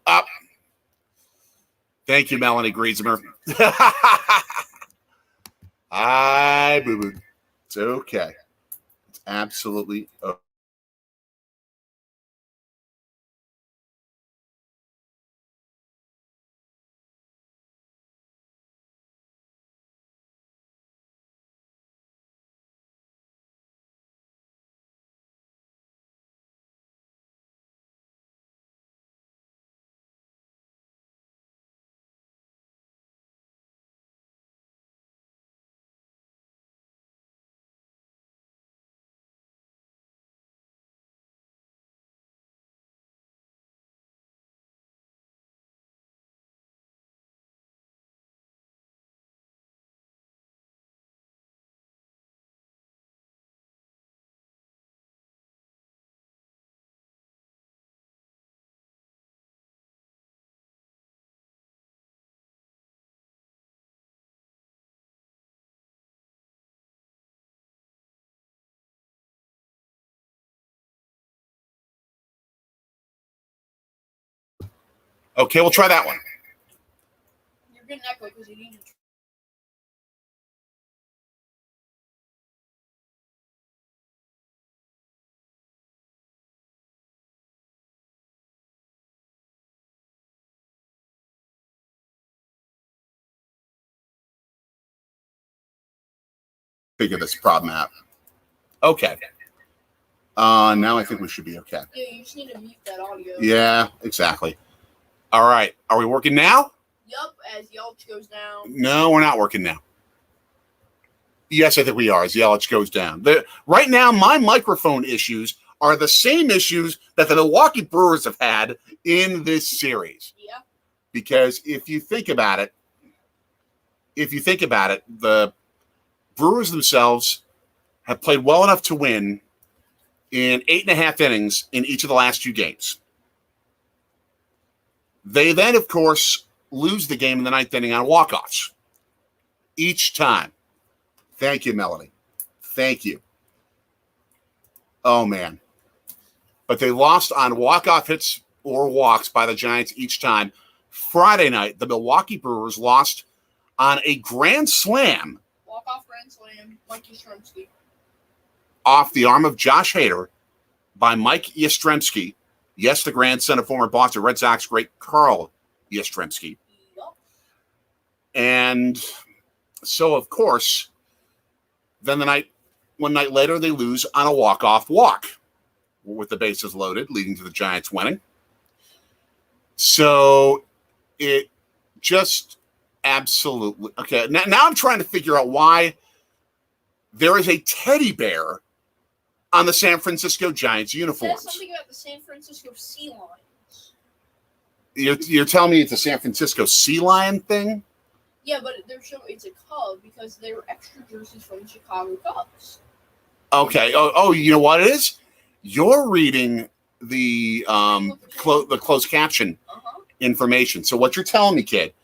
Up. Thank you, Melanie Griezmer. I boo-booed. It's okay. It's absolutely okay. Okay, we'll try that one. You're getting echo because you need to. Figure this problem out. Okay. Now I think we should be okay. Yeah, you just need to mute that audio. Yeah, exactly. All right. Are we working now? Yup, as Yelich goes down. No, we're not working now. Yes, I think we are as Yelich goes down. Right now, my microphone issues are the same issues that the Milwaukee Brewers have had in this series. Yeah. Because if you think about it, the Brewers themselves have played well enough to win in 8.5 innings in each of the last 2 games. They then, of course, lose the game in the 9th inning on walk-offs. Each time. Thank you, Melanie. Thank you. Oh, man. But they lost on walk-off hits or walks by the Giants each time. Friday night, the Milwaukee Brewers lost on a grand slam. Walk-off grand slam, Mike Yastrzemski. Off the arm of Josh Hader by Mike Yastrzemski. Yes, the grandson of former Boston Red Sox great Carl Yastrzemski. Yep. And so, of course, then one night later, they lose on a walk-off walk with the bases loaded, leading to the Giants winning. So it just absolutely okay. Now I'm trying to figure out why there is a teddy bear on the San Francisco Giants uniforms. There's something about the San Francisco Sea Lions. You're telling me it's a San Francisco Sea Lion thing? Yeah, but it's a Cub because they were extra jerseys from the Chicago Cubs. Okay. Oh, you know what it is? You're reading the closed caption information. So what you're telling me, kid,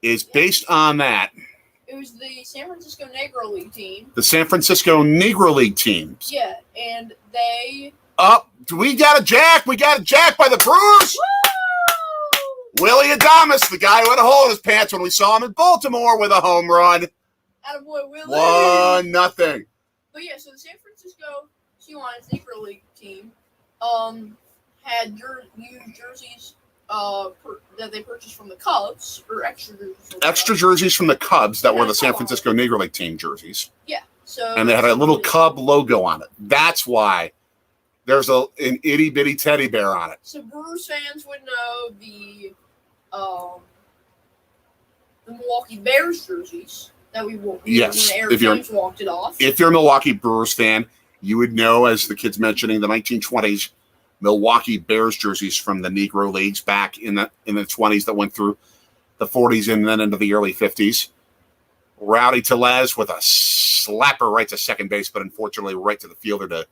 is based on that. It was the San Francisco Negro League team. The San Francisco Negro League teams. Yeah, and they... We got a jack. We got a jack by the Brewers. Woo! Willie Adames, the guy who had a hole in his pants when we saw him in Baltimore with a home run. Attaboy, Willie. 1-0. But yeah, so the San Francisco Sea Lions Negro League team had used jerseys that they purchased from the Cubs, or extra jerseys. Extra jerseys from the Cubs that were the San Francisco Negro League team jerseys. Yeah. So and they had a little Cub logo on it. That's why there's an itty-bitty teddy bear on it. So Brewers fans would know the Milwaukee Bears jerseys that we wore when Eric James walked it off. If you're a Milwaukee Brewers fan, you would know, as the kid's mentioning, the 1920s Milwaukee Bears jerseys from the Negro Leagues back in the 20s that went through the 40s and then into the early 50s. Rowdy Tellez with a slapper right to second base, but unfortunately right to the fielder to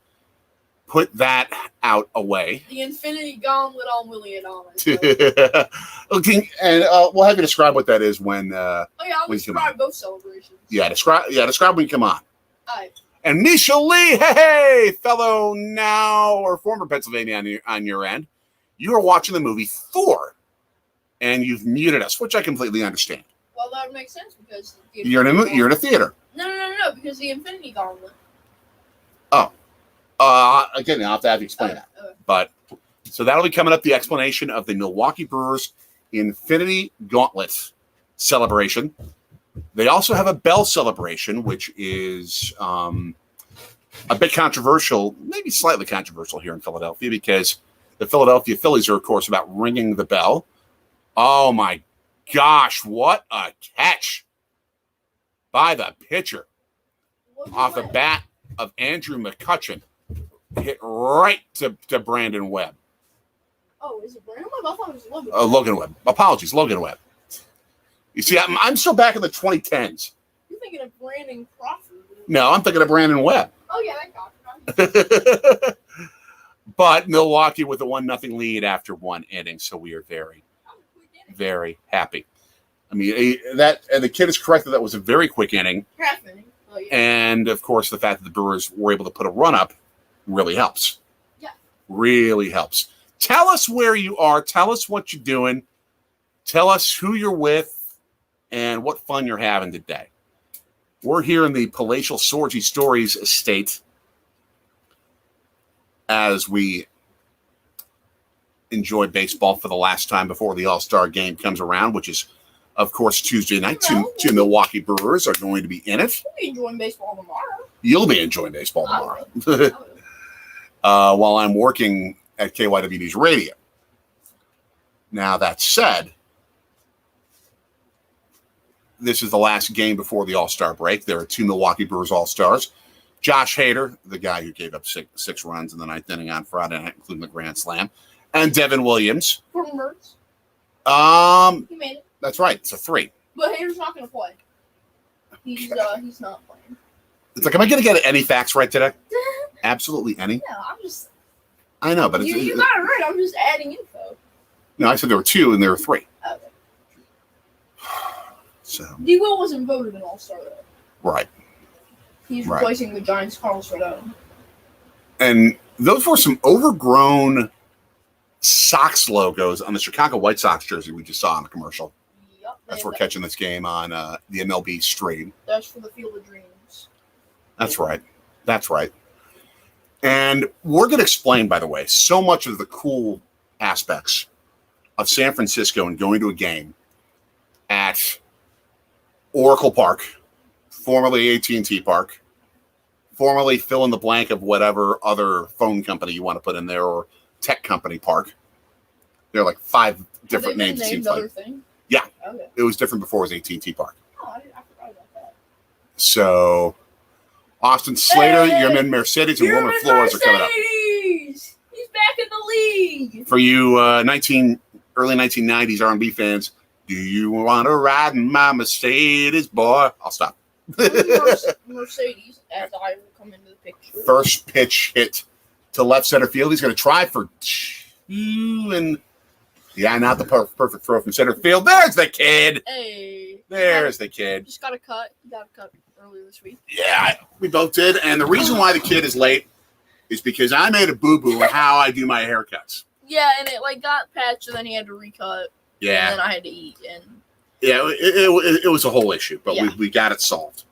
put that out away. The Infinity Gauntlet on Willie Adames. Okay, and we'll have you describe what that is when. I'll describe both celebrations. Yeah, describe when you come on. All right. And Misha Lee, hey, fellow now or former Pennsylvania on your end, you are watching the movie Thor: and you've muted us, which I completely understand. Well, that would make sense because You're in a theater. No, because the Infinity Gauntlet. Oh. Again, I'll have to have you explain that. Okay. But so that'll be coming up, the explanation of the Milwaukee Brewers Infinity Gauntlet celebration. They also have a Bell celebration, which is a bit controversial, maybe slightly controversial here in Philadelphia, because the Philadelphia Phillies are, of course, about ringing the bell. Oh, my gosh, what a catch by the pitcher off the bat of Andrew McCutchen. Hit right to Brandon Webb. Oh, is it Brandon Webb? I thought it was Logan. Logan Webb. Apologies, Logan Webb. You see, I'm still back in the 2010s. You're thinking of Brandon Crawford. No, I'm thinking of Brandon Webb. Oh, yeah, that got But Milwaukee with a 1-0 lead after one inning, so we are very, very happy. I mean, the kid is correct that was a very quick inning. half inning. Oh, yeah. And, of course, the fact that the Brewers were able to put a run up really helps. Yeah. Really helps. Tell us where you are. Tell us what you're doing. Tell us who you're with and what fun you're having today. We're here in the palatial Sorgy Stories estate as we enjoy baseball for the last time before the All-Star game comes around, which is, of course, Tuesday night. Two Milwaukee Brewers are going to be in it. We'll be enjoying baseball tomorrow. You'll be enjoying baseball tomorrow. While I'm working at KYW News Radio. Now, that said, this is the last game before the All-Star break. There are two Milwaukee Brewers All-Stars. Josh Hader, the guy who gave up six runs in the ninth inning on Friday night, including the grand slam, and Devin Williams. From Mertz. He made it. That's right. It's a 3. But Hader's not going to play. He's not playing. It's like, am I going to get any facts right today? Absolutely any. Yeah, I'm just. I know, but you got it right. I'm just adding info. No, I said there were 2 and there were 3. Okay. So. D. Will wasn't voted an All-Star though. Right. He's replacing the Giants' Carlos Rodon. And those were some overgrown Sox logos on the Chicago White Sox jersey we just saw in the commercial. Yep. That's we're catching this game on the MLB stream. That's for the Field of Dreams. That's right. That's right. And we're going to explain, by the way, so much of the cool aspects of San Francisco and going to a game at Oracle Park, formerly AT&T Park, formerly fill in the blank of whatever other phone company you want to put in there, or tech company park. There are like 5 different names. It seems like. Thing? Yeah. Okay. It was different before it was AT&T Park. Oh, I forgot about that. So, Austin Slater, Yermin Mercedes, and Wilmer Flores are coming up. He's back in the league. For you early 1990s R&B fans, do you want to ride in my Mercedes, boy? I'll stop. Mercedes, as I will come into the picture. First pitch hit to left center field. He's going to try for 2, and not the perfect throw from center field. There's the kid. Hey. There's the kid. Just got a cut. You got a cut earlier this week. Yeah, we both did. And the reason why the kid is late is because I made a boo-boo in how I do my haircuts. Yeah, and it got patched, and then he had to recut. Yeah. And then I had to eat. And yeah, it was a whole issue, but we got it solved.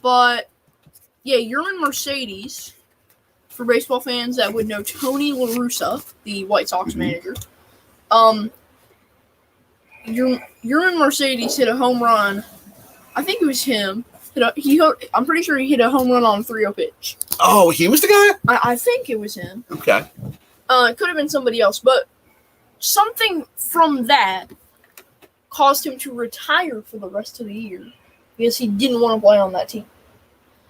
But yeah, Yermin Mercedes, for baseball fans that would know Tony La Russa, the White Sox manager. Yermin Mercedes hit a home run. I think it was him. I'm pretty sure he hit a home run on a 3-0 pitch. Oh, he was the guy? I think it was him. Okay. It could have been somebody else, but something from that caused him to retire for the rest of the year because he didn't want to play on that team.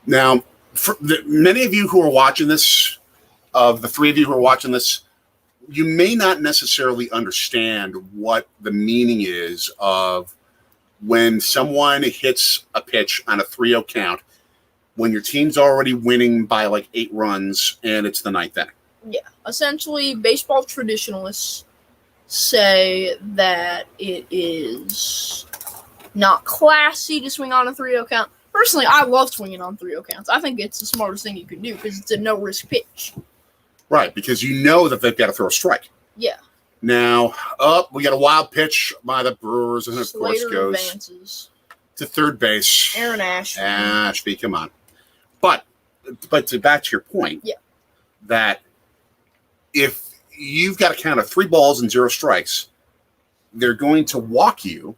Now, for many of you who are watching this, of the 3 of you who are watching this, you may not necessarily understand what the meaning is of when someone hits a pitch on a 3-0 count when your team's already winning by like 8 runs and it's the 9th inning. Yeah. Essentially, baseball traditionalists say that it is not classy to swing on a 3-0 count. Personally, I love swinging on 3-0 counts. I think it's the smartest thing you can do because it's a no-risk pitch. Right, because you know that they've got to throw a strike. Yeah. Now, we got a wild pitch by the Brewers, and of course Slater goes advances. to third base. Aaron Ashby. Ashby, come on. But back to your point, that if you've got a count of 3 balls and 0 strikes, they're going to walk you.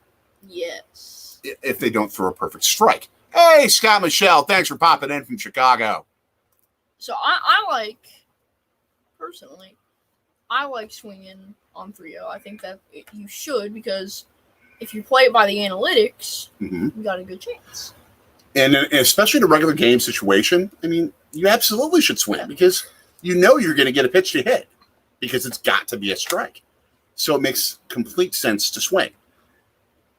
Yes. If they don't throw a perfect strike. Hey, Scott Michelle, thanks for popping in from Chicago. So I personally, I like swinging on 3-0. I think that you should, because if you play it by the analytics, you got a good chance. And especially in a regular game situation, I mean, you absolutely should swing because you know you're going to get a pitch to hit because it's got to be a strike. So it makes complete sense to swing.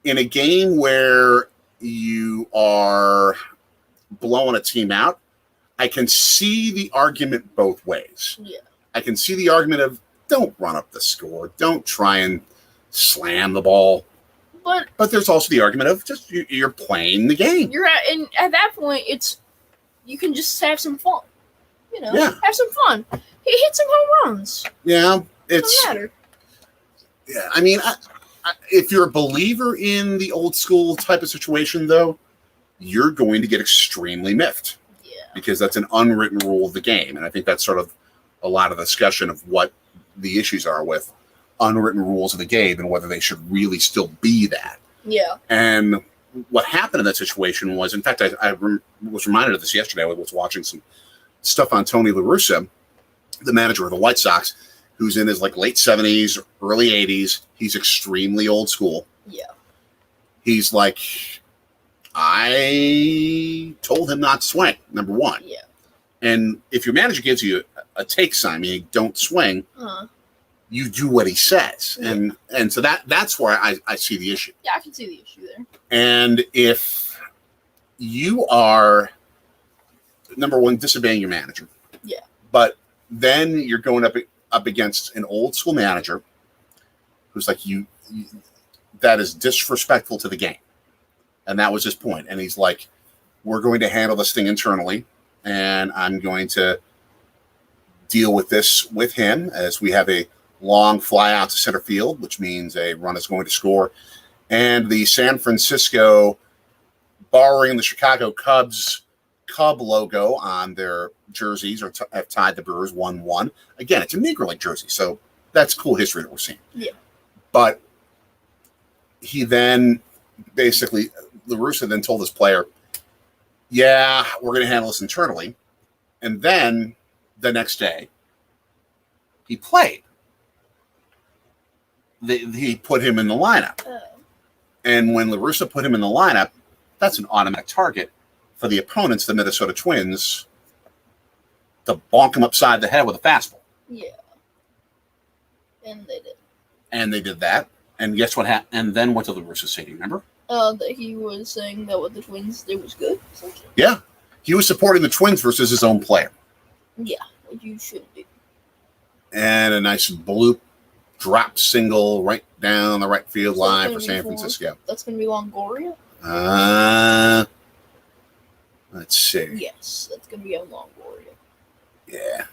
In a game where you are blowing a team out, I can see the argument both ways. Yeah. I can see the argument of don't run up the score. Don't try and slam the ball. But there's also the argument of just you're playing the game. And at that point, you can just have some fun. You know, have some fun. Hit some home runs. Yeah, doesn't matter. Yeah, I mean, if you're a believer in the old school type of situation, though, you're going to get extremely miffed. Yeah. Because that's an unwritten rule of the game, and I think that's sort of a lot of discussion of what the issues are with unwritten rules of the game and whether they should really still be that. Yeah. And what happened in that situation was, in fact, I was reminded of this yesterday. I was watching some stuff on Tony La Russa, the manager of the White Sox, who's in his late 70s, early 80s. He's extremely old school. Yeah. He's like, I told him not to swing, number one. Yeah. And if your manager gives you a take sign, meaning don't swing, you do what he says. Yeah. And so that's where I see the issue. Yeah, I can see the issue there. And if you are, number one, disobeying your manager. Yeah. But then you're going up against an old school manager who's like, you that is disrespectful to the game. And that was his point. And he's like, we're going to handle this thing internally, and I'm going to deal with this with him as we have a long fly out to center field, which means a run is going to score. And the San Francisco, borrowing the Chicago Cubs Cub logo on their jerseys, have tied the Brewers 1-1. Again, it's a Negro League jersey, so that's cool history that we're seeing. Yeah. But he then basically, La Russa then told his player, yeah, we're going to handle this internally. And then the next day, he played. He put him in the lineup. Oh. And when La Russa put him in the lineup, that's an automatic target for the opponents, the Minnesota Twins, to bonk him upside the head with a fastball. Yeah. And they did. And they did that. And guess what happened? And then what did La Russa say? Do you remember? That he was saying that what the Twins did was good. Yeah. He was supporting the Twins versus his own player. Yeah, what you should do. And a nice bloop drop single right down the right field line for San Francisco. That's going to be Longoria? Let's see. Yes, that's going to be a Longoria. Yeah.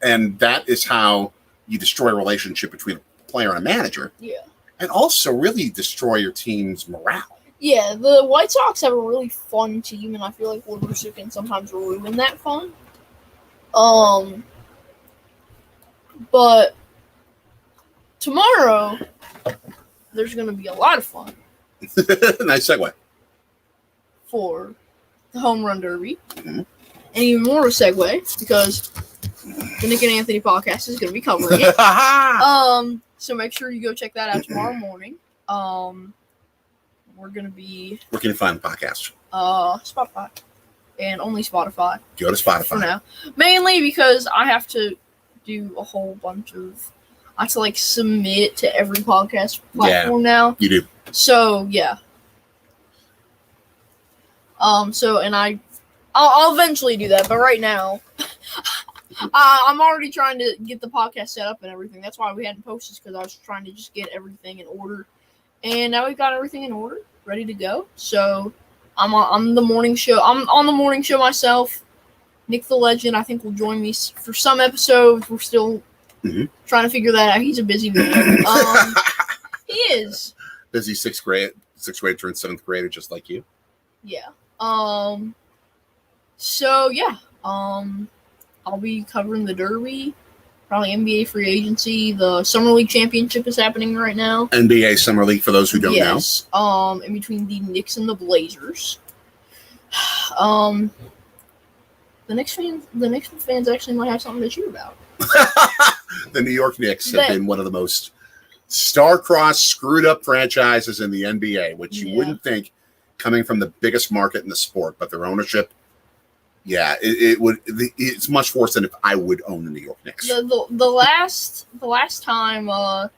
And that is how you destroy a relationship between a player and a manager. Yeah. And also really destroy your team's morale. Yeah, the White Sox have a really fun team, and I feel like La Russa can sometimes ruin that fun. But tomorrow, there's going to be a lot of fun. Nice segue. For the Home Run Derby. Mm-hmm. And even more of a segue, because the Nick and Anthony podcast is going to be covering it. So make sure you go check that out tomorrow morning. We're going to be... Where can you find the podcast? Spotify. And only Spotify. Go to Spotify. For now. Mainly because I have to do a whole bunch of... I have to, submit to every podcast platform now. You do. So, yeah. I'll eventually do that, but right now... I'm already trying to get the podcast set up and everything. That's why we hadn't posted, because I was trying to just get everything in order. And now we've got everything in order, ready to go. So I'm on the morning show. I'm on the morning show myself. Nick the Legend, I think, will join me for some episodes. We're still Trying to figure that out. He's a busy man. He is. Busy sixth grade turned seventh grader, just like you. Yeah. So yeah. I'll be covering the Derby, probably NBA free agency. The Summer League Championship is happening right now. NBA Summer League for those who don't know. Yes. In between the Knicks and the Blazers. The Knicks fans actually might have something to cheer about. The New York Knicks have been one of the most star-crossed, screwed-up franchises in the NBA, which you wouldn't think coming from the biggest market in the sport, but their ownership, it's much worse than if I would own the New York Knicks. The last time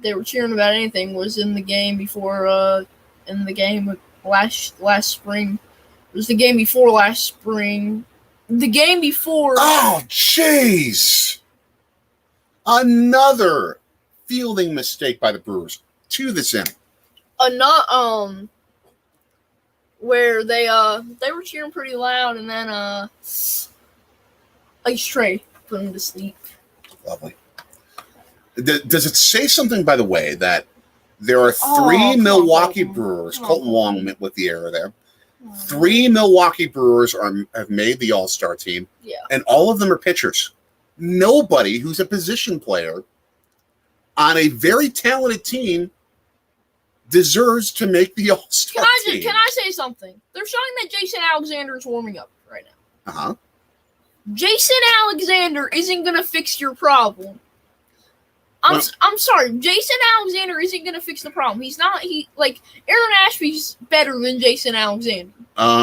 they were cheering about anything was in the game before in the game last spring. It was the game before last spring. The game before. Oh, jeez! Another fielding mistake by the Brewers to this end. Where they were cheering pretty loud, and then Ice Tray put them to sleep. Lovely. Does it say something, by the way, that there are three Milwaukee Brewers? Colton Wong with the error there. 3 Milwaukee Brewers have made the All-Star team, and all of them are pitchers. Nobody who's a position player on a very talented team deserves to make the All-Star team. Can I say something? They're showing that Jason Alexander is warming up right now. Uh-huh. Jason Alexander isn't going to fix your problem. I'm sorry. Jason Alexander isn't going to fix the problem. He's not. Aaron Ashby's better than Jason Alexander.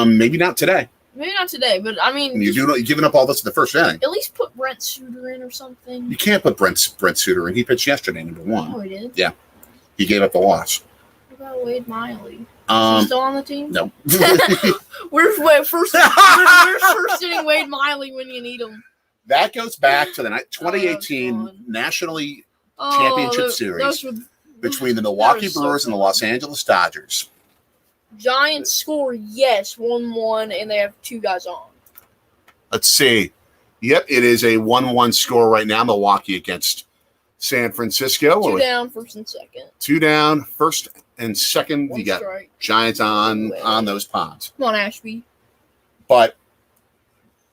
Maybe not today. Maybe not today, but I mean, you're giving up all this in the first inning. At least put Brent Suter in or something. You can't put Brent Suter in. He pitched yesterday, number 1. Oh, he did. Yeah, he gave up the loss. What about Wade Miley? Is he still on the team? No. Where's first inning Wade Miley when you need him? That goes back to the 2018 Nationally Championship Series between the Milwaukee Brewers and the Los Angeles Dodgers. Giants score, 1-1, and they have 2 guys on. Let's see. Yep, it is a 1-1 score right now. Milwaukee against San Francisco. 2 down, first and second. 2 down, first and second. One you got strike. Giants on those ponds. Come on, Ashby. But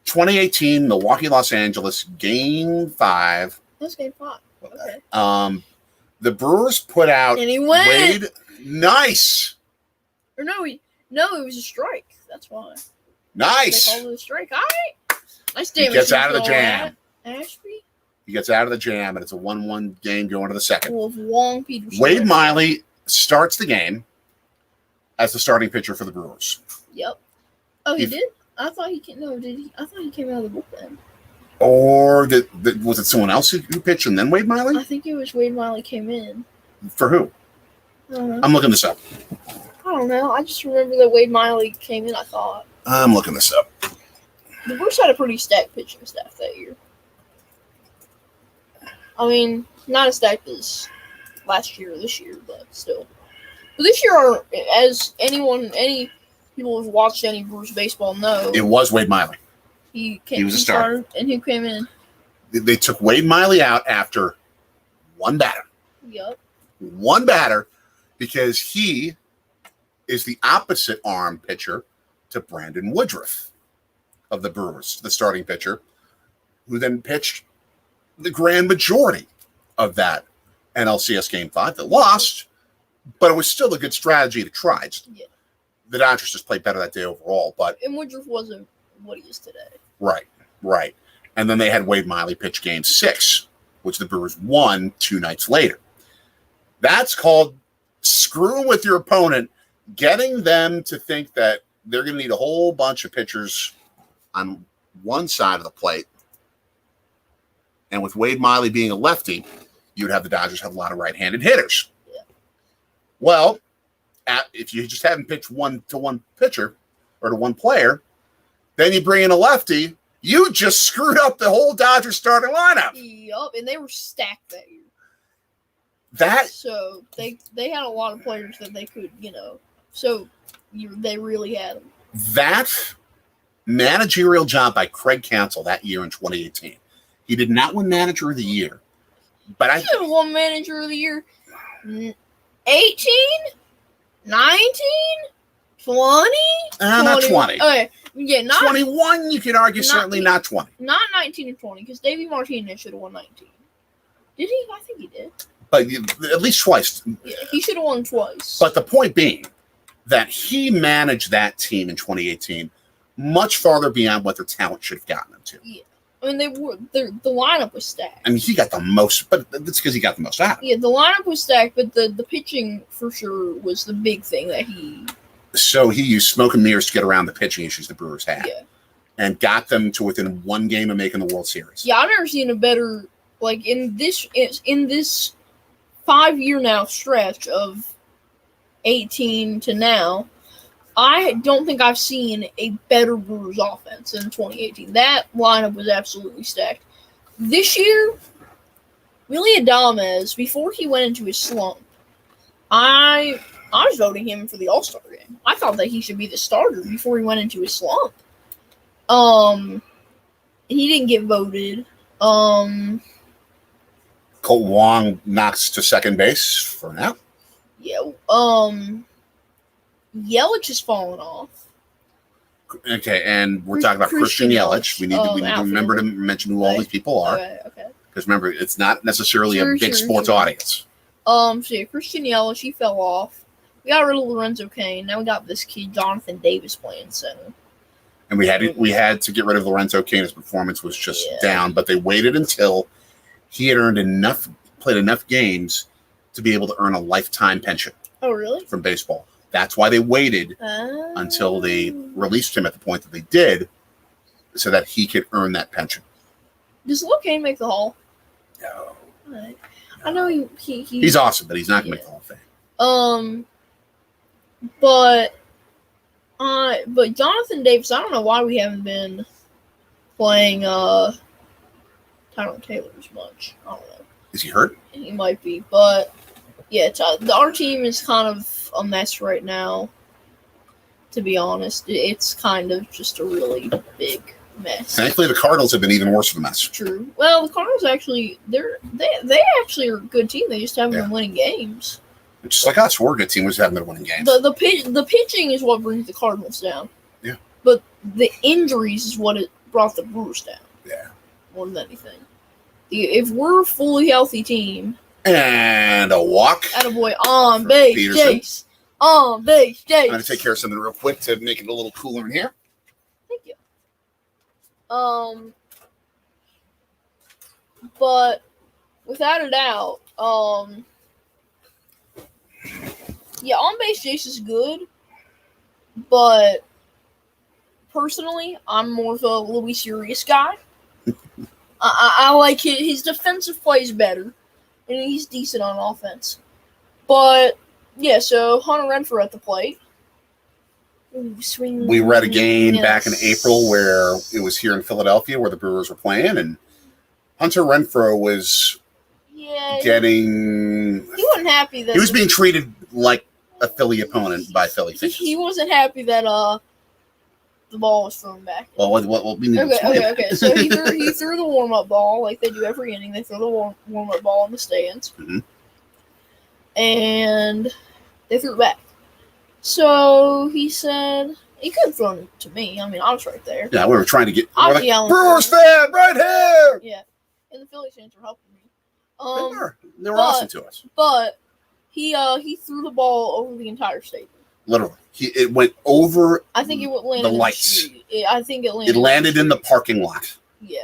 2018 Milwaukee Los Angeles Game 5. That's Game 5. Okay. The Brewers put out and he went. Wade. Nice. Or no, it was a strike. That's why. Nice. They called it a strike. All right. Nice damage. He gets out of the jam. Ashby. He gets out of the jam, and it's a 1-1 game going to the second. Wolf Wong Peterson. Wade Miley starts the game as the starting pitcher for the Brewers. Yep. Oh, he did? I thought he came. No, did he? I thought he came out of the bullpen. Or was it someone else who pitched and then Wade Miley? I think it was Wade Miley came in. For who? I don't know. I'm looking this up. I don't know. I just remember that Wade Miley came in, I thought. I'm looking this up. The Brewers had a pretty stacked pitching staff that year. I mean, not as stacked as last year or this year, but still. But this year, as any people who've watched any Brewers baseball know, it was Wade Miley. He was a starter. And who came in? They took Wade Miley out after one batter. Yep. One batter, because he is the opposite arm pitcher to Brandon Woodruff of the Brewers, the starting pitcher, who then pitched the grand majority of that NLCS Game 5 that lost, but it was still a good strategy to try. Yeah. The Dodgers just played better that day overall. And Woodruff wasn't what he is today. Right. And then they had Wade Miley pitch Game 6, which the Brewers won 2 nights later. That's called screwing with your opponent, getting them to think that they're going to need a whole bunch of pitchers on one side of the plate. And with Wade Miley being a lefty, you'd have the Dodgers have a lot of right-handed hitters. Yeah. Well, if you just haven't pitched one to one pitcher or to one player, then you bring in a lefty, you just screwed up the whole Dodgers starting lineup. Yup, and they were stacked that year. So they had a lot of players that they could, they really had them. That managerial job by Craig Counsell that year in 2018. He did not win Manager of the Year, But He should have won Manager of the Year. 18, 19, 20, not 20. Okay, yeah, not 21. You could argue certainly not 20. Not 19 and 20 because Davey Martinez should have won 19. Did he? I think he did. But at least twice. Yeah, he should have won twice. But the point being that he managed that team in 2018 much farther beyond what their talent should have gotten them to. Yeah. I mean, the lineup was stacked. I mean, he got the most, but that's because he got the most out. Yeah, the lineup was stacked, but the pitching for sure was the big thing that he. So he used smoke and mirrors to get around the pitching issues the Brewers had, Yeah. and got them to within one game of making the World Series. Yeah, I've never seen a better in this 5-year now stretch of 18 to now. I don't think I've seen a better Brewers offense in 2018. That lineup was absolutely stacked. This year, Willie Adames, before he went into his slump, I was voting him for the All-Star game. I thought that he should be the starter before he went into his slump. He didn't get voted. Colt Wong knocks to second base for now. Yeah. Yelich has fallen off. Okay, and we're talking about Christian Yelich. We need to remember to mention who all these people are. Okay. Because remember, it's not necessarily a big sports audience. So yeah, Christian Yelich, he fell off. We got rid of Lorenzo Cain. Now we got this kid, Jonathan Davis, playing center. And we had to get rid of Lorenzo Cain. His performance was just down, but they waited until he had played enough games to be able to earn a lifetime pension. Oh, really? From baseball. That's why they waited until they released him at the point that they did, so that he could earn that pension. Does Lorenzo Cain make the Hall? No. Right. I know he's awesome, but he's not going to make the Hall of Fame. But Jonathan Davis, I don't know why we haven't been playing Tyrone Taylor as much. I don't know. Is he hurt? He might be, but yeah, our team is kind of a mess right now. To be honest, it's kind of just a really big mess. Thankfully, the Cardinals have been even worse of a mess. True. Well, the Cardinals actually, they actually are a good team. They just haven't been winning games. Just like us, we're a good team. We just haven't been winning games. The pitching is what brings the Cardinals down. Yeah. But the injuries is what brought the Brewers down. Yeah. More than anything. If we're a fully healthy team. And a walk. Attaboy, on base, Jace. On base, Jace. I'm going to take care of something real quick to make it a little cooler in here. Thank you. But without a doubt, yeah, on base Jace is good, but personally, I'm more of a Luis Urias guy. I like his defensive plays better, and he's decent on offense. But yeah, so Hunter Renfroe at the plate. Ooh, swing. We were at a game back in April where it was here in Philadelphia where the Brewers were playing, and Hunter Renfroe was getting. He wasn't happy that he was being treated like a Philly opponent by Philly fans. He wasn't happy that the ball was thrown back. Well, what we need Okay. So he threw the warm-up ball like they do every inning. They throw the warm-up ball in the stands, and they threw it back. So he said he could have thrown it to me. I mean, I was right there. Yeah, we were trying to get. I was yelling. Brewers fan, right here. Yeah, and the Phillies fans were helping me. They were awesome to us. But he threw the ball over the entire stadium. Literally, it went over. I think it landed the lights. I think it landed. It landed in the parking lot. Yeah.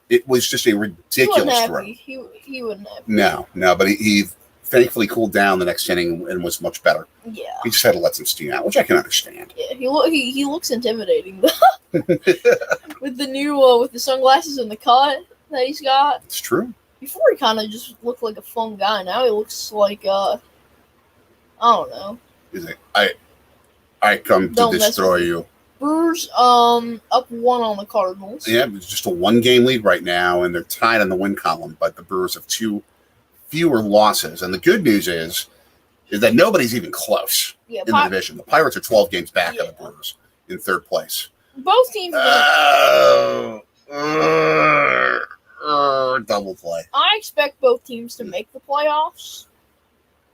It was just a ridiculous throw. He wouldn't have. No, but he thankfully cooled down the next inning and was much better. Yeah. He just had to let some steam out, which I can understand. Yeah, he looks intimidating though. with the new with the sunglasses and the cut that he's got. It's true. Before he kind of just looked like a fun guy. Now he looks like I don't know. He's like, I come to destroy you. Brewers up 1 on the Cardinals. Yeah, it's just a 1-game lead right now, and they're tied on the win column. But the Brewers have 2 fewer losses, and the good news is that nobody's even close in the division. The Pirates are 12 games back of the Brewers in 3rd place. Both teams. or double play. I expect both teams to make the playoffs.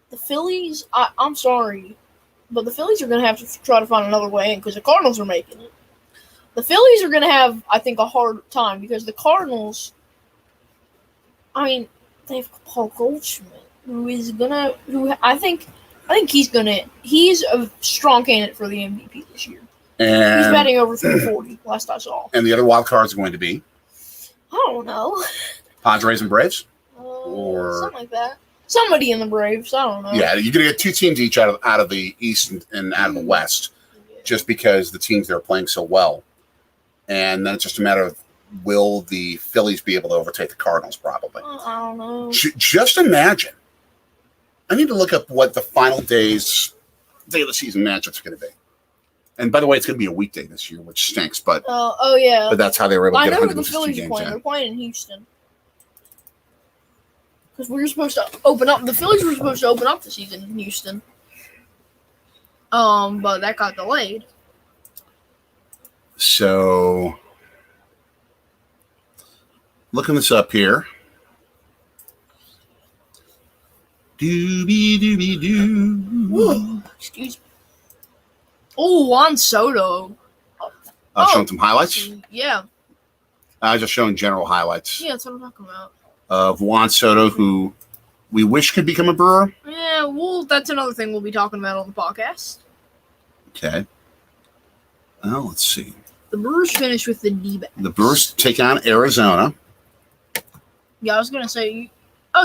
The Phillies, I'm sorry, but the Phillies are going to have to try to find another way in because the Cardinals are making it. The Phillies are going to have, I think, a hard time because the Cardinals, I mean, they have Paul Goldschmidt, he's a strong candidate for the MVP this year. And he's batting over 340, last I saw. And the other wild cards are going to be? I don't know. Padres and Braves? Or something like that. Somebody in the Braves. I don't know. Yeah, you're going to get 2 teams each out of the East and out of the West, just because the teams that are playing so well. And then it's just a matter of, will the Phillies be able to overtake the Cardinals, probably? I don't know. Just imagine. I need to look up what the final day of the season matchups are going to be. And by the way, it's going to be a weekday this year, which stinks. But yeah. But that's how they were able to get 162 I know who the Phillies are games playing. in. They're playing in Houston. Because we were supposed to open up. The Phillies were supposed to open up the season in Houston. But that got delayed. So, looking this up here. Ooh, excuse me. Oh, Juan Soto. Showing some highlights? Yeah. Just showing general highlights. Yeah, that's what I'm talking about. Of Juan Soto, who we wish could become a Brewer. Yeah, that's another thing we'll be talking about on the podcast. Okay. Well, let's see. The Brewers finished with the D-backs. The Brewers take on Arizona. Yeah, I was going to say,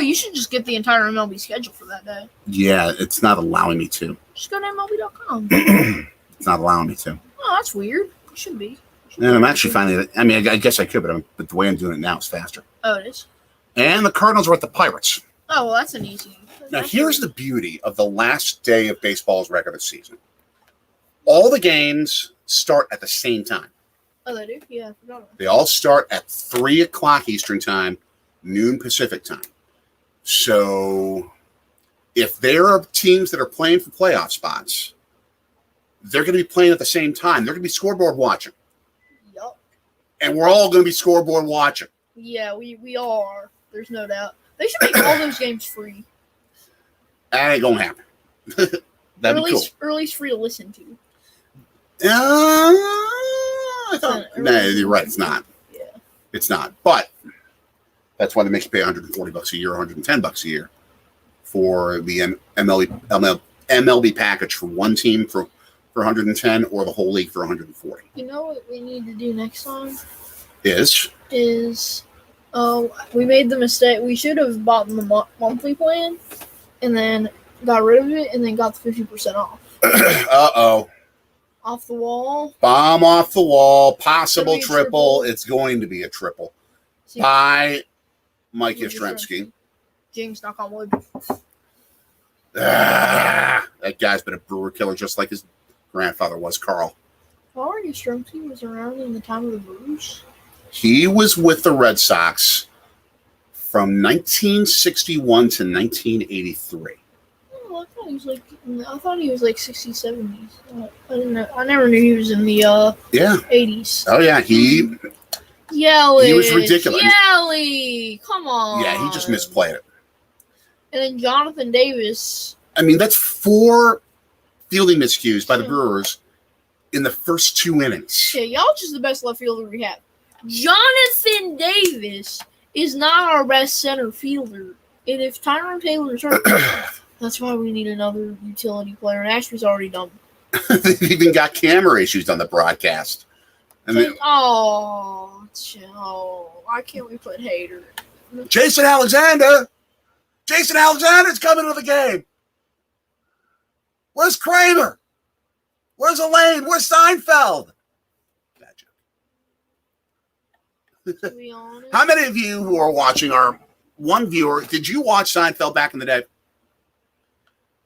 you should just get the entire MLB schedule for that day. Yeah, it's not allowing me to. Just go to MLB.com. It's not allowing me to. Oh, that's weird. It should be. And I'm actually finding it. I mean, I guess I could, but the way I'm doing it now is faster. Oh, it is? And the Cardinals are at the Pirates. Oh, well, that's an easy. Now, here's the beauty of the last day of baseball's regular season. All the games start at the same time. Oh, they do? Yeah, I forgot about that. They all start at 3 o'clock Eastern time, noon Pacific time. So if there are teams that are playing for playoff spots, they're going to be playing at the same time. They're going to be scoreboard watching. Yup. And we're all going to be scoreboard watching. Yeah, we all are. There's no doubt. They should make all those games free. That ain't going to happen. That'd be cool. Or at least free to listen to. You're right. It's not. Yeah. It's not. But that's why they make you pay $140 a year, $110 a year for the MLB package for one team for 110 or the whole league for 140. You know what we need to do next time? Is we made the mistake. We should have bought the monthly plan and then got rid of it and then got the 50% off. Uh-oh. Off the wall. Bomb off the wall. Possible triple. Triple. It's going to be a triple. By Mike Yastrzemski. Jinx, knock on wood. That guy's been a Brewer killer just like his grandfather was, Carl. Paul Yastrzemski was around in the time of the Brewers. He was with the Red Sox from 1961 to 1983. Oh, I thought he was like 60s, 70s. I didn't know. I never knew he was in the 80s. Oh yeah, he was ridiculous. Yelly, come on. Yeah, he just misplayed it. And then Jonathan Davis. I mean, that's 4 fielding miscues by the Brewers in the first 2 innings. Yeah, y'all just the best left fielder we have. Jonathan Davis is not our best center fielder. And if Tyrone Taylor's hurt, that's why we need another utility player. And Ashby's already done. They've even got camera issues on the broadcast. Why can't we put Hader? Jason Alexander's coming to the game. Where's Kramer? Where's Elaine? Where's Seinfeld? To be honest. How many of you who are watching are one viewer? Did you watch Seinfeld back in the day?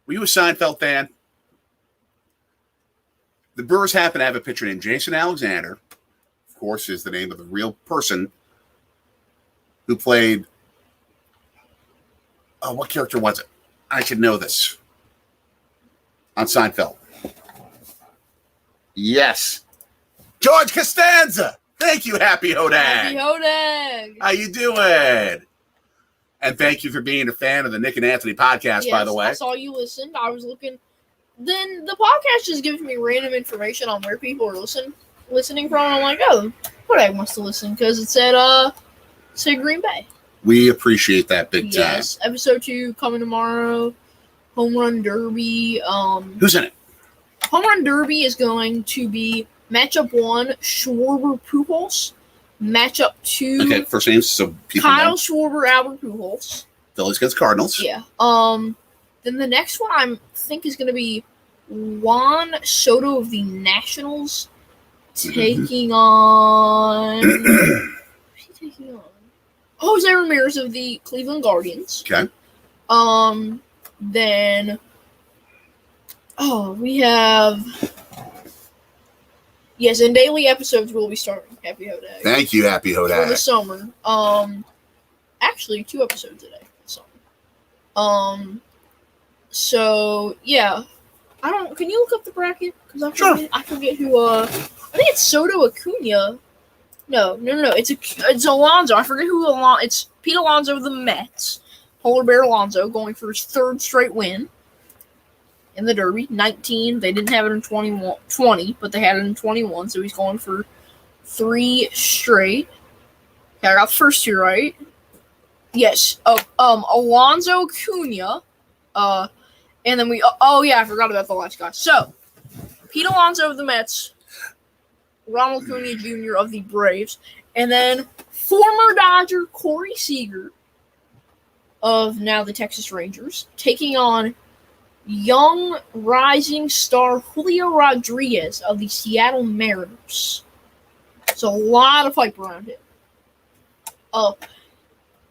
Were you a Seinfeld fan? The Brewers happen to have a pitcher named Jason Alexander. Of course, is the name of the real person who played. Oh, what character was it? I should know this. On Seinfeld. Yes. George Costanza. Thank you, Happy Hodag. Happy Hodag. How you doing? And thank you for being a fan of the Nick and Anthony podcast, by the way. I saw you listened. I was looking. Then the podcast just gives me random information on where people are listening from. And I'm like, oh, Hodag wants to listen because it said Green Bay. We appreciate that big time. Yes, episode 2 coming tomorrow. Home Run Derby. Who's in it? Home Run Derby is going to be matchup 1, Schwarber Pujols. Matchup 2, Okay, first names so people Kyle know. Schwarber, Albert Pujols. Phillies against Cardinals. Yeah. Then the next one I think is going to be Juan Soto of the Nationals taking on. Who's he taking on? Jose Ramirez of the Cleveland Guardians. Okay. Then. We have. Yes, and daily episodes will be starting. Happy Hodag. Thank you, Happy For the Hodag. summer. Actually, 2 episodes a day. So yeah, can you look up the bracket? Because I forget who. I think it's Soto Acuna. No. It's Alonso. I forget who Alonso. It's Pete Alonso of the Mets. Polar Bear Alonso going for his 3rd straight win in the Derby. 19. They didn't have it in 20, but they had it in 21. So he's going for 3 straight. Okay, I got the first 2 right. Yes. Alonso Acuna. And then I forgot about the last guy. So, Pete Alonso of the Mets, Ronald Acuna Jr. of the Braves, and then former Dodger Corey Seager of now the Texas Rangers, taking on young rising star Julio Rodriguez of the Seattle Mariners. So a lot of hype around him.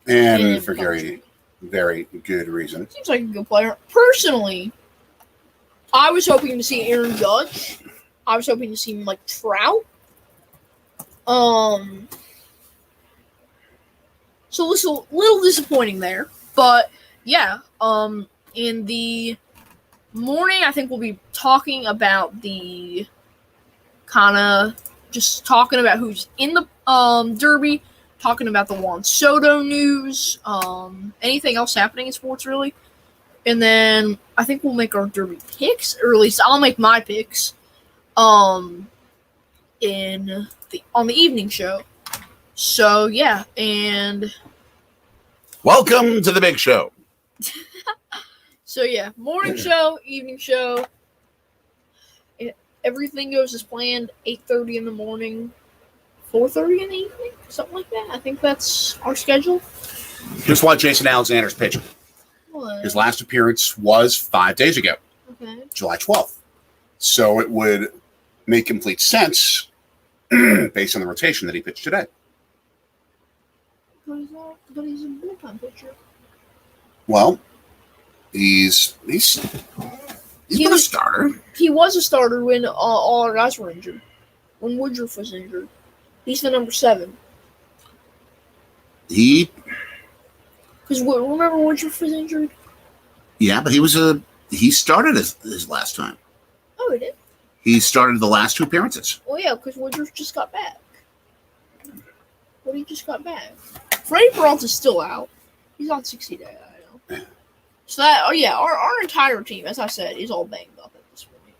And for very, very good reason. Seems like a good player. Personally, I was hoping to see Aaron Judge. I was hoping to see Mike Trout. So it's a little disappointing there. But, yeah. In the morning, I think we'll be talking about the just talking about who's in the Derby, talking about the Juan Soto news, anything else happening in sports, really. And then I think we'll make our Derby picks, or at least I'll make my picks on the evening show. So, yeah, and welcome to the big show. So, yeah, morning show, evening show. Everything goes as planned, 8:30 in the morning, 4:30 in the evening, something like that. I think that's our schedule. Here's why Jason Alexander's pitching. What? His last appearance was 5 days ago, Okay. July 12th. So it would make complete sense based on the rotation that he pitched today. But he's a bullpen pitcher. Well, he's been a starter. He was a starter when all our guys were injured. When Woodruff was injured. He's the number 7. Because remember Woodruff was injured? Yeah, but he started his last time. Oh, he did? He started the last 2 appearances. Well, yeah, because Woodruff just got back. He just got back. Freddie Peralta's still out. He's on 60-day, I know. Yeah. So our entire team, as I said, is all banged up at this point.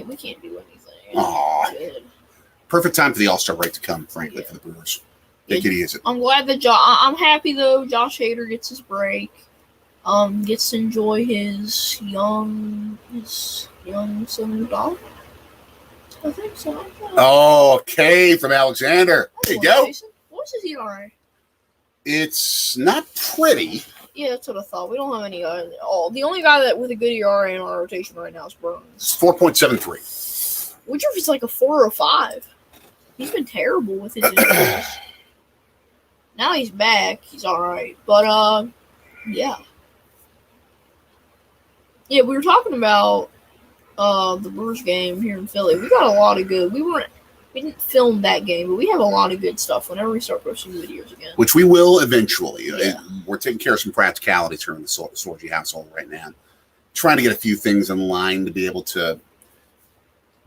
We can't do anything. Aw. Good. Perfect time for the All-Star break to come, frankly, for the Brewers. Take it easy. I'm glad that I'm happy though. Josh Hader gets his break. Gets to enjoy his young summer dog. I think so. Okay, from Alexander. There you go. Jason. What's his ERA? It's not pretty. Yeah, that's what I thought. We don't have any. The only guy that with a good ERA in our rotation right now is Burns. It's 4.73. Woodruff is like a 4 or 5. He's been terrible with his injuries. Now he's back. He's all right. But yeah. Yeah, we were talking about the Brewers game here in Philly. We got a lot of good. We didn't film that game, but we have a lot of good stuff whenever we start posting videos again. Which we will eventually. Yeah. We're taking care of some practicalities here in the Sorgi household right now. Trying to get a few things in line to be able to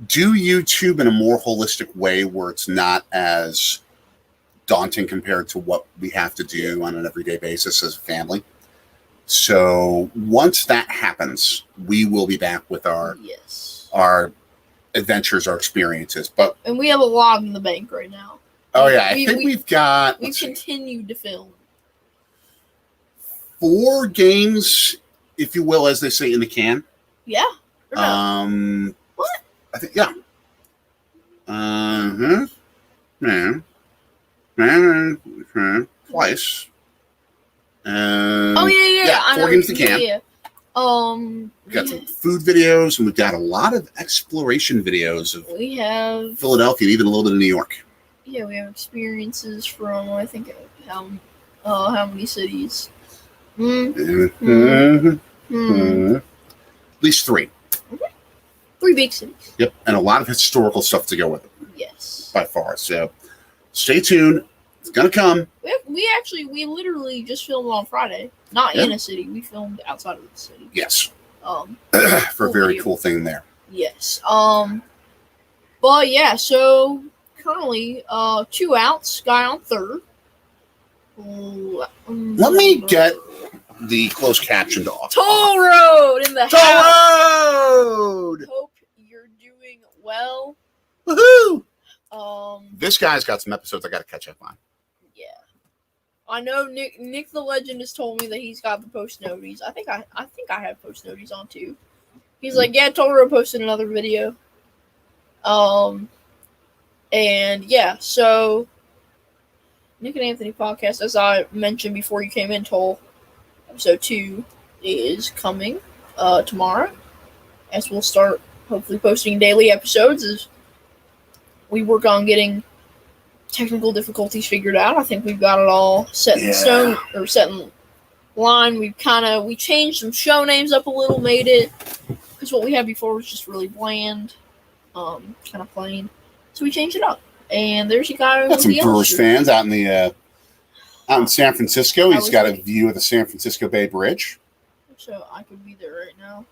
do YouTube in a more holistic way where it's not as daunting compared to what we have to do on an everyday basis as a family. So once that happens, we will be back with our adventures, our experiences. And we have a lot in the bank right now. Oh yeah, I think we've continued to film 4 games, if you will, as they say, in the can. Yeah. No? What? I think yeah. Twice. Oh yeah. 4 games in the can. Yeah. We've got some food videos, and we've got a lot of exploration videos of Philadelphia, and even a little bit of New York. Yeah, we have experiences from I think how many cities? At least 3. Okay. 3 big cities. Yep, and a lot of historical stuff to go with it. Yes. By far. So stay tuned. It's gonna come. We literally just filmed on Friday. Not in a city. We filmed outside of the city. Yes. For a very cool thing there. Yes. But yeah, so currently 2 outs, guy on third. Let me get the closed captioned off. Toll Road in the Toll house. Road! Hope you're doing well. Woohoo! This guy's got some episodes I got to catch up on. Yeah, I know. Nick the Legend has told me that he's got the post noties. I think I have post noties on too. He's like, yeah, Toll Road posted another video. And yeah, so Nick and Anthony podcast, as I mentioned before you came in, Toll, episode 2 is coming tomorrow, as we'll start hopefully posting daily episodes as we work on getting technical difficulties figured out. I think we've got it all set in stone, or set in line. We changed some show names up a little, made it, because what we had before was just really bland, kind of plain. So we changed it up. And there's a guy got some Brewers fans out in San Francisco. He's got a view of the San Francisco Bay Bridge. So I could be there right now.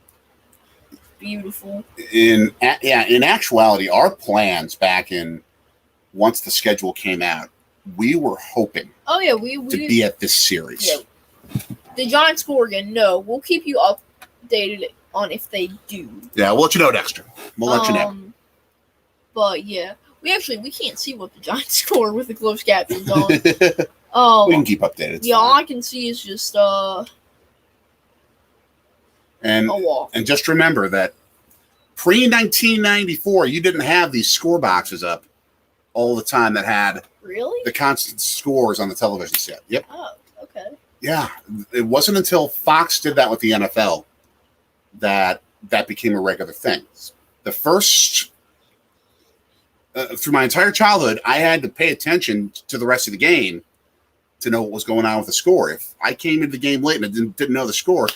It's beautiful. In actuality, our plans back in once the schedule came out, we were hoping to be at this series. Yeah. The Giants score again. No, we'll keep you updated on if they do. Yeah, we'll let you know, Dexter. We'll let you know. But yeah, we can't see what the Giants score with the closed captions on. We can keep updated. Yeah, all I can see is just a walk. And just remember that pre-1994, you didn't have these score boxes up all the time that had the constant scores on the television set. Yep. Oh, okay. Yeah, it wasn't until Fox did that with the NFL that became a regular thing. The first, through my entire childhood, I had to pay attention to the rest of the game to know what was going on with the score. If I came into the game late and I didn't know the score,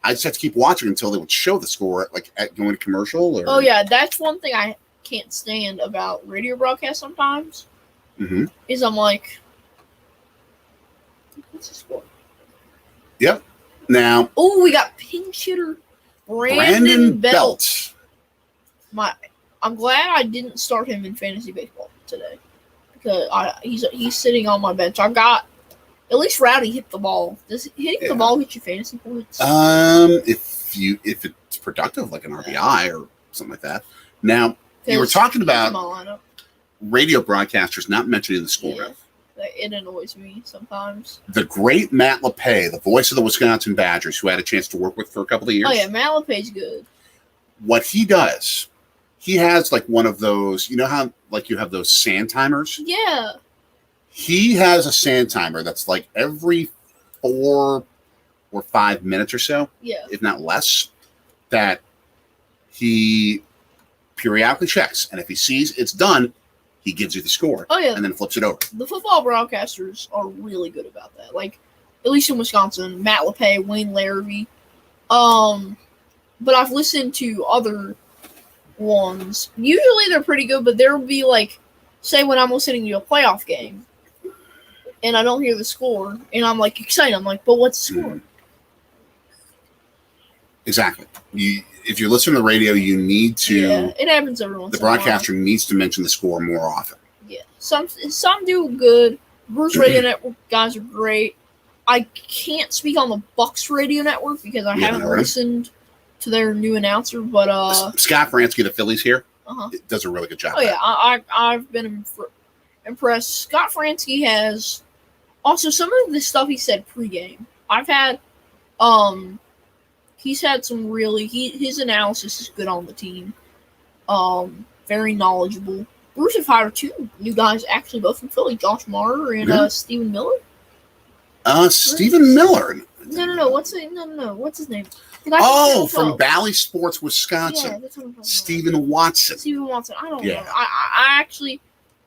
I just had to keep watching until they would show the score, like at going to commercial. Or... Oh yeah, that's one thing I can't stand about radio broadcasts sometimes. Mm-hmm. Is I'm like, what's the score? Yep. Now. Oh, we got pinch hitter Brandon Belt. I'm glad I didn't start him in fantasy baseball today because he's sitting on my bench. I got at least Rowdy hit the ball. Does hitting the ball get you fantasy points? If it's productive, like an RBI or something like that. Now you were talking about radio broadcasters not mentioning the score. Yeah, it annoys me sometimes. The great Matt LePay, the voice of the Wisconsin Badgers, who I had a chance to work with for a couple of years. Oh yeah, Matt LePay's good. What he does, he has like one of those. You know how like you have those sand timers? Yeah. He has a sand timer that's like every 4 or 5 minutes or so, if not less, that he periodically checks. And if he sees it's done, he gives you the score. Oh, yeah. And then flips it over. The football broadcasters are really good about that. Like, at least in Wisconsin, Matt LePay, Wayne Larrabee. But I've listened to other ones. Usually they're pretty good, but there'll be like, say when I'm listening to a playoff game, and I don't hear the score, and I'm like excited. I'm like, but what's the score? Exactly. If you're listening to the radio, you need to. Yeah, it happens every once The in a while. broadcaster needs to mention the score more often. Yeah, some do good. Brewers Radio Network guys are great. I can't speak on the Bucks Radio Network because I haven't listened to their new announcer. But Scott Fransky, the Phillies here, uh-huh. does a really good job. Oh yeah, I've been impressed. Scott Fransky has also some of the stuff he said pregame. I've had he's had some really his analysis is good on the team. Very knowledgeable. Brewers have hired 2 new guys, actually both from Philly, Josh Marner and Stephen Miller. Stephen Miller. No. What's his name? Oh, from Bally Sports, Wisconsin. Yeah, that's what I'm talking Stephen Watson. Stephen Watson. I don't know. I actually,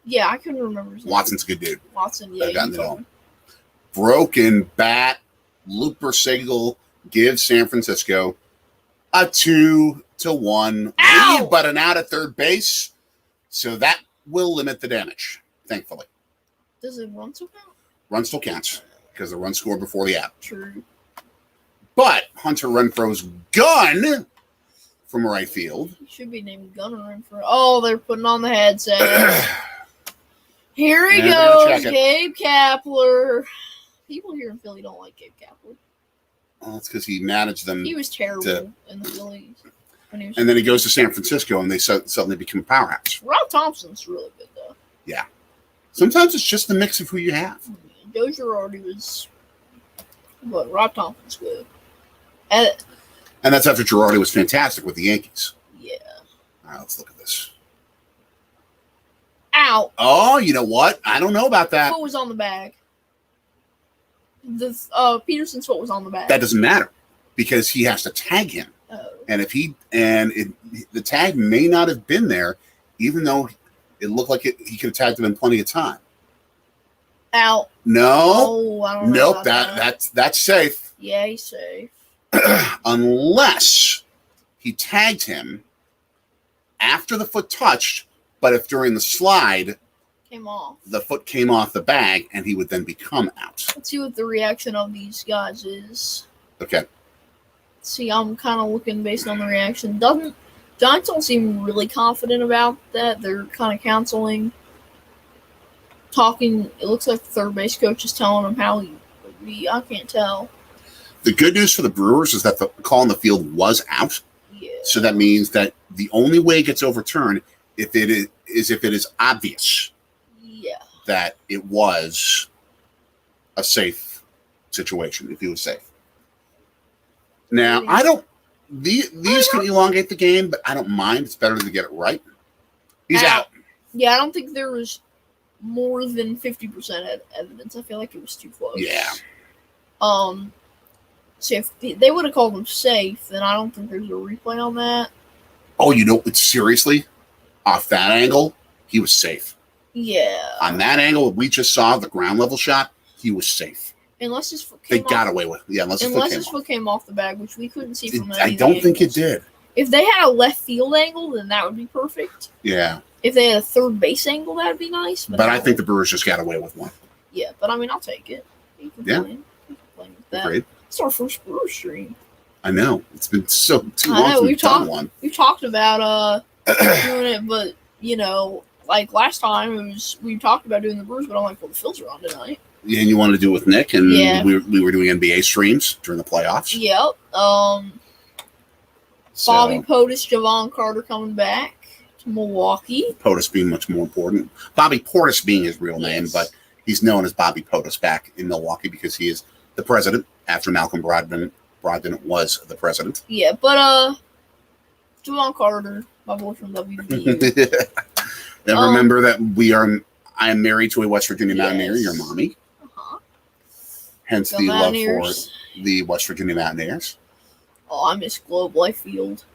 I couldn't remember his name. Watson's a good dude. Watson, yeah. I've gotten to know him. Broken bat. Luke Bersagle gives San Francisco a 2-1 lead, but an out at third base. So that will limit the damage, thankfully. Does it run still count? Run still counts because the run scored before the out. True. But Hunter Renfroe's gun from right field. He should be named Gunner Renfroe. Oh, they're putting on the headset. Here he goes, Gabe Kapler. People here in Philly don't like Gabe Kapler. Well, that's because he managed them. He was terrible in the Phillies. And then he goes to San Francisco, and they suddenly become a powerhouse. Rob Thompson's really good, though. Yeah. Sometimes it's just a mix of who you have. Joe Girardi was, but Rob Thompson's good. And that's after Girardi was fantastic with the Yankees. Yeah. All right, let's look at this. Out. Oh, you know what? I don't know about that. What was on the bag? Peterson's foot was on the bag. That doesn't matter because he has to tag him. Oh. And the tag may not have been there, even though it looked like he could have tagged him in plenty of time. Out. No. Oh, I don't know. Nope. That's safe. Yeah, he's safe. Unless he tagged him after the foot touched, but if during the slide came off, the foot came off the bag, and he would then become out. Let's see what the reaction of these guys is. Okay. See, I'm kind of looking based on the reaction. Giants don't seem really confident about that. They're kind of counseling, talking. It looks like the third base coach is telling them how he would be. I can't tell. The good news for the Brewers is that the call on the field was out. Yeah. So that means that the only way it gets overturned if it is obvious. Yeah. That it was a safe situation. If he was safe. Now, I don't. These can elongate the game, but I don't mind. It's better to get it right. He's out. Yeah, I don't think there was more than 50% evidence. I feel like it was too close. Yeah. So if they would have called him safe, then I don't think there's a replay on that. Oh, seriously, off that angle, he was safe. Yeah. On that angle, we just saw the ground level shot. He was safe. Unless his foot came off. They got away with it. Yeah, unless his foot came off the bag, which we couldn't see from any I don't think it did. If they had a left field angle, then that would be perfect. Yeah. If they had a third base angle, that would be nice. But I think the Brewers just got away with one. Yeah, but I mean, I'll take it. You can play with that. Great. It's our first Brewers stream. I know. It's been too long since we've done one. We've talked about doing it, but, like last time, we talked about doing the Brewers, but I'm like, well, the Phils are on tonight. Yeah, and you wanted to do it with Nick, and we were doing NBA streams during the playoffs. Yep. Bobby Potus, Javon Carter coming back to Milwaukee. POTUS being much more important. Bobby Portis being his real name, but he's known as Bobby POTUS back in Milwaukee because he is the president after Malcolm Brogdon was the president. Yeah, but Javon Carter, my boy from WB. Now remember that I am married to a West Virginia Mountaineer, your mommy. Uh-huh. Hence the love for the West Virginia Mountaineers. Oh, I miss Globe Life Field.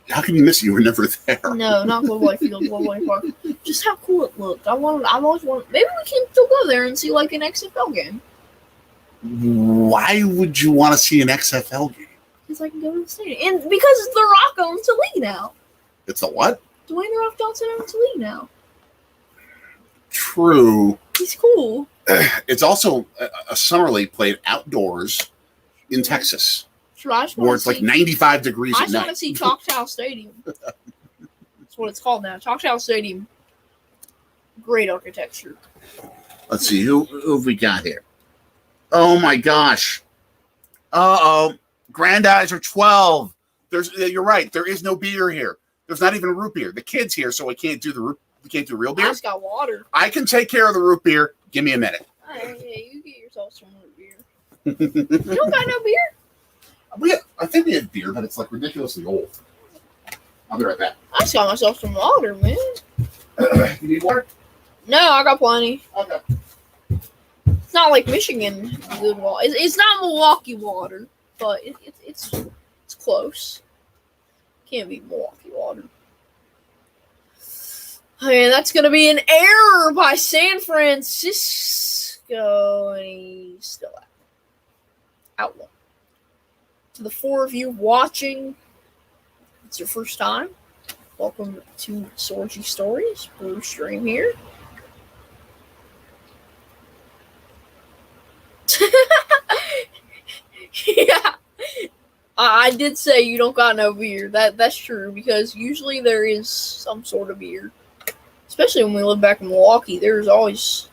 How can you miss it? You were never there. No, not Globe Life Field, Globe Life Park. Just how cool it looked. I've always wanted. Maybe we can still go there and see like an XFL game. Why would you want to see an XFL game? Because I can go to the stadium. And because The Rock owns the league now. It's a what? Dwayne The Rock Johnson owns the league now. True. He's cool. It's also a summer league played outdoors in Texas. Sure, I just where want it's to like see. 95 degrees I at just want to night. see Choctaw Stadium. That's what it's called now. Choctaw Stadium. Great architecture. Let's see, who have we got here? Oh my gosh. Uh-oh. Grandizer 12. You're right. There is no beer here. There's not even a root beer. The kid's here, so we can't do real I beer. just got water. I can take care of the root beer. Give me a minute. Hey, you get yourself some root beer. You don't got no beer? I think we have beer, but it's like ridiculously old. I'll be right back. I just got myself some water, man. You need water? No, I got plenty. Okay. It's not like Michigan good water. It's not Milwaukee water, but it's close. Can't be Milwaukee water. Okay, that's going to be an error by San Francisco, and he's still out. Outlaw. To the four of you watching, it's your first time. Welcome to Sorgy Stories. Blue Stream here. Yeah. I did say you don't got no beer. That's true, because usually there is some sort of beer. Especially when we live back in Milwaukee, there's always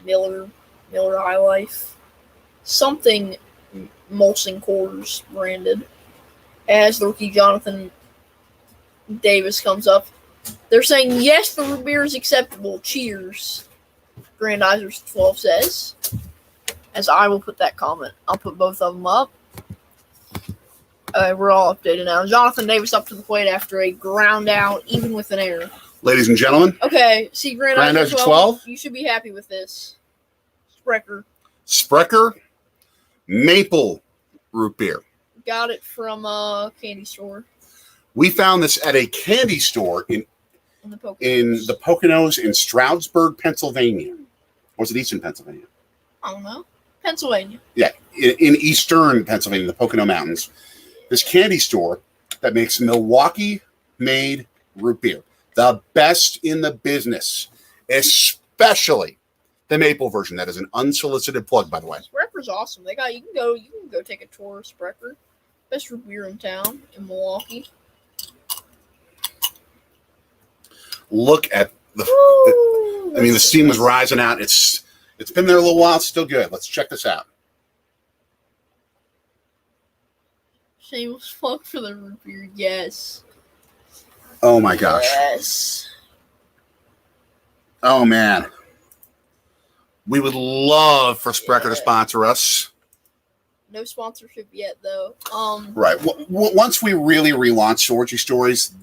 Miller High Life, something Molson Coors branded. As the rookie Jonathan Davis comes up, they're saying yes, the root beer is acceptable. Cheers, Grandizer 12 says. As I will put that comment, I'll put both of them up. We're all updated now. Jonathan Davis up to the plate after a ground out, even with an error. Ladies and gentlemen. Okay, see, Grandizer 12. You should be happy with this. Sprecher maple root beer. Got it from a candy store. We found this at a candy store in the Poconos in Stroudsburg, Pennsylvania. Or was it Eastern Pennsylvania? I don't know. Pennsylvania. Yeah, in Eastern Pennsylvania, the Pocono Mountains. This candy store that makes Milwaukee-made root beer. The best in the business, especially the maple version. That is an unsolicited plug, by the way. Sprecher's awesome. You can go take a tour of Sprecher. Best root beer in town in Milwaukee. Look at the. The steam was rising out. It's been there a little while. It's still good. Let's check this out. Shameless plug for the root beer. Yes. Oh my gosh. Yes. Oh man. We would love for Sprecher to sponsor us. No sponsorship yet, though. Right. Once we really relaunch Sorgy Stories,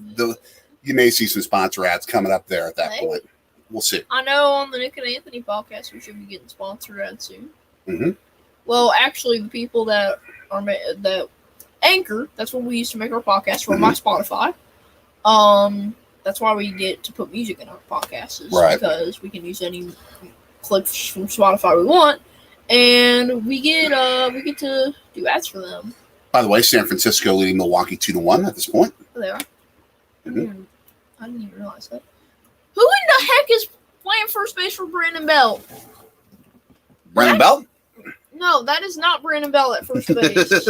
you may see some sponsor ads coming up there at that point. We'll see. I know on the Nick and Anthony podcast we should be getting sponsor ads soon. Mm-hmm. Well, actually, the people that Anchor, that's what we used to make our podcast from, my Spotify. That's why we get to put music in our podcasts, because we can use any clips from Spotify we want, and we get to do ads for them. By the way, San Francisco leading Milwaukee 2-1 at this point. Oh, they are. Mm-hmm. I didn't even realize that. Who in the heck is playing first base for Brandon Belt? Brandon Belt? No, that is not Brandon Belt at first base.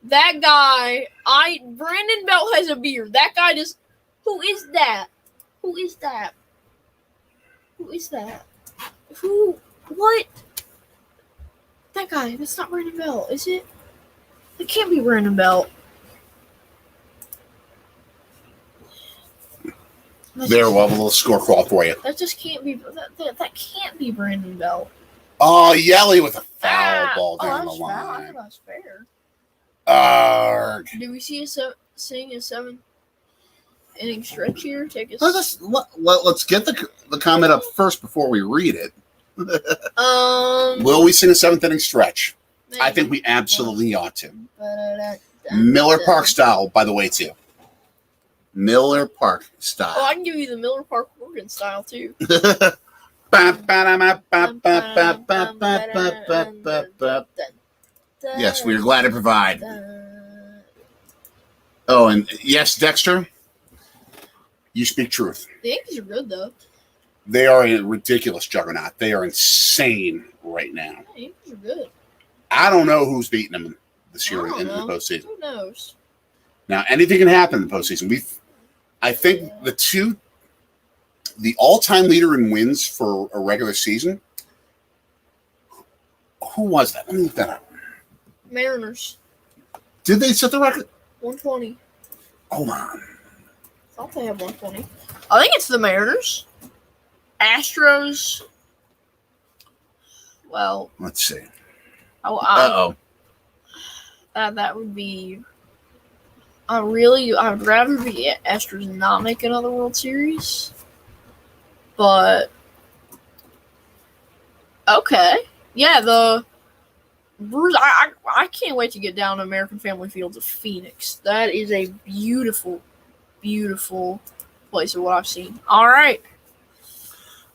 That guy, Brandon Belt has a beard. That guy just, who is that? Who is that? Who is that? What? That guy, that's not Brandon Belt, is it? It can't be Brandon Belt. There, we'll have a little score crawl for you. That just can't be, that can't be Brandon Belt. Oh, Yelly with a foul ball down the line. I thought that was fair. Arg. Did we see a 7-inning stretch here? Let's get the comment up first before we read it. Will we sing a 7th-inning stretch? Maybe. I think we absolutely ought to. Miller Park style, by the way, too. Miller Park style. Oh, I can give you the Miller Park organ style, too. Yes, we are glad to provide. Oh, and yes, Dexter, you speak truth. The Yankees are good, though. They are a ridiculous juggernaut. They are insane right now. The Yankees are good. I don't know who's beating them this year into the postseason. Who knows? Now, anything can happen in the postseason. I think the all-time leader in wins for a regular season, who was that? Let me look that up. Mariners. Did they set the record? 120. Hold on. I thought they had 120. I think it's the Mariners. Astros. Well, let's see. That would be. I'd rather the Astros not make another World Series. But okay, yeah, the Brewers. I can't wait to get down to American Family Fields of Phoenix. That is a beautiful, beautiful place of what I've seen. All right.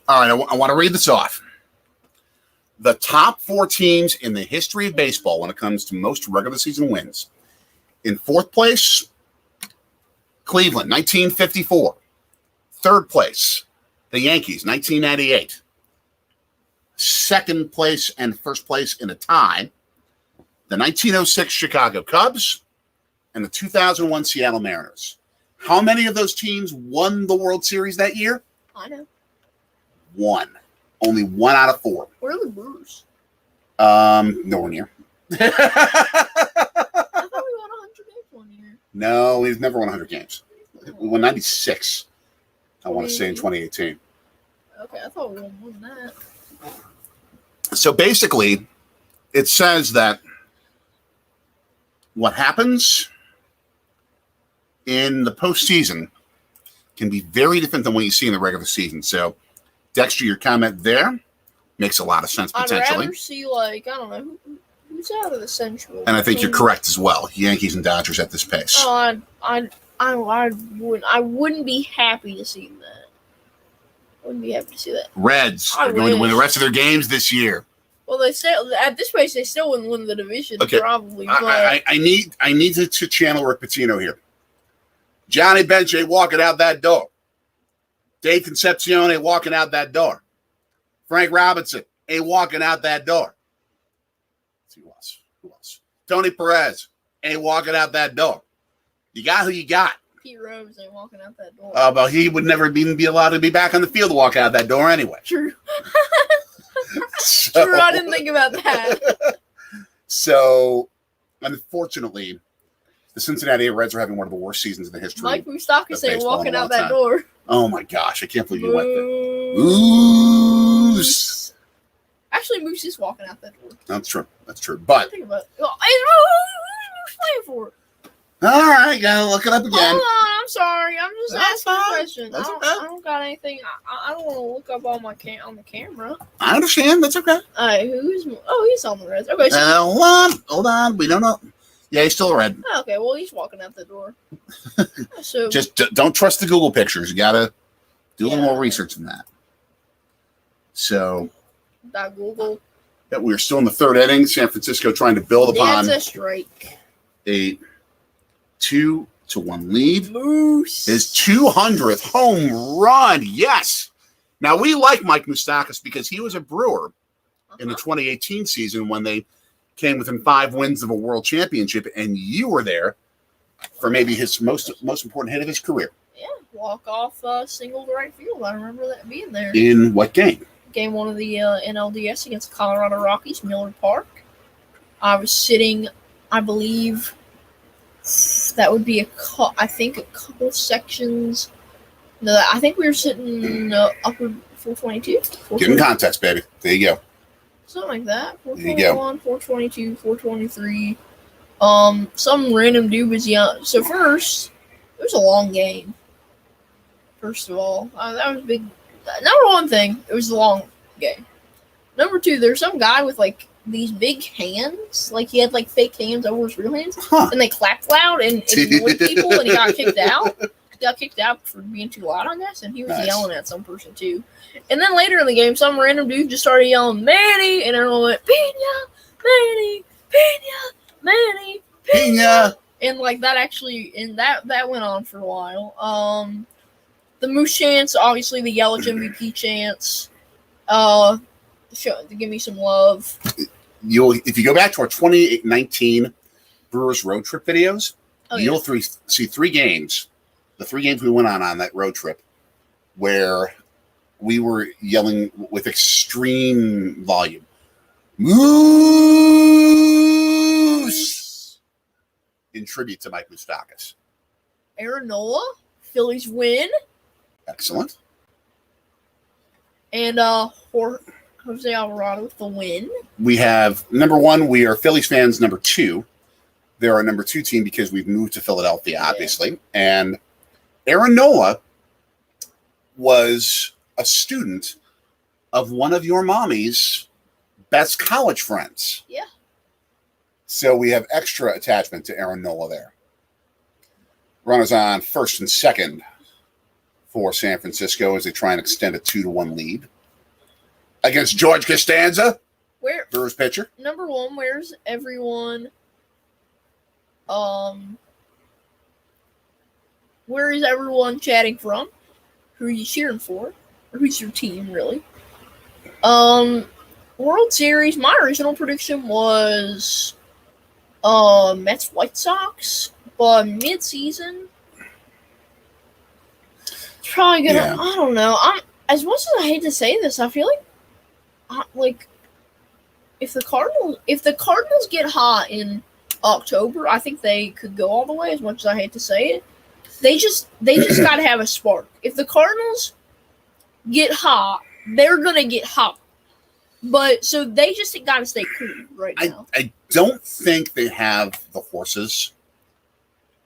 I want to read this off. The top 4 teams in the history of baseball when it comes to most regular season wins. In 4th place, Cleveland, 1954. 3rd place, the Yankees, 1998. 2nd place and 1st place in a tie, the 1906 Chicago Cubs and the 2001 Seattle Mariners. How many of those teams won the World Series that year? I know. 1. Only 1 out of 4. Where are the Brewers? Nowhere near. I thought we won 100 games one year. No, we've never won 100 games. We won 96, I want to say, in 2018. Okay, I thought we won more than that. So basically, it says that what happens in the postseason can be very different than what you see in the regular season. So, Dexter, your comment there makes a lot of sense potentially. I'd rather see, I don't know, who's out of the Central. And I think you're correct as well. Yankees and Dodgers at this pace. Oh, I wouldn't be happy to see that. Wouldn't be happy to see that. Reds are going to win the rest of their games this year. Well, they say at this pace they still wouldn't win the division. Okay. Probably. I need to channel Rick Pitino here. Johnny Bench ain't walking out that door. Dave Concepcion ain't walking out that door. Frank Robinson ain't walking out that door. Who else? Tony Perez ain't walking out that door. You got who you got. Pete Rose ain't walking out that door. But he would never even be allowed to be back on the field to walk out that door anyway. True. True, I didn't think about that. So, unfortunately, the Cincinnati Reds are having one of the worst seasons in the history. Mike Moustakas ain't walking out that door. Oh my gosh, I can't believe you went there. Moose. Actually, Moose is walking out that door. That's true. But think about it. Who's Moose playing for? All right, gotta look it up again. Hold on, I'm sorry. I'm just asking a question. That's okay. I don't got anything. I don't want to look up on on the camera. I understand. That's okay. All right, he's on the Reds. Okay, so hold on. We don't know. Yeah, he's still a Red. Okay, well, he's walking out the door. So just don't trust the Google pictures. You gotta do a little more research than that. So that Google. Yeah, we're still in the 3rd inning. San Francisco trying to build upon a strike. A 2-1 lead. Moose. His 200th home run. Yes. Now, we like Mike Moustakas because he was a Brewer in the 2018 season when they came within 5 wins of a world championship, and you were there for maybe his most important hit of his career. Yeah, walk-off single to right field. I remember that being there. In what game? Game 1 of the NLDS against the Colorado Rockies, Miller Park. I was sitting, I believe, that would be a couple sections. No, I think we were sitting upper 422. Give him context, baby. There you go. Something like that. 421, 422, 423. Some random dude was young. So first, it was a long game. First of all, that was big. Number one thing, it was a long game. Number 2, there's some guy with these big hands. He had fake hands over his real hands, and they clapped loud and annoyed people, and he got kicked out. He got kicked out for being too loud, I guess, and he was yelling at some person too. And then later in the game, some random dude just started yelling Manny, and everyone went Pena, Manny, Pena, Manny, Pena, and that went on for a while. The Moose chants, obviously the Yelich MVP chants. To give me some love. If you go back to our 2019 Brewers road trip videos, yeah. see 3 games, the 3 games we went on that road trip, where we were yelling with extreme volume, Moose! In tribute to Mike Moustakas. Aaron Nola, Phillies win. Excellent. And Jose Alvarado with the win. We have, number 1, we are Phillies fans. Number 2, they're our number 2 team because we've moved to Philadelphia, obviously. Yeah. And Aaron Nola was a student of one of your mommy's best college friends. Yeah. So we have extra attachment to Aaron Nola there. Runners on first and second for San Francisco as they try and extend a 2-1 lead against George Costanza, Brewers pitcher. Number 1, where's everyone? Where is everyone chatting from? Who are you cheering for? Or who's your team, really? World Series, my original prediction was Mets White Sox, but mid-season, it's probably gonna. Yeah. I don't know. As much as I hate to say this, I feel like if the Cardinals get hot in October, I think they could go all the way. As much as I hate to say it, they just got to have a spark. If the Cardinals get hot, they're gonna get hot. But so they just got to stay cool right now. I don't think they have the horses.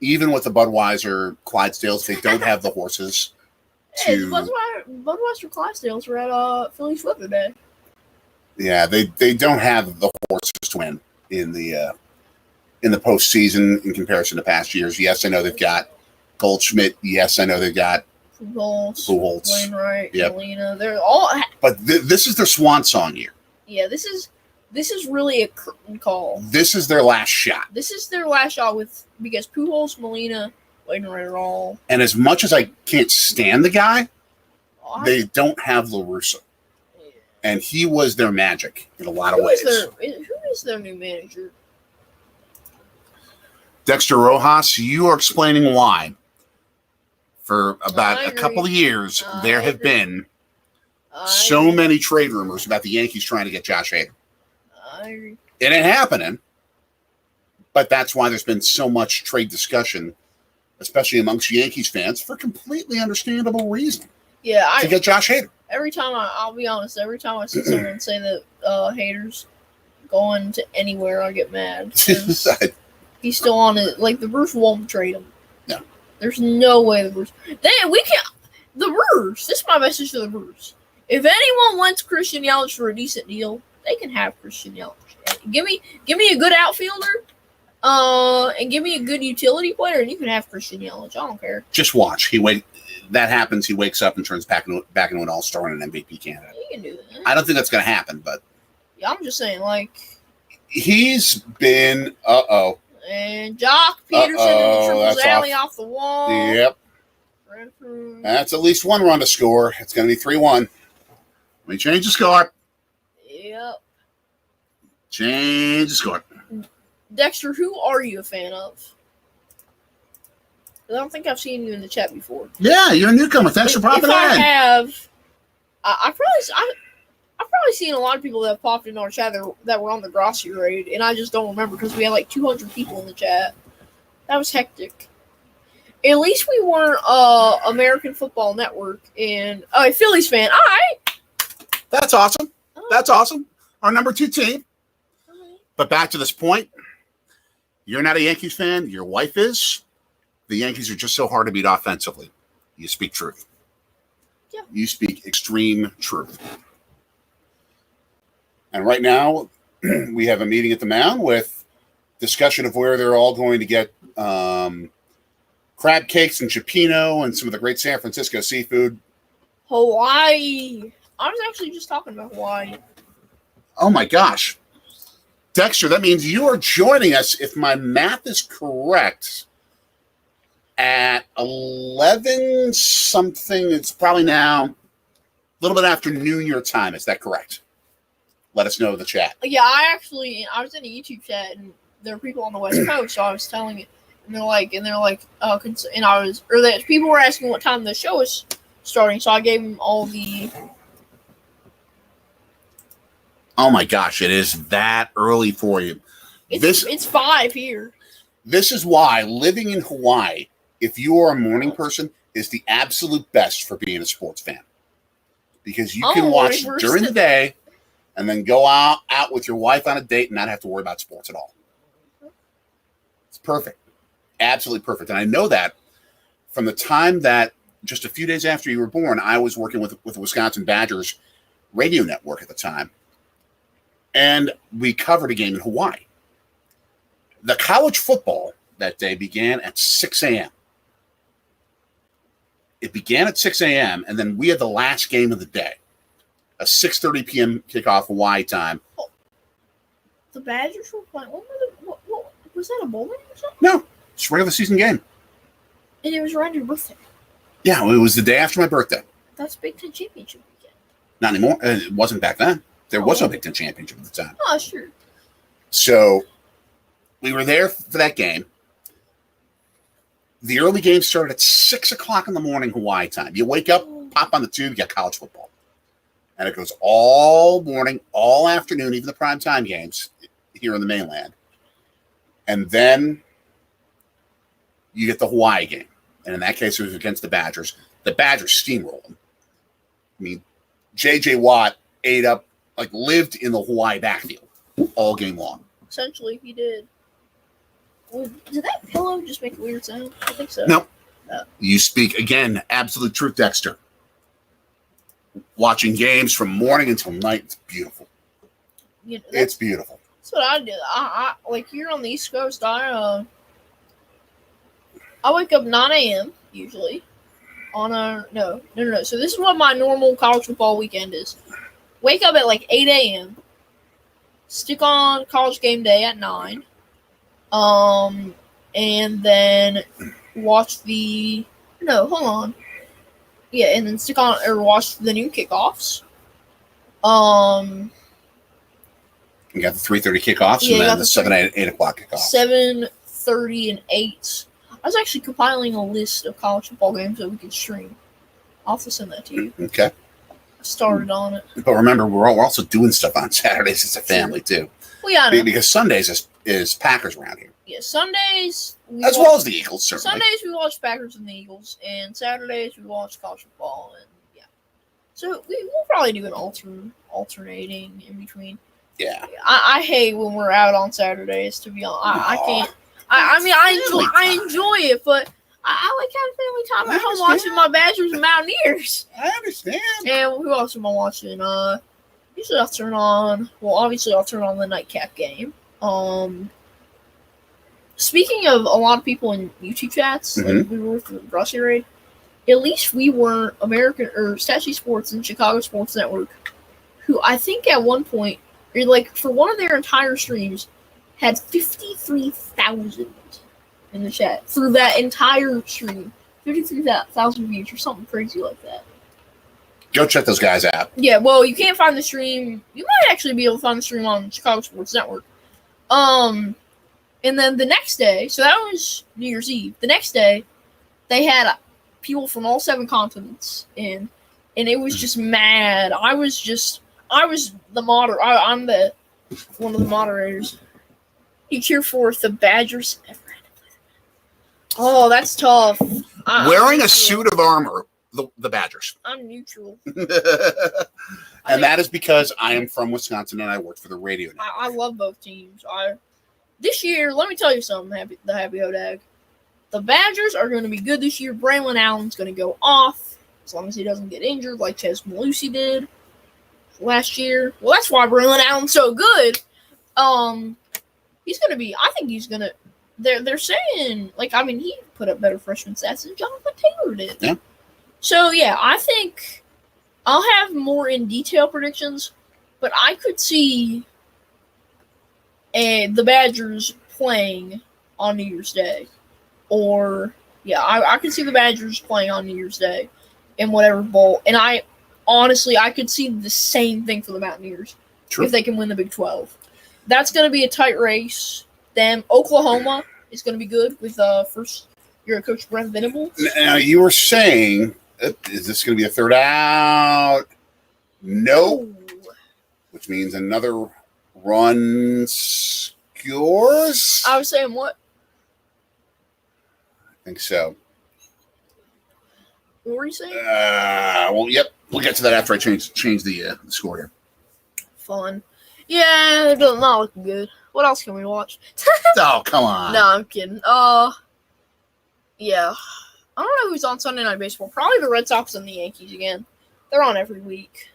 Even with the Budweiser Clydesdales, they don't have the horses. Budweiser Clydesdales were at Philly Flip today. Yeah, they don't have the horses to win in the postseason in comparison to past years. Yes, I know they've got Goldschmidt. Yes, I know they've got Pujols, Wainwright, Molina. They're all. But this is their swan song year. Yeah, this is really a curtain call. This is their last shot. Because Pujols, Molina, Wainwright are all. And as much as I can't stand the guy, they don't have La Russa. Yeah. And he was their magic in a lot of ways. Who is their new manager? Dexter Rojas. You are explaining why. For about a couple of years, there have been so many trade rumors about the Yankees trying to get Josh Hader. I agree. It ain't happening, but that's why there's been so much trade discussion, especially amongst Yankees fans, for completely understandable reason. Yeah, to get Josh Hader. I'll be honest, every time I see someone say that Hader's going to anywhere, I get mad. He's still on it. Like, the Brewers won't trade him. No. There's no way the Brewers. The Brewers. This is my message to the Brewers. If anyone wants Christian Yelich for a decent deal, they can have Christian Yelich. Give me a good outfielder, and give me a good utility player, and you can have Christian Yelich. I don't care. Just watch. That happens. He wakes up and turns back into an all-star and an MVP candidate. You can do that. I don't think that's going to happen, but yeah, I'm just saying, like, he's been and Jock Peterson and the Triple Alley off the wall. Yep. That's at least one run to score. It's going to be 3-1. Let me change the score. Yep. Change the score. Dexter, who are you a fan of? I don't think I've seen you in the chat before. Yeah, you're a newcomer. Thanks for popping in. I've probably seen a lot of people that have popped into our chat that were on the Grossi raid, and I just don't remember because we had like 200 people in the chat. That was hectic. At least we weren't American Football Network and a Phillies fan. All right. That's awesome. That's awesome. Our number 2 team. But back to this point, you're not a Yankees fan. Your wife is. The Yankees are just so hard to beat offensively. You speak truth. Yeah. You speak extreme truth. And right now, we have a meeting at the mound with discussion of where they're all going to get crab cakes and cioppino and some of the great San Francisco seafood. Hawaii. I was actually just talking about Hawaii. Oh, my gosh. Dexter, that means you are joining us, if my math is correct, at 11 something. It's probably now a little bit after noon your time. Is that correct? Let us know in the chat. Yeah, I was in a YouTube chat, and there were people on the West Coast, so I was telling it, and they're like, and I was, or that people were asking what time the show was starting, so I gave them all the. Oh my gosh, it is that early for you. It's 5 here. This is why living in Hawaii, if you are a morning person, is the absolute best for being a sports fan. Because you can watch during the day and then go out with your wife on a date and not have to worry about sports at all. It's perfect. Absolutely perfect. And I know that from the time that just a few days after you were born, I was working with the Wisconsin Badgers radio network at the time. And we covered a game in Hawaii. The college football that day began at 6 a.m. It began at 6 a.m., and then we had the last game of the day, a 6:30 p.m. kickoff Hawaii time. Oh, the Badgers were playing. What was that, a bowl game or something? No, it's a regular season game. And it was around your birthday. Yeah, it was the day after my birthday. That's Big Ten Championship weekend. Not anymore. It wasn't back then. There was no Big Ten Championship at the time. Oh, sure. So we were there for that game. The early game started at 6 o'clock in the morning Hawaii time. You wake up, pop on the tube, you got college football. And it goes all morning, all afternoon, even the primetime games here in the mainland. And then you get the Hawaii game. And in that case, it was against the Badgers. The Badgers steamrolled them. I mean, J.J. Watt lived in the Hawaii backfield all game long. Essentially, he did. Did that pillow just make a weird sound? I think so. No. You speak, again, absolute truth, Dexter. Watching games from morning until night, it's beautiful. It's beautiful. That's what I do. I like here on the East Coast, I wake up 9 a.m. usually. No. So this is what my normal college football weekend is. Wake up at 8 a.m. Stick on College Game Day at 9. And then watch the. No, hold on. Yeah, and then stick on or watch the new kickoffs. You got the 3:30 kickoffs and then the 8 o'clock kickoffs. 7:30 and 8. I was actually compiling a list of college football games that we could stream. I'll have to send that to you. Okay. I started on it. But remember, we're also doing stuff on Saturdays as a family, too. Well, yeah, I know. Because Sundays is Packers around here. Yeah, Sundays. Well as the Eagles, certainly. Sundays we watch Packers and the Eagles, and Saturdays we watch college football, and yeah. So we'll probably do an alternating in between. Yeah. I hate when we're out on Saturdays, to be honest. I can't. I enjoy it, but I like having family time at home watching my Badgers and Mountaineers. I understand. And who else am I watching? Usually I'll turn on. Well, obviously I'll turn on the nightcap game. Speaking of a lot of people in YouTube chats, like we were with the Russia raid. At least we weren't American or Statue Sports and Chicago Sports Network, who I think at one point, or for one of their entire streams, had 53,000 in the chat through that entire stream. 53,000 views or something crazy like that. Go check those guys out. Yeah, well, you can't find the stream. You might actually be able to find the stream on Chicago Sports Network. And then the next day, so that was New Year's Eve. The next day, they had people from all 7 continents in, and it was just mad. I was the moderator. I'm one of the moderators. You cheer for the Badgers. Oh, that's tough. Wearing a suit of armor, the Badgers. I'm neutral. And that is because I am from Wisconsin and I work for the radio network. I love both teams. This year, let me tell you something, the Happy Hodag. The Badgers are going to be good this year. Braylon Allen's going to go off as long as he doesn't get injured like Ches Malusi did last year. Well, that's why Braylon Allen's so good. He's going to be – I think he's going to – they're saying – he put up better freshman stats than Jonathan Taylor did. Yeah. So, yeah, I think I'll have more in detail predictions, but I could see – and the Badgers playing on New Year's Day. Or, yeah, I could see the Badgers playing on New Year's Day in whatever bowl. And I could see the same thing for the Mountaineers. True. If they can win the Big 12. That's going to be a tight race. them. Oklahoma is going to be good with first year coach Brent Venables. Now, you were saying, is this going to be a third out? No. Ooh. Which means another run scores? I was saying what? I think so. What were you saying? Well, yep. We'll get to that after I change the score here. Fun. Yeah, it does not look good. What else can we watch? Oh, come on. No, I'm kidding. Yeah. I don't know who's on Sunday Night Baseball. Probably the Red Sox and the Yankees again. They're on every week.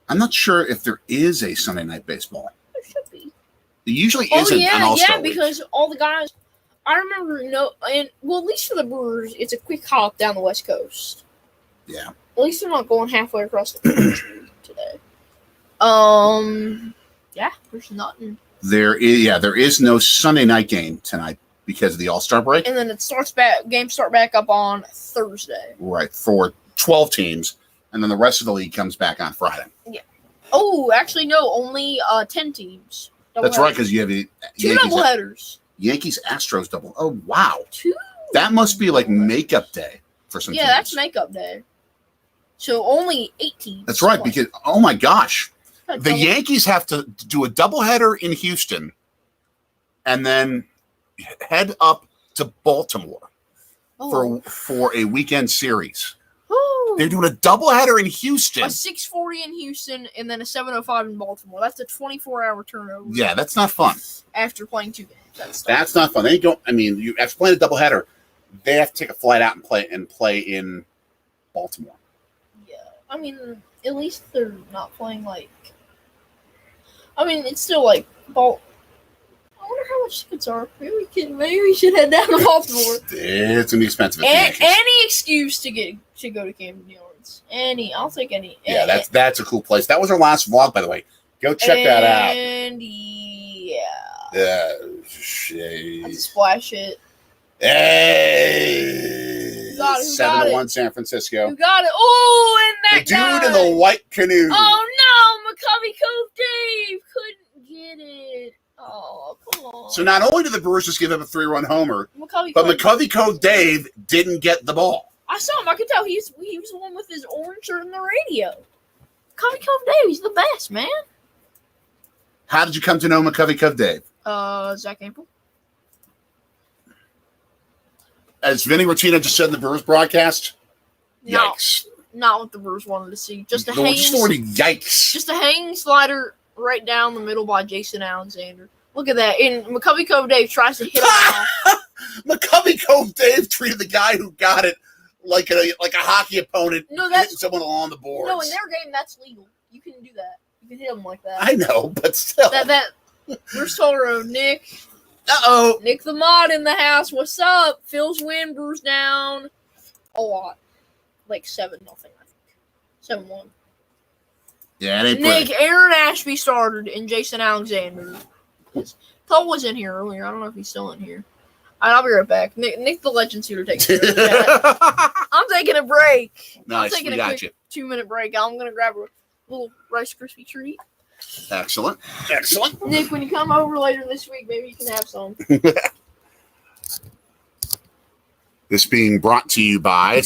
I'm not sure if there is a Sunday Night Baseball. There should be. It usually isn't an All-Star week. Because all the guys, I remember, at least for the Brewers, it's a quick hop down the West Coast. Yeah. At least they're not going halfway across the country today. Yeah, there's nothing. There is no Sunday night game tonight because of the All-Star break. And then games start back up on Thursday. Right, for 12 teams, and then the rest of the league comes back on Friday. Yeah. Oh, actually, no, only 10 teams. That's right, because you have two doubleheaders. Yankees Astros double. Oh, wow. Two. That must be like makeup day for some teams. Yeah, that's makeup day. So only 18. That's right, because, oh my gosh. The Yankees have to do a doubleheader in Houston and then head up to Baltimore for a weekend series. Ooh. They're doing a doubleheader in Houston. A 6:40 in Houston and then a 7:05 in Baltimore. That's a 24-hour turnover. Yeah, that's not fun. After playing 2 games. That's not fun. You after playing a doubleheader, they have to take a flight out and play in Baltimore. Yeah. I mean, at least they're not playing like. I mean, it's still like I wonder how much tickets are. Maybe we should head down to Baltimore. It's gonna be expensive. Any excuse to go to Camden Yards. I'll take any. Yeah, that's a cool place. That was our last vlog, by the way. Go check that out. And yeah. Let's splash it. Hey, 7-1 San Francisco. You got it. Oh, and that the dude in the white canoe. Oh no, McCovey Cove Dave couldn't get it. Oh, come on. So not only did the Brewers just give up a 3-run homer, McCovey Cove Dave didn't get the ball. I saw him. I could tell he was the one with his orange shirt in the radio. McCovey Cove Dave, he's the best, man. How did you come to know McCovey Cove Dave? Zach Ample. As Vinny Rotina just said in the Brewers broadcast, yikes. Not what the Brewers wanted to see. Just a yikes. Just a hanging slider right down the middle by Jason Alexander. Look at that. And McCovey Cove Dave tries to hit him off. McCovey Cove Dave treated the guy who got it like a hockey opponent hitting someone along the boards. No, in their game, that's legal. You can do that. You can hit them like that. I know, but still. Where's Toro? Nick. Uh-oh. Nick the Mod in the house. What's up? Phil's win. Brewers down a lot. Like 7-0, I think. 7-1. Yeah, it ain't Nick, pretty. Aaron Ashby started, and Jason Alexander. Paul was in here earlier. I don't know if he's still in here. I'll be right back. Nick the Legend Suitor takes care of that. I'm taking a break. Nice, I'm taking a quick 2-minute break. I'm going to grab a little Rice Krispie treat. Excellent. Nick, when you come over later this week, maybe you can have some. This being brought to you by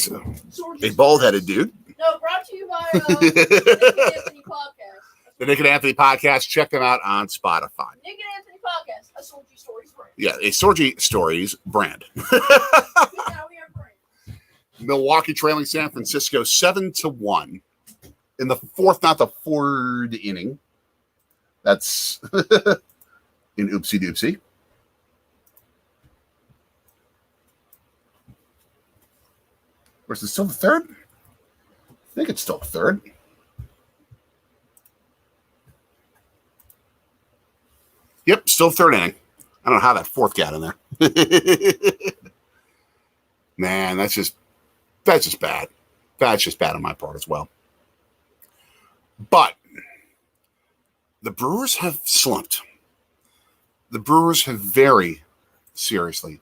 a bald-headed dude. No, brought to you by the Nick and Anthony Podcast. The Nick and Anthony Podcast. Check them out on Spotify. Nick and Anthony Podcast, a Sorgy Stories brand. Yeah, a Sorgy Stories brand. Now we have brand. Milwaukee trailing San Francisco 7-1 in the fourth, not the third inning. That's in oopsie doopsie. Or is it still the third? I think it's still the third. Yep, still third inning. I don't know how that fourth got in there. Man, that's just bad. That's just bad on my part as well. But the Brewers have slumped. The Brewers have very seriously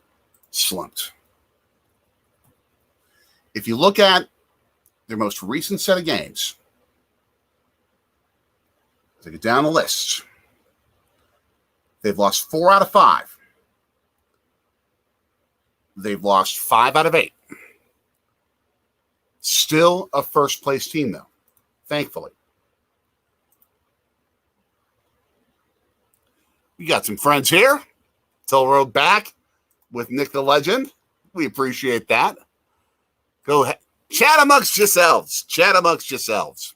slumped. If you look at their most recent set of games, take it down the list. They've lost 4 out of 5. They've lost 5 out of 8. Still a first-place team, though, thankfully. We got some friends here. Toll Road back with Nick the Legend. We appreciate that. Go ahead. Chat amongst yourselves. Chat amongst yourselves.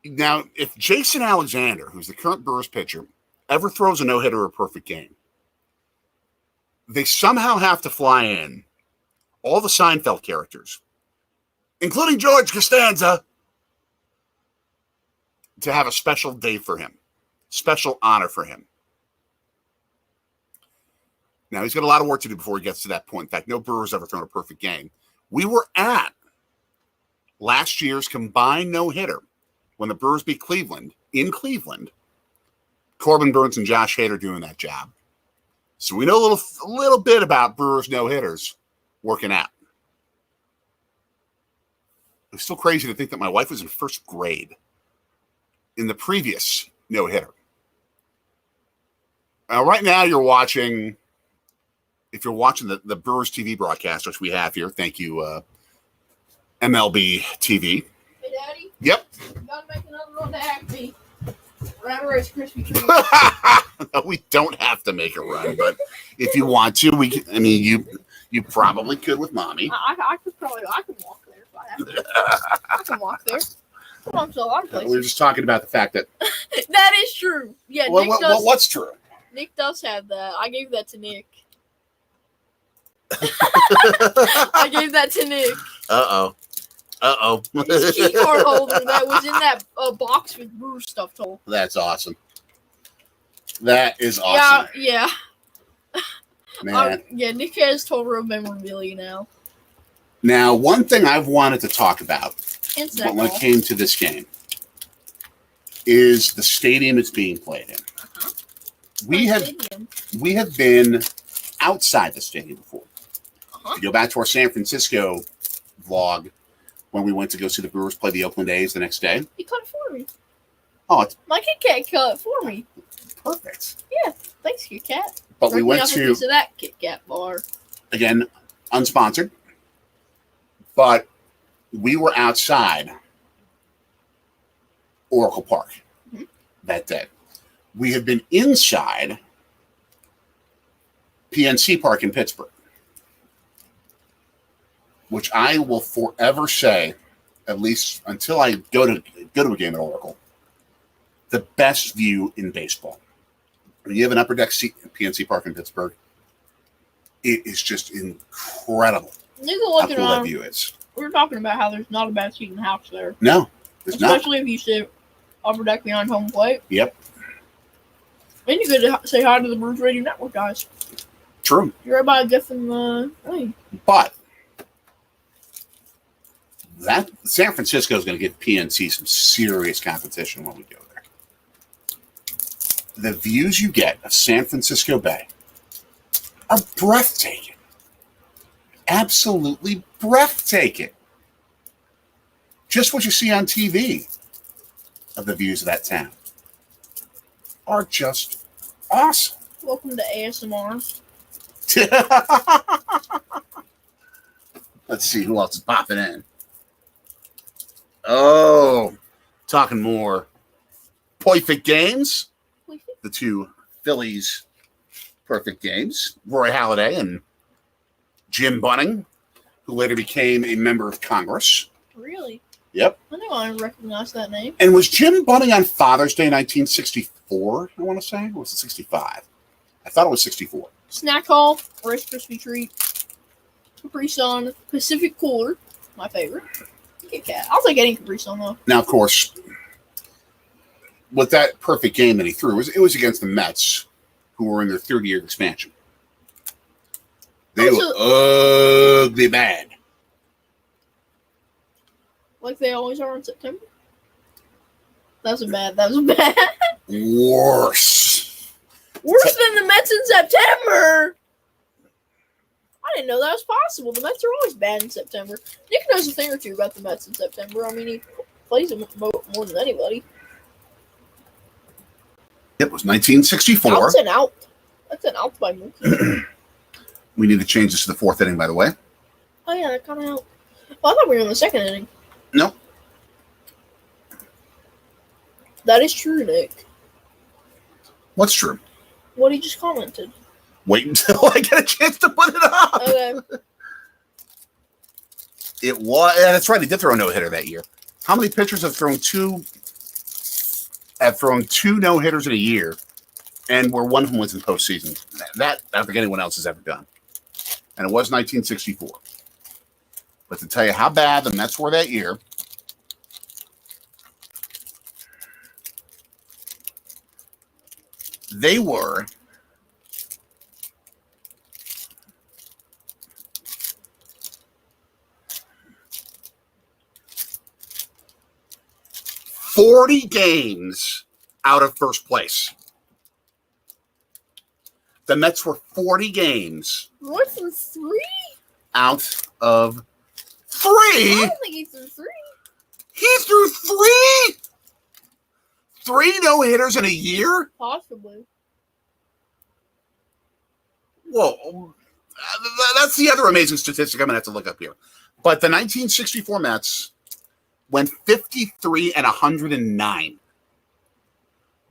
Now, if Jason Alexander, who's the current Brewers pitcher, ever throws a no-hitter or a perfect game, they somehow have to fly in all the Seinfeld characters, including George Costanza, to have a special day for him, special honor for him. Now, he's got a lot of work to do before he gets to that point. In fact, no Brewer's ever thrown a perfect game. We were at last year's combined no-hitter when the Brewers beat Cleveland, in Cleveland. Corbin Burns and Josh Hader doing that job. So we know a little bit about Brewers no-hitters working out. It's still crazy to think that my wife was in first grade in the previous no-hitter. Now, right now you're watching, if you're watching the Brewers TV broadcast, which we have here, thank you, MLB TV. Hey, Daddy. Yep. You gotta make another run to Acme. Rat Race Krispy Kreme. No, we don't have to make a run, but if you want to, you probably could with Mommy. I could walk there if I have to. I can walk there. I'm so a lot of places. We were just talking about the fact that that is true. Yeah, what's true? Nick does have that. I gave that to Nick. I gave that to Nick. Uh-oh. His key card holder that was in that box with Brewer stuff told. That's awesome. That is awesome. Yeah. Man. Nick has Toll Road memorabilia now. Now, one thing I've wanted to talk about when it came to this game is the stadium it's being played in. Uh-huh. We have been outside the stadium before. Uh-huh. If you go back to our San Francisco vlog when we went to go see the Brewers play the Oakland A's the next day. He cut it for me. Oh, it's my Kit Kat cut it for me. Perfect. Yeah, thanks, Kit Kat. But we went to that Kit Kat bar. Again, unsponsored. But we were outside Oracle Park that day. We have been inside PNC Park in Pittsburgh, which I will forever say, at least until I go to a game at Oracle, the best view in baseball. When you have an upper deck seat at PNC Park in Pittsburgh, it is just incredible how cool that view is. We were talking about how there's not a bad seat in the house there. No, there's not. Especially if you sit upper deck behind home plate. Yep. And you get to say hi to the Brewers Radio Network guys. True. You're right by Jeff and hey. But that San Francisco is going to give PNC some serious competition when we go there. The views you get of San Francisco Bay are breathtaking. Absolutely breathtaking. Just what you see on TV of the views of that town are just awesome. Welcome to ASMR. Let's see who else is popping in. Oh, talking more perfect games. The two Phillies perfect games. Roy Halladay and Jim Bunning, who later became a member of Congress. Really? Yep. I think I recognize that name. And was Jim Bunning on Father's Day 1964, I want to say? Or was it 65? I thought it was 64. Snack Hall, Rice Krispie Treat, Capri Sun, Pacific Cooler, my favorite. Kit Kat. I'll take any Capri Sun, though. Now, of course, with that perfect game that he threw, it was against the Mets, who were in their third-year expansion. They were ugly bad. Like they always are in September? That was bad. Worse. Worse than the Mets in September? I didn't know that was possible. The Mets are always bad in September. Nick knows a thing or two about the Mets in September. I mean, he plays them more than anybody. It was 1964. Outs and out. That's an out by Mookie. We need to change this to the fourth inning, by the way. Oh, yeah, that kind of helped. Well, I thought we were in the second inning. No. That is true, Nick. What's true? What he just commented. Wait until I get a chance to put it up. Okay. It was. Yeah, that's right. He did throw a no-hitter that year. How many pitchers have thrown two no-hitters in a year, and where one of them was in postseason? That I don't think anyone else has ever done. And it was 1964. But to tell you how bad the Mets were that year, they were 40 games out of first place. The Mets were 40 games. More than 3? Out of 3? I don't think he threw 3. He threw 3? 3 no-hitters in a year? Possibly. Whoa. That's the other amazing statistic I'm going to have to look up here. But the 1964 Mets went 53 and 109.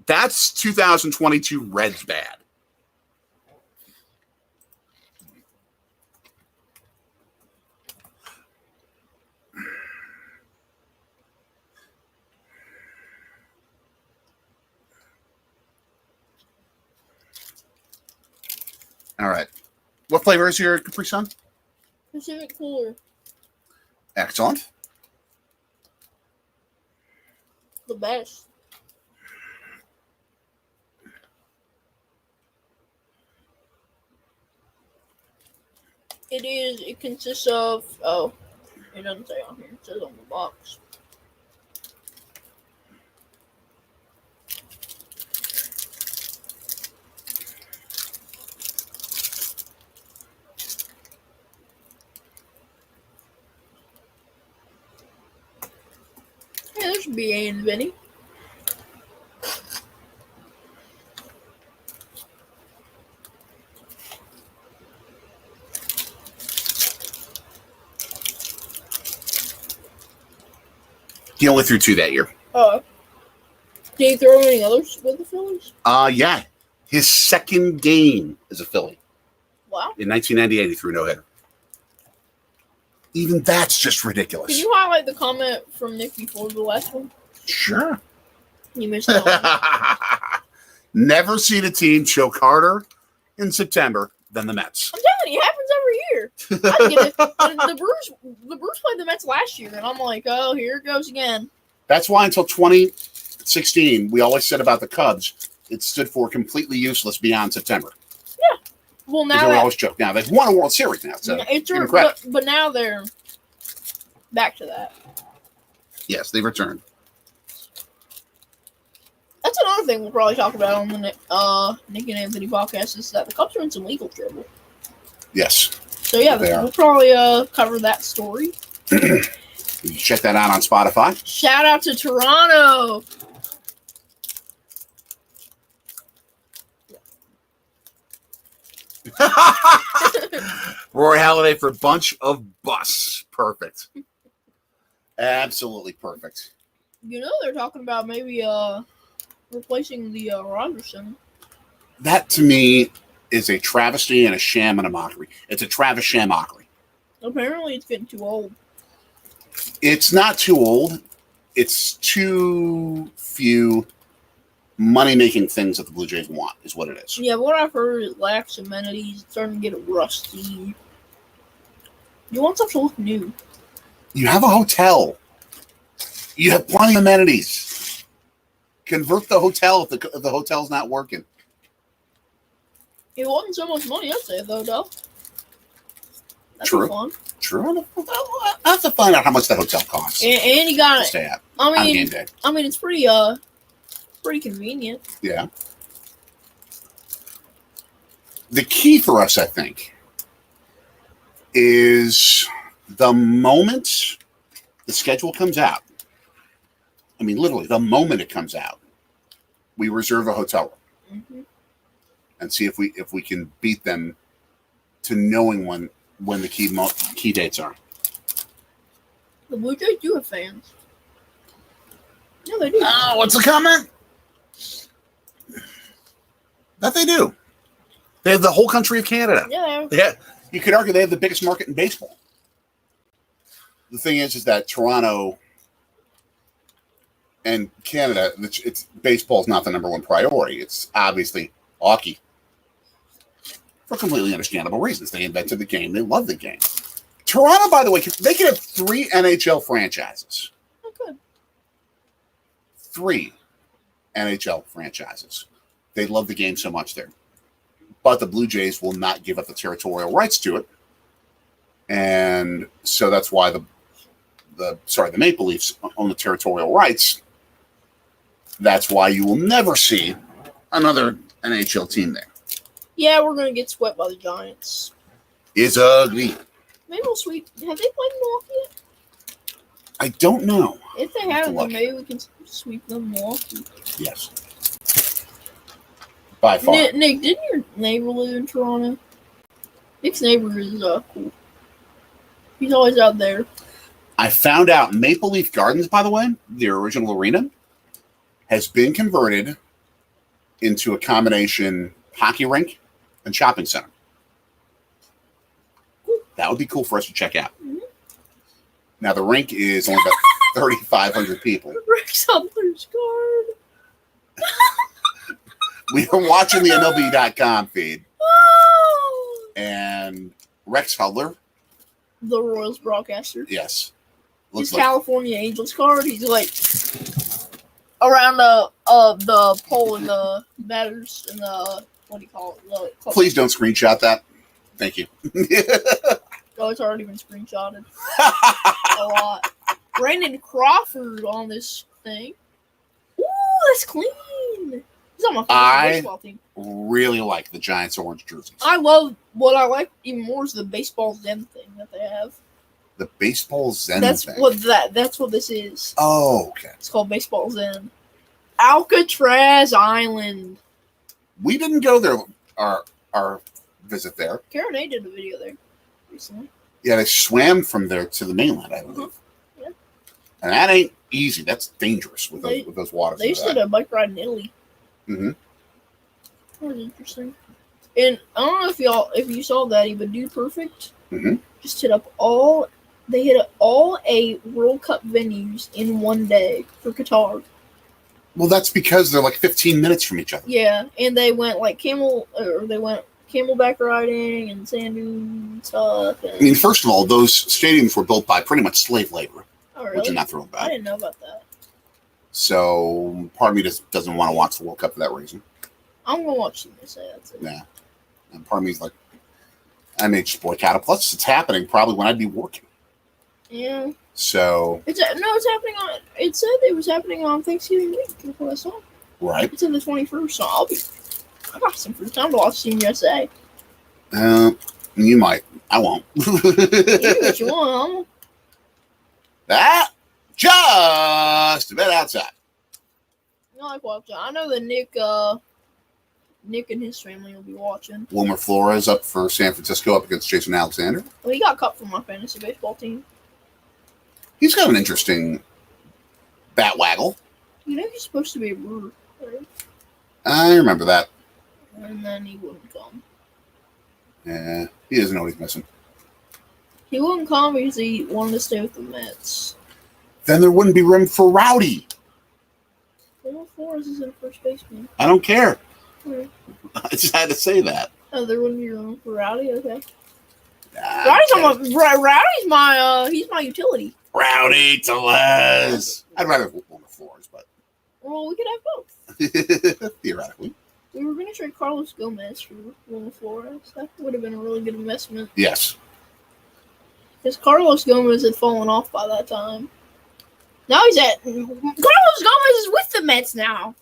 That's 2022 Reds bad. All right. What flavor is your Capri Sun? Pacific Cooler. Excellent. The best. It consists of, it doesn't say on here, it says on the box. Yeah, there should be A and Vinny. He only threw 2 that year. Did he throw any others with the Phillies? Yeah. His second game as a Philly. Wow. In 1998, he threw a no-hitter. Even that's just ridiculous. Can you highlight the comment from Nick before the last one? Sure. You missed that one. Never seen a team choke harder in September than the Mets. I'm telling you, it happens every year. I get it. The Brewers played the Mets last year, and I'm like, oh, here it goes again. That's why until 2016, we always said about the Cubs, it stood for completely useless beyond September. Yeah. Well, now we always joke. Now they've won a World Series now, so it's give them credit. but now they're back to that. Yes, they've returned. That's another thing we'll probably talk about on the Nick and Anthony podcast is that the Cubs are in some legal trouble. Yes. So yeah, we'll probably cover that story. You can check that out on Spotify. Shout out to Toronto. Rory Halladay for a bunch of busts. Perfect. Absolutely perfect. You know they're talking about maybe replacing the Rogerson. That to me is a travesty and a sham and a mockery. It's a Travis sham mockery. Apparently it's getting too old. It's not too old. It's too few money-making things that the Blue Jays want, is what it is. Yeah, what I've heard is it lacks amenities. It's starting to get rusty. You want stuff to look new. You have a hotel. You have plenty of amenities. Convert the hotel if the hotel's not working. It wasn't so much money, I'd say, though, Del. That'd True. be fun. True. I have to find out how much the hotel costs. And you got to it. stay at I on game mean, day. it's pretty convenient. Yeah. The key for us, I think, is the moment the schedule comes out. I mean, literally, the moment it comes out, we reserve a hotel room. Mm-hmm. and see if we can beat them to knowing when the key dates are. The Blue Jays do have fans. Yeah, they do. What's the comment? That they do. They have the whole country of Canada. Yeah. You could argue they have the biggest market in baseball. The thing is that Toronto and Canada, it's baseball is not the number one priority. It's obviously hockey. For completely understandable reasons. They invented the game. They love the game. Toronto, by the way, they could have 3 NHL franchises. Oh, good. 3 NHL franchises. They love the game so much there. But the Blue Jays will not give up the territorial rights to it. And so that's why the Maple Leafs own the territorial rights. That's why you will never see another NHL team there. Yeah, we're going to get swept by the Giants. It's ugly. Maybe we'll sweep. Have they played Milwaukee yet? I don't know. If they haven't, then maybe we can sweep them Milwaukee. Yes. By far. Nick, didn't your neighbor live in Toronto? Nick's neighbor is cool. He's always out there. I found out Maple Leaf Gardens, by the way, the original arena, has been converted into a combination hockey rink and shopping center. Cool. That would be cool for us to check out. Mm-hmm. Now, the rink is only about 3,500 people. Rex Hudler's card. We were watching the MLB.com feed, Oh! and Rex Hudler, The Royals broadcaster. yes, His California Angels card. He's like around the pole in the batters and the what do you call it? Please don't screenshot that. Thank you. Oh, it's already been screenshotted a lot. Brandon Crawford on this thing. Ooh, that's clean. He's on my favorite baseball team. Really like the Giants orange jerseys. What I like even more is the baseball Zen thing that they have. The baseball Zen That's thing. That's what this is. Oh, okay. It's called Baseball Zen. Alcatraz Island. We didn't go there. Our visit there. Karen A did a video there recently. Yeah, they swam from there to the mainland, I believe. Yeah. And that ain't easy. That's dangerous with those waters. They used to do a bike ride in Italy. Mm-hmm. That was interesting. And I don't know if you saw that, but Dude Perfect just hit up all a World Cup venues in one day for Qatar. Well, that's because they're like 15 minutes from each other. Yeah, and they went camelback riding and sand dune stuff. I mean, first of all, those stadiums were built by pretty much slave labor, oh, really? which I'm not thrilled about. I didn't know about that. So part of me just doesn't want to watch the World Cup for that reason. I'm gonna watch the USA. That's it. Yeah, and part of me is like, I may just boycott it. Plus, it's happening probably when I'd be working. Yeah. So It's happening on. It said it was happening on Thanksgiving week. That's what I saw. right, It's in the 21st, so I got some free time to watch Team USA. you might. I won't. You do what you want. That just a bit outside. I like watching. I know that Nick and his family will be watching. Wilmer Flores up for San Francisco up against Jason Alexander. Well, he got cut from my fantasy baseball team. He's got an interesting bat waggle. You know he's supposed to be a Brewer, right? I remember that. And then he wouldn't come. Yeah, he doesn't know what he's missing. He wouldn't come because he wanted to stay with the Mets. Then there wouldn't be room for Rowdy. Wilmer Flores is in first baseman. I don't care. Right. I just had to say that. Oh, there wouldn't be room for Rowdy? Okay. Rowdy's He's my utility. Rowdy Telez. I'd rather have Wilmer Flores, but Well, we could have both. theoretically. We were going to trade Carlos Gomez for Wilmer Flores. That would have been a really good investment. Yes. Because Carlos Gomez had fallen off by that time. Now Carlos Gomez is with the Mets now.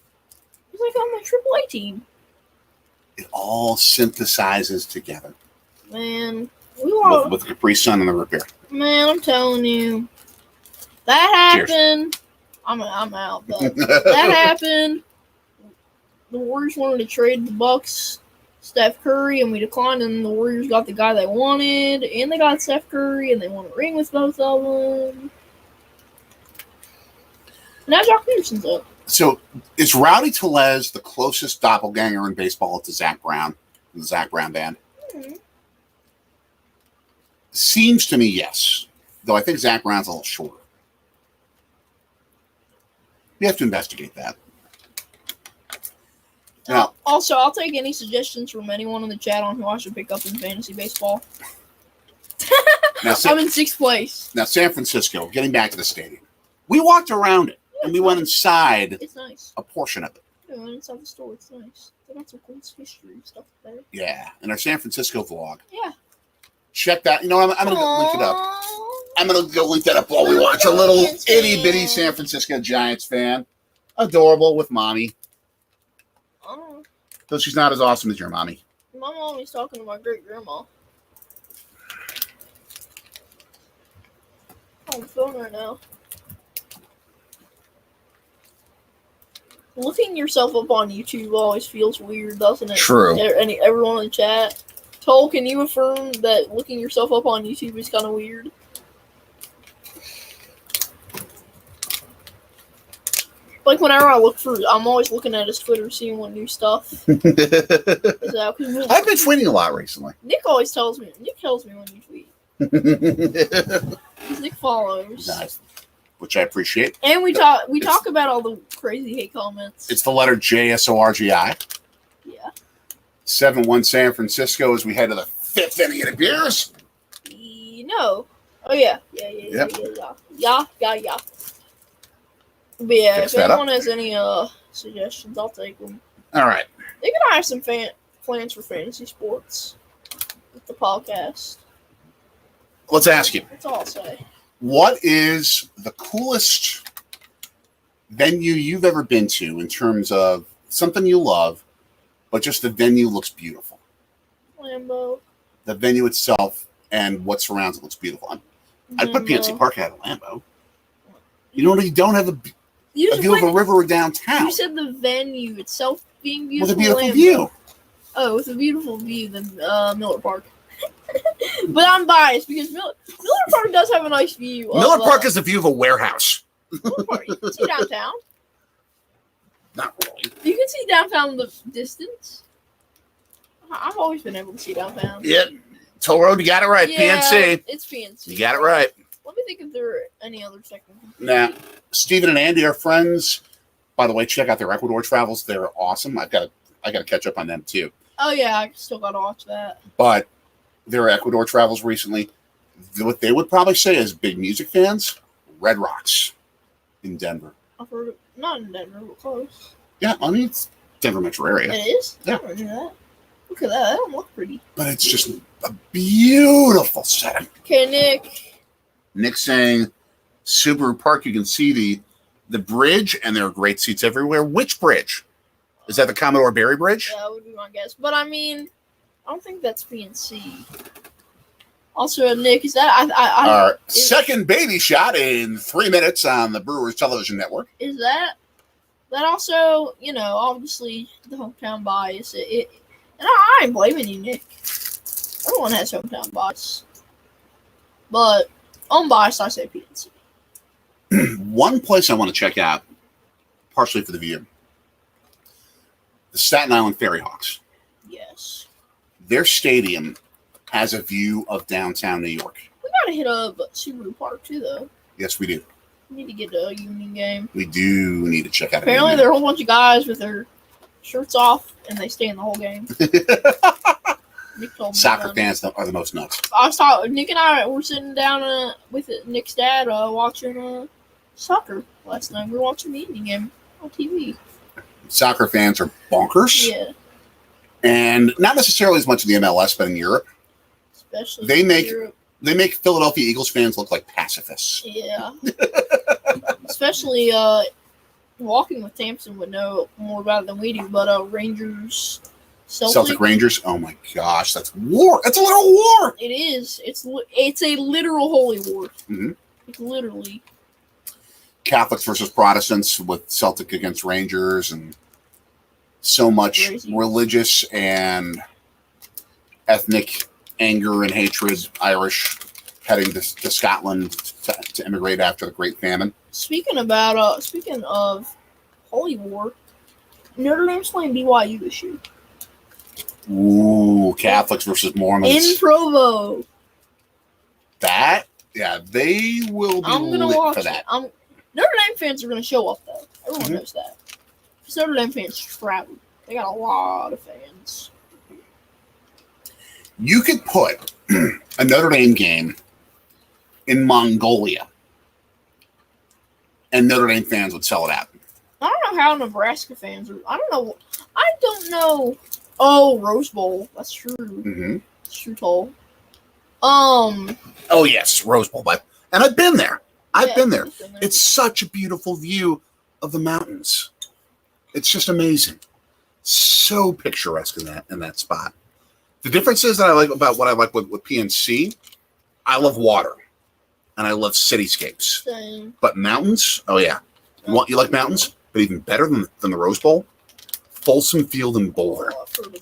He's like on the AAA team. It all synthesizes together. Man, with the Capri Sun and the root beer. Man, I'm telling you. That happened. Cheers. I'm out, but that happened. The Warriors wanted to trade the Bucks Steph Curry, and we declined, and the Warriors got the guy they wanted, and they got Steph Curry, and they won a ring with both of them. Now Jock Peterson's up. So is Rowdy Tellez the closest doppelganger in baseball to Zach Brown, the Zach Brown band? Mm-hmm. Seems to me, yes. Though I think Zach Brown's a little shorter. We have to investigate that. Now, also, I'll take any suggestions from anyone in the chat on who I should pick up in fantasy baseball. I'm in 6th place. Now, San Francisco, getting back to the stadium. We walked around it, and we went inside It's nice. a portion of it. Yeah, we went inside the store. It's nice. They got some cool history stuff there. Yeah, in our San Francisco vlog. Yeah. Check that. You know, I'm going to link it up. I'm going to go link that up while we watch a little itty-bitty San Francisco Giants fan. Adorable with mommy. Oh. Though she's not as awesome as your mommy. My mommy's talking to my great-grandma. I'm on the phone right now. Looking yourself up on YouTube always feels weird, doesn't it? True. Everyone in the chat. Toll, can you affirm that looking yourself up on YouTube is kind of weird? Like, whenever I look for, I'm always looking at his Twitter, seeing what new stuff is out. I've been tweeting a lot recently. Nick always tells me. Nick tells me when you tweet. Nick follows. Nice. Which I appreciate. And we talk about all the crazy hate comments. It's the letter JSORGI. Yeah. 7-1 San Francisco as we head to the 5th inning of the Beers. No. Oh, yeah. Yeah. But yeah, if anyone has any suggestions, I'll take them. All right. They can have some plans for fantasy sports with the podcast. Let's ask you. That's all I'll say. What is the coolest venue you've ever been to in terms of something you love, but just the venue looks beautiful? Lambeau. The venue itself and what surrounds it looks beautiful. I'd put PNC Park out of Lambeau. You know, you don't have a view of a river or downtown. You said the venue itself being beautiful. With a beautiful view. Oh, with a beautiful view, then Miller Park. But I'm biased because Miller Park does have a nice view. Miller Park is the view of a warehouse. Miller Park, you can see downtown. Not really. You can see downtown in the distance. I've always been able to see downtown. Yeah, Toll Road, you got it right. Yeah, PNC. It's PNC. You got it right. Let me think if there are any other second. Now, Steven and Andy are friends. By the way, check out their Ecuador travels. They're awesome. I got to catch up on them too. Oh yeah, I still got to watch that. But their Ecuador travels recently. What they would probably say as big music fans, Red Rocks in Denver. I've heard it. Not in Denver, but close. Yeah, I mean, it's Denver metro area. It is? Yeah. I never knew that. Look at that. That don't look pretty. But it's just a beautiful setting. Okay, Nick. Nick saying Subaru Park, you can see the bridge, and there are great seats everywhere. Which bridge? Is that the Commodore Barry Bridge? Yeah, that would be my guess. But I mean, I don't think that's PNC. Also, Nick, is that Our second baby shot in 3 minutes on the Brewers Television Network. Is that also, obviously the hometown bias. And I ain't blaming you, Nick. Everyone has hometown bias. But unbiased, I say PNC. One place I want to check out, partially for the view, the Staten Island Ferry Hawks. Yes. Their stadium has a view of downtown New York. We gotta hit up Subaru Park too, though. Yes, we do. We need to get a Union game. We do need to check out. Apparently, there are a whole bunch of guys with their shirts off, and they stay in the whole game. Nick told me Soccer fans are the most nuts. Nick and I were sitting down with Nick's dad watching soccer last night. We were watching the Union game on TV. Soccer fans are bonkers. Yeah. And not necessarily as much in the MLS, but in Europe. Especially They make Europe. They make Philadelphia Eagles fans look like pacifists. Yeah. Especially Walking with Thompson would know more about it than we do, but Rangers Celtic Rangers. Oh my gosh, that's war. It's a literal war. It is. It's a literal holy war. Mm-hmm. It's literally Catholics versus Protestants with Celtic against Rangers, and so much crazy. religious and ethnic anger and hatred, Irish heading to Scotland to immigrate after the Great Famine. Speaking of Holy War, Notre Dame's playing BYU this year. Ooh, Catholics versus Mormons. In Provo. They will be I'm gonna lit watch for that. Notre Dame fans are gonna show up though. Everyone knows that. Because Notre Dame fans travel. They got a lot of fans. You could put a Notre Dame game in Mongolia, and Notre Dame fans would sell it out. I don't know how Nebraska fans are. I don't know. Oh, Rose Bowl. That's true. Mm-hmm. That's true, Toll. Oh yes, Rose Bowl, and I've been there. I've been there. Been there. It's such a beautiful view of the mountains. It's just amazing. So picturesque in that spot. The difference is that I like about what I like with PNC. I love water, and I love cityscapes. Same. But mountains, oh yeah, you like mountains, but even better than the Rose Bowl, Folsom Field in Boulder,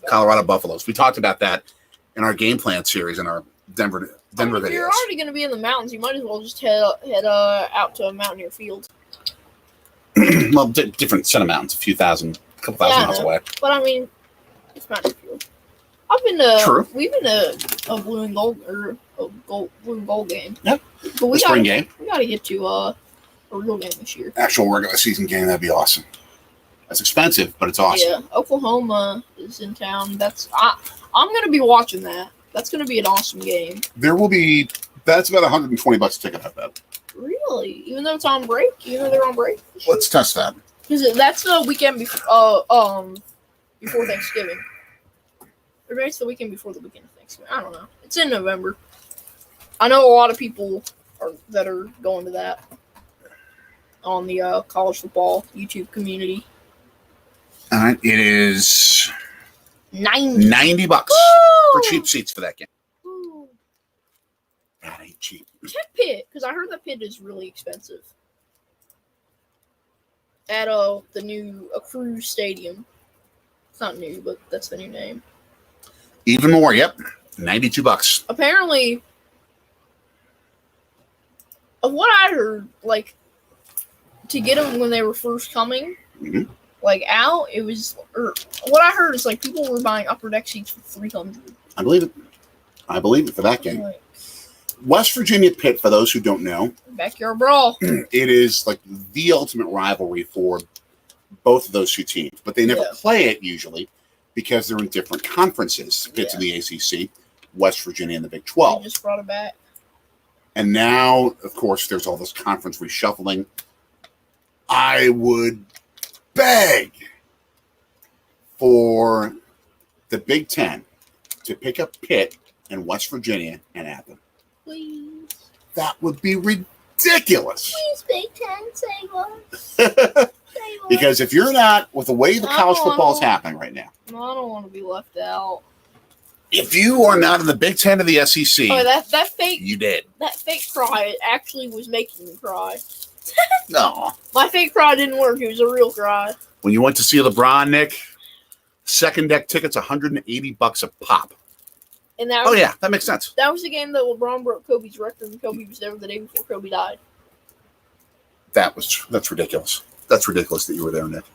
Colorado Buffaloes. We talked about that in our game plan series in our Denver videos. If you're already going to be in the mountains, you might as well just head out to a Mountaineer Field. Well, different set of mountains, a couple thousand miles away. But I mean, it's Mountaineer Field. We've been to a blue and gold blue and gold game. Yep. But the spring game. We got to get to a real game this year. Actual regular season game, that'd be awesome. That's expensive, but it's awesome. Yeah, Oklahoma is in town. I'm going to be watching that. That's going to be an awesome game. That's about $120 a ticket, I bet. Really? Even though it's on break? Even though they're on break? Let's test that. Because that's the weekend before Thanksgiving. Or maybe it's the weekend before the weekend of Thanksgiving. I don't know. It's in November. I know a lot of people that are going to that on the college football YouTube community. All right, it is $90 for cheap seats for that game. Ooh. That ain't cheap. Check Pitt, because I heard that Pitt is really expensive. At the new Cruise Stadium. It's not new, but that's the new name. Even more, yep. $92. Apparently, of what I heard, like, to get them when they were first coming, out, it was, what I heard is, like, people were buying upper deck seats for $300. I believe it for that game. Like, West Virginia Pitt, for those who don't know, backyard brawl. It is like the ultimate rivalry for both of those two teams, but they never play it usually because they're in different conferences. Pitt's in the ACC, West Virginia in the Big 12. They just brought it back. And now, of course, there's all this conference reshuffling. I would beg for the Big Ten to pick up Pitt and West Virginia and add them. Please. That would be ridiculous. Please, Big Ten, save us. Because if you're not, with the way the college football is happening right now. No, I don't want to be left out. If you are not in the Big Ten of the SEC, that fake, you did. That fake cry actually was making me cry. No. My fake cry didn't work. It was a real cry. When you went to see LeBron, Nick, second deck tickets, $180 a pop. And that was, that makes sense. That was the game that LeBron broke Kobe's record, and Kobe was there the day before Kobe died. That's ridiculous. That's ridiculous that you were there, Nick.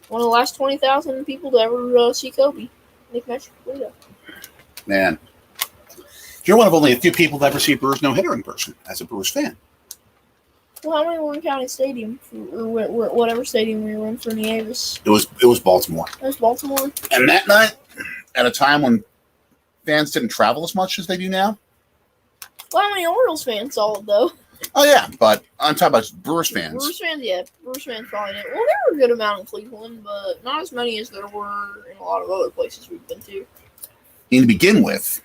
One of the last 20,000 people to ever see Kobe. Nick Metrick. Man. You're one of only a few people to ever see Brewers no-hitter in person as a Brewers fan. Well, how many were in County Stadium? Or whatever stadium we were in for Nieves? It was Baltimore. It was Baltimore. And that night, at a time when fans didn't travel as much as they do now. Well, how many Orioles fans saw it, though? Oh, yeah, but I'm talking about Brewers fans. Brewers fans probably didn't. Well, there were a good amount in Cleveland, but not as many as there were in a lot of other places we've been to. And to begin with,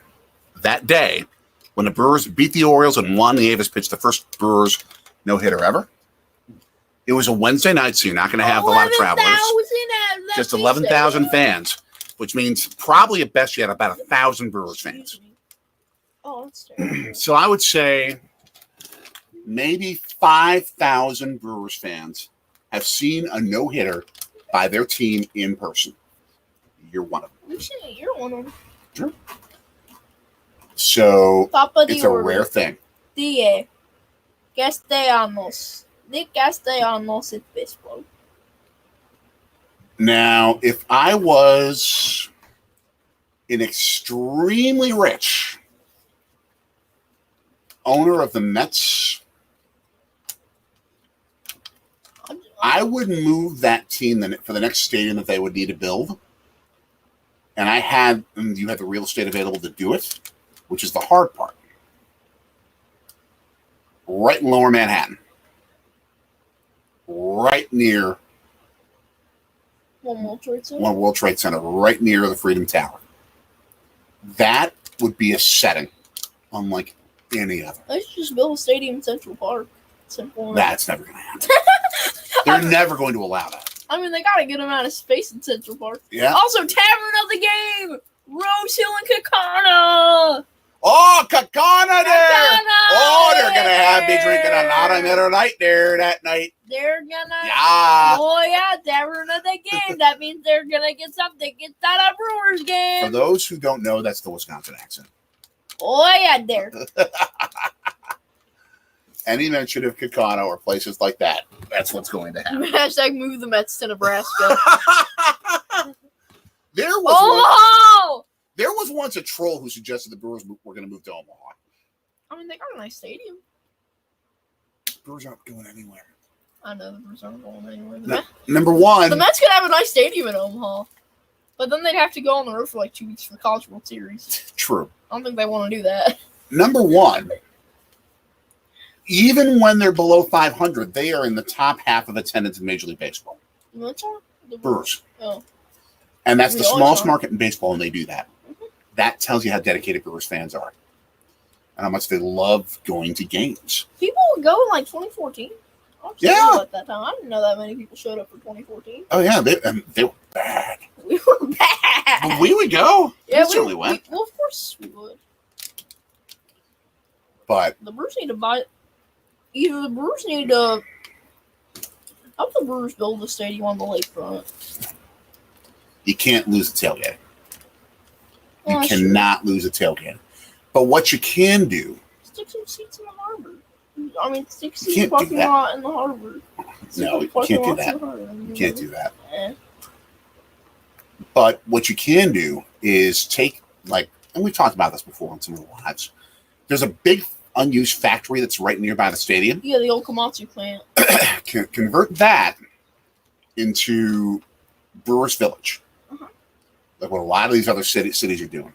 that day, when the Brewers beat the Orioles and Juan Nieves pitched the first Brewers no-hitter ever, it was a Wednesday night, so you're not going to have a lot of travelers. Just 11,000 fans, which means probably at best you had about 1,000 Brewers fans. Oh, that's terrible. So I would say maybe 5,000 Brewers fans have seen a no-hitter by their team in person. You're one of them. You're one of them. Sure. So Papa it's a rare thing. Die. Castellanos. De Castellanos es baseball. Now, if I was an extremely rich owner of the Mets, I would move that team for the next stadium that they would need to build. And you had the real estate available to do it, which is the hard part. Right in Lower Manhattan. Right near One World Trade Center, right near the Freedom Tower. That would be a setting unlike any other. I should just build a stadium in Central Park. Simple. That's never going to happen. They're never going to allow that. I mean, they got a good amount of space in Central Park. Yeah. Also, Tavern of the Game! Rose Hill and Kakana! Oh, Kakana there! Kakana! Oh, they're going to be drinking a lot of Miller Lite there that night. They're gonna... Yeah. Oh, yeah, Tavern of the Game. That means they're gonna get some tickets at a Brewers game. For those who don't know, that's the Wisconsin accent. Oh, yeah, there. Any mention of Kakana or places like that, that's what's going to happen. Hashtag move the Mets to Nebraska. There was once a troll who suggested the Brewers were going to move to Omaha. I mean, they got a nice stadium. Brewers aren't going anywhere. I know the Brewers aren't going anywhere. Number one. The Mets could have a nice stadium in Omaha. But then they'd have to go on the road for like 2 weeks for the College World Series. True. I don't think they want to do that. Number one. Even when they're below 500, they are in the top half of attendance in Major League Baseball. Which one? The Brewers. Oh. And that's the We always smallest are. market in baseball, and they do that. Mm-hmm. That tells you how dedicated Brewers fans are. And how much they love going to games. People would go in like 2014. Yeah. At that time. I didn't know that many people showed up for 2014. Oh, yeah. They were bad. We were bad. But we would go. Yeah, we certainly went. Well, of course we would. But The Brewers need to buy... Either the Brewers need to... How the Brewers build a stadium on the lakefront? you can't lose a tailgate. You Yeah, cannot lose a tailgate. But what you can do... Stick some seats in the harbor. I mean, stick You seats can't do parking that. lot in the harbor. No, you can't do that. You can't do that. Eh. But what you can do is take, like, and we talked about this before on some of the lives. There's a big unused factory that's right nearby the stadium. Yeah, the old Komatsu plant. Convert that into Brewers Village, like what a lot of these other cities are doing,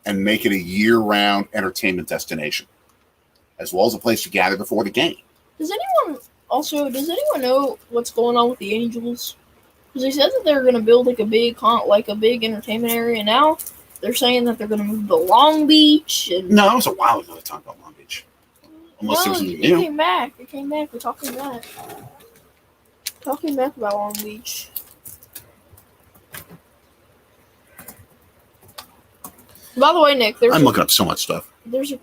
and make it a year-round entertainment destination, as well as a place to gather before the game. Does anyone know what's going on with the Angels? Because they said that they were going to build like a big entertainment area. Now they're saying that they're going to move to Long Beach. And No, it was a while ago to talk about Long Beach. Unless there was something new. It came back. We're talking back. Talking back about Long Beach. By the way, Nick, I'm looking up so much stuff. There's a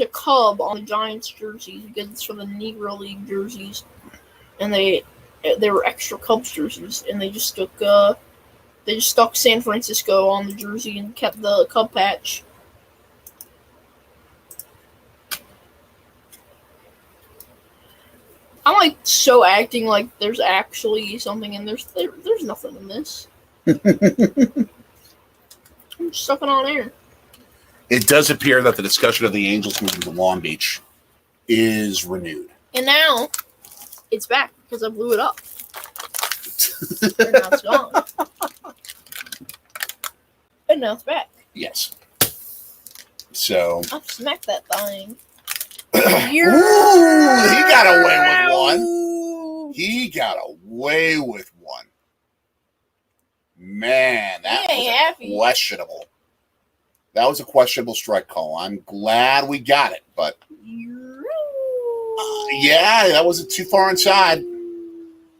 cub on the Giants jerseys because it's for the Negro League jerseys, and they were extra Cubs jerseys, and they just stuck San Francisco on the jersey and kept the Cub patch. I'm like so acting like there's actually something, and there's nothing in this. I'm just sucking on air. It does appear that the discussion of the Angels moving to Long Beach is renewed. And now it's back because I blew it up. And now it's gone. And now it's back. Yes. So. I smacked that thing. Ooh, he got away with one. He got away with one. Man, that was questionable. That was a questionable strike call. I'm glad we got it, but yeah, that wasn't too far inside.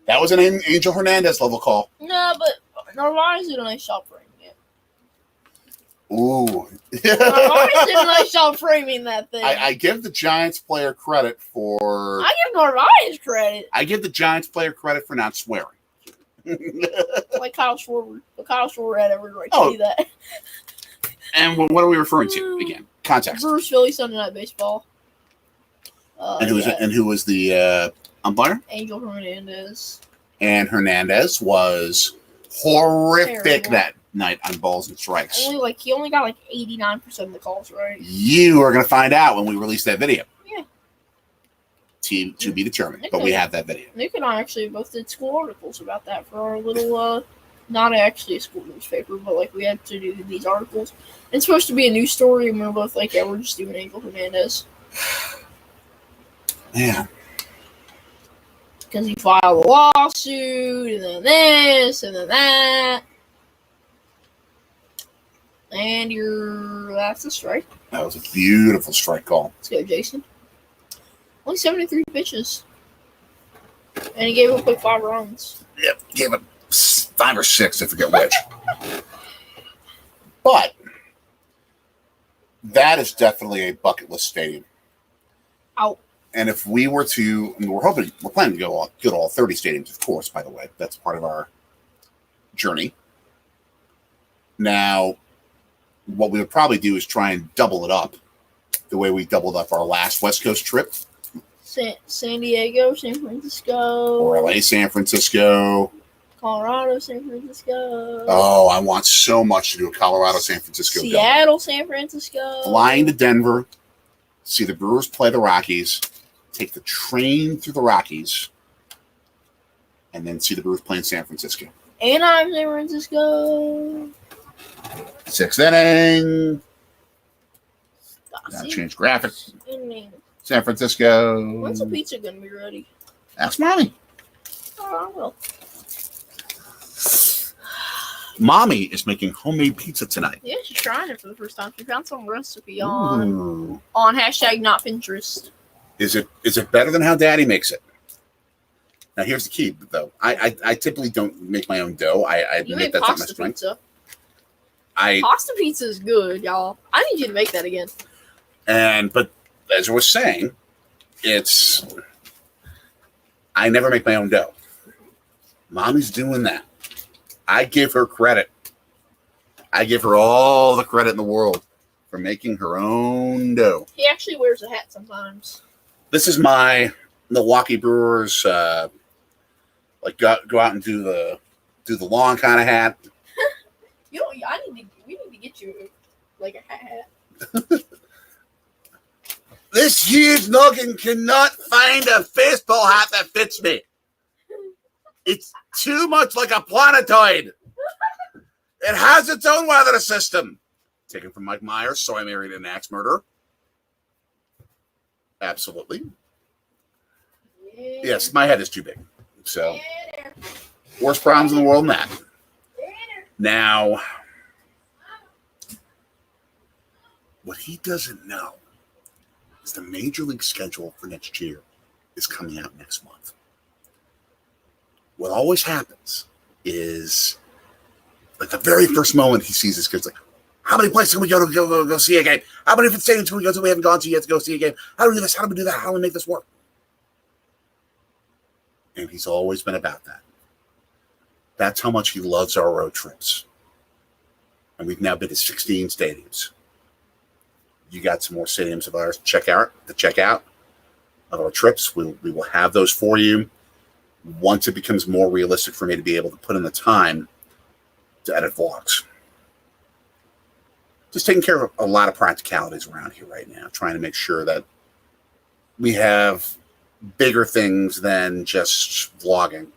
That was an Angel Hernandez level call. No, but Narvaez did a nice job framing it. Ooh. Narvaez did a nice job framing that thing. I give the Giants player credit for... I give Narvaez credit. I give the Giants player credit for not swearing. Like Kyle Schwarber. But Kyle Schwarber had every right to do that. And what are we referring to again? Context. Brewers Philly Sunday Night Baseball. And who was the umpire? Angel Hernandez. And Hernandez was horrific Terrible. that night on balls and strikes. He only got like 89% of the calls right. You are going to find out when we release that video. Yeah. To be determined, but we have that video. Nick and I actually both did school articles about that for our little, not actually a school newspaper, but like we had to do these articles. It's supposed to be a news story, and we were both like, yeah, we're just doing Angel Hernandez. Yeah. Because he filed a lawsuit, and then this, and then that. And that's a strike. That was a beautiful strike call. Let's go, Jason. Only 73 pitches. And he gave up like 5 runs. Yep, gave up 5 or 6, I forget which. But that is definitely a bucket list stadium. Out. And if we were to, we're planning to go to all 30 stadiums, of course, by the way. That's part of our journey. Now, what we would probably do is try and double it up the way we doubled up our last West Coast trip. San Diego, San Francisco. Or LA, San Francisco. Colorado, San Francisco. Oh, I want so much to do a Colorado, San Francisco. Seattle, San Francisco. Flying to Denver, see the Brewers play the Rockies, take the train through the Rockies, and then see the Brewers play in San Francisco. Anaheim, San Francisco. 6th inning. Now change graphics. San Francisco. When's the pizza going to be ready? Ask Mommy. Oh, I will. Mommy is making homemade pizza tonight. Yeah, she's trying it for the first time. She found some recipe on hashtag not Pinterest. Is it better than how Daddy makes it? Now here's the key, though. I typically don't make my own dough. I admit that's not my strength. Pizza. Pasta pizza is good, y'all. I need you to make that again. But as I was saying, I never make my own dough. Mommy's doing that. I give her credit. I give her all the credit in the world for making her own dough. He actually wears a hat sometimes. This is my Milwaukee Brewers, go out and do the lawn kind of hat. We need to get you like a hat. This huge noggin cannot find a baseball hat that fits me. It's too much like a planetoid. It has its own weather system. Taken from Mike Myers, So I Married an Axe Murderer. Absolutely. Yes, my head is too big. So, worst problems in the world than that. Now, what he doesn't know is the Major League schedule for next year is coming out next month. What always happens is, like the very first moment he sees this kid's like, how many places can we go see a game? How many different stadiums can we go to we haven't gone to yet to go see a game? How do we do this? How do we do that? How do we make this work? And he's always been about that. That's how much he loves our road trips. And we've now been to 16 stadiums. You got some more stadiums of ours to check out of our trips. We will have those for you once it becomes more realistic for me to be able to put in the time to edit vlogs. Just taking care of a lot of practicalities around here right now, trying to make sure that we have bigger things than just vlogging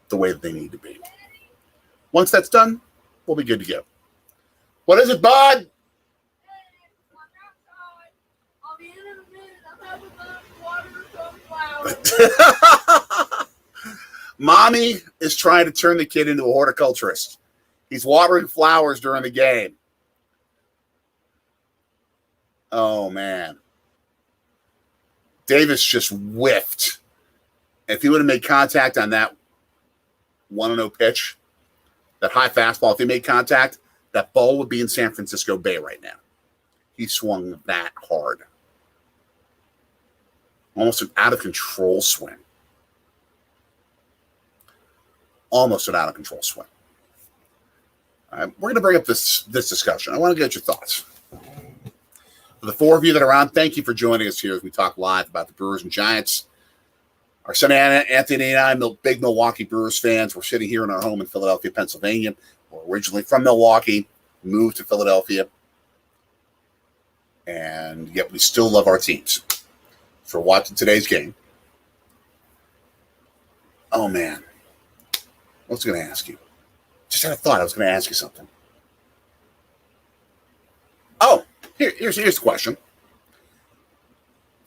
the way that they need to be. Once that's done, we'll be good to go. What is it, bud? Mommy is trying to turn the kid into a horticulturist. He's watering flowers during the game. Oh, man. Davis just whiffed. If he would have made contact on that 1-0 pitch, that high fastball, if he made contact, that ball would be in San Francisco Bay right now. He swung that hard. Almost an out-of-control swing. Almost an out-of-control swing. All right, we're going to bring up this discussion. I want to get your thoughts. For the four of you that are on, thank you for joining us here as we talk live about the Brewers and Giants. Our son Anthony and I, big Milwaukee Brewers fans, we're sitting here in our home in Philadelphia, Pennsylvania. We're originally from Milwaukee, moved to Philadelphia, and yet we still love our teams. So we're watching today's game. Oh, man. What was I going to ask you? Just had a thought. I was going to ask you something. Oh, here's the question.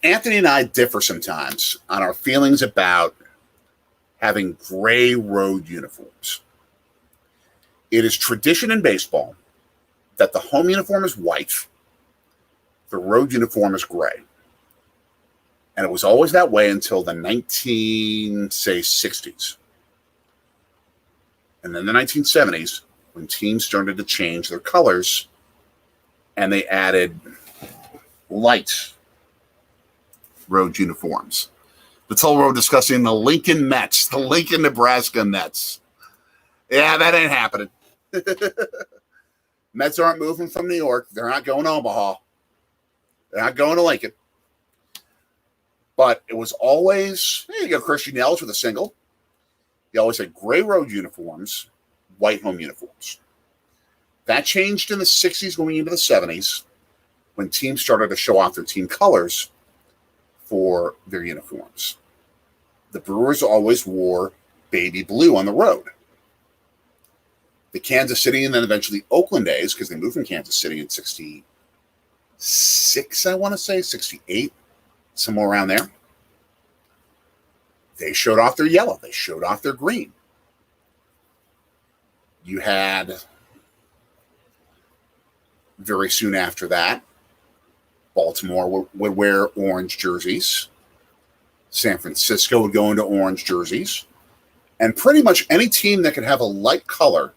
Anthony and I differ sometimes on our feelings about having gray road uniforms. It is tradition in baseball that the home uniform is white, the road uniform is gray. And it was always that way until the 60s. And then the 1970s, when teams started to change their colors and they added light road uniforms. The toll road discussing the Lincoln Mets, the Lincoln, Nebraska Mets. Yeah, that ain't happening. Mets aren't moving from New York. They're not going to Omaha. They're not going to Lincoln. But it was always, you got Christian Yelich with a single. You always had gray road uniforms, white home uniforms. That changed in the 60s going into the 70s when teams started to show off their team colors for their uniforms. The Brewers always wore baby blue on the road. The Kansas City and then eventually Oakland days, because they moved from Kansas City in 66, I want to say, 68, somewhere around there. They showed off their yellow. They showed off their green. You had, very soon after that, Baltimore would wear orange jerseys. San Francisco would go into orange jerseys. And pretty much any team that could have a light color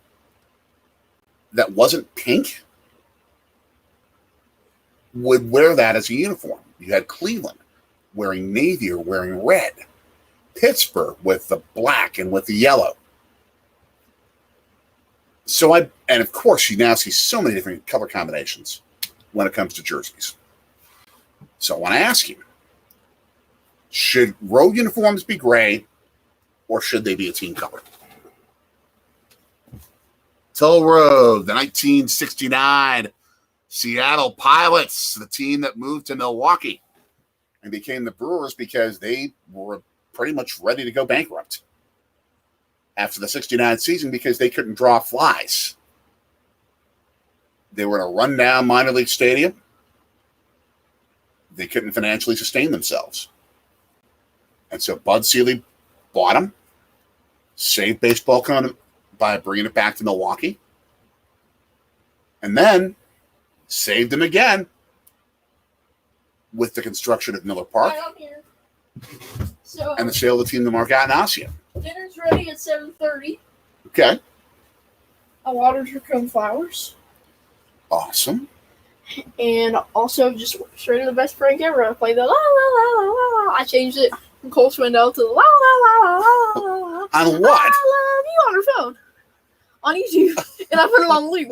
that wasn't pink would wear that as a uniform. You had Cleveland wearing navy or wearing red. Pittsburgh with the black and with the yellow. And of course, you now see so many different color combinations when it comes to jerseys. So I want to ask you, should road uniforms be gray or should they be a team color? Toll Road, the 1969 Seattle Pilots, the team that moved to Milwaukee and became the Brewers because they were pretty much ready to go bankrupt after the 69 season because they couldn't draw flies. They were in a rundown minor league stadium. They couldn't financially sustain themselves. And so Bud Selig bought them, saved baseball by bringing it back to Milwaukee, and then saved them again with the construction of Miller Park. Right on here. So, and the sale of the team to Mark Attanasio. Dinner's ready at 7:30. Okay. I watered her coneflowers. Awesome. And also just straight to the best prank ever. I played the la la la la la la. I changed it from Cole Swindell to the la la la la la la. On what? I love you on her phone. On YouTube. And I put it on loop.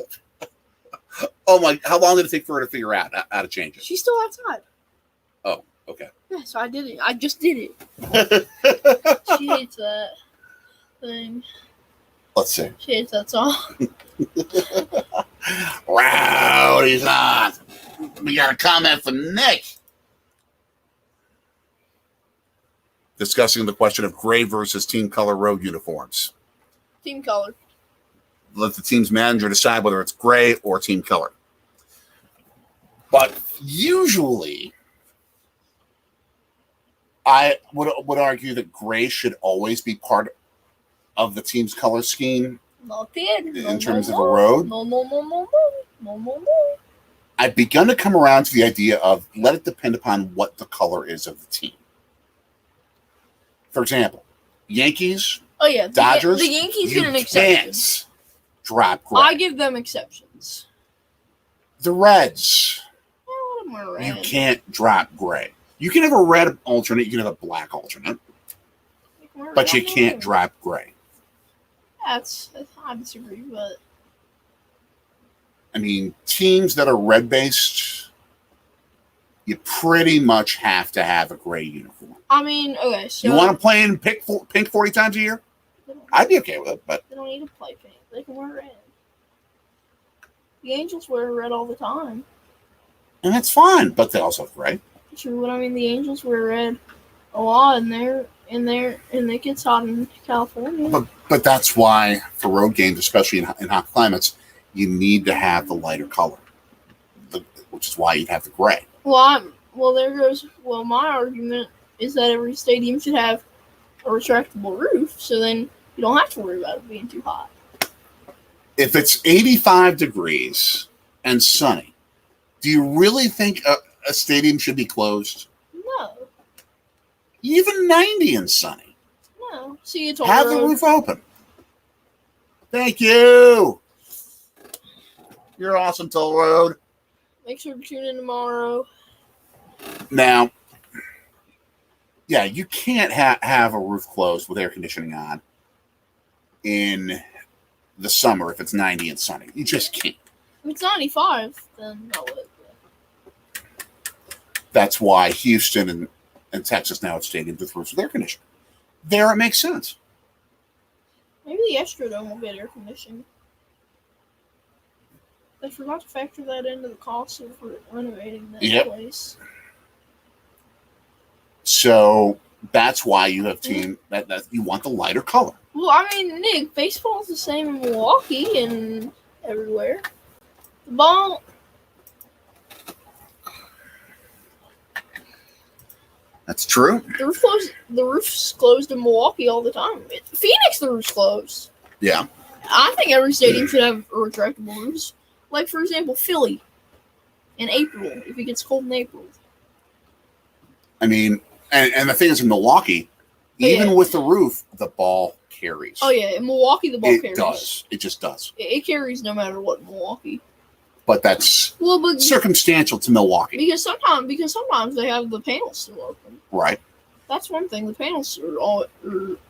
Oh my, how long did it take for her to figure out how to change it? She's still outside. Oh, okay. Yeah, so I did it. I just did it. She hates that thing. Let's see. She hates that song. Rowdy's on. We got a comment from Nick. Discussing the question of gray versus team color road uniforms. Team color. Let the team's manager decide whether it's gray or team color. But usually, I would argue that gray should always be part of the team's color scheme. In terms of a road. No. I've begun to come around to the idea of let it depend upon what the color is of the team. For example, Yankees, Oh yeah, Dodgers, the Yankees you get an exception. can't drop gray. I give them exceptions. The Reds, What am I red? you can't drop gray. You can have a red alternate, you can have a black alternate, but you can't drop gray. I disagree, but I mean, teams that are red-based, you pretty much have to have a gray uniform. I mean, okay, so... You want to play in pink 40 times a year? I'd be okay with it, but... They don't need to play pink. They can wear red. The Angels wear red all the time. And that's fine, but they also have gray. True, but I mean, the Angels wear red a lot, and it gets hot in California. But that's why, for road games, especially in hot climates, you need to have the lighter color, which is why you'd have the gray. My argument is that every stadium should have a retractable roof, so then you don't have to worry about it being too hot. If it's 85 degrees and sunny, do you really think a stadium should be closed? No. Even 90 and sunny. No. See you, Toll Have Road. the roof open. Thank you. You're awesome, Toll Road. Make sure to tune in tomorrow. Now, yeah, you can't have a roof closed with air conditioning on in the summer if it's 90 and sunny. You just can't. If it's 95, then I would. That's why Houston and Texas now have stadiums with roofs with air conditioning. There it makes sense. Maybe the Astrodome will get air conditioning. They forgot to factor that into the cost of renovating that place. So that's why you have team that you want the lighter color. Well, I mean, Nick, baseball's the same in Milwaukee and everywhere. The ball. That's true. The roof's closed in Milwaukee all the time. Phoenix, the roof's closed. Yeah. I think every stadium should have retractable roofs. Like, for example, Philly in April, if it gets cold in April. I mean, and the thing is in Milwaukee, even with the roof, the ball carries. Oh, yeah. In Milwaukee, the ball carries. It does. It just does. It carries no matter what in Milwaukee. But that's circumstantial to Milwaukee. Because sometimes they have the panels still open. Right. That's one thing. The panels are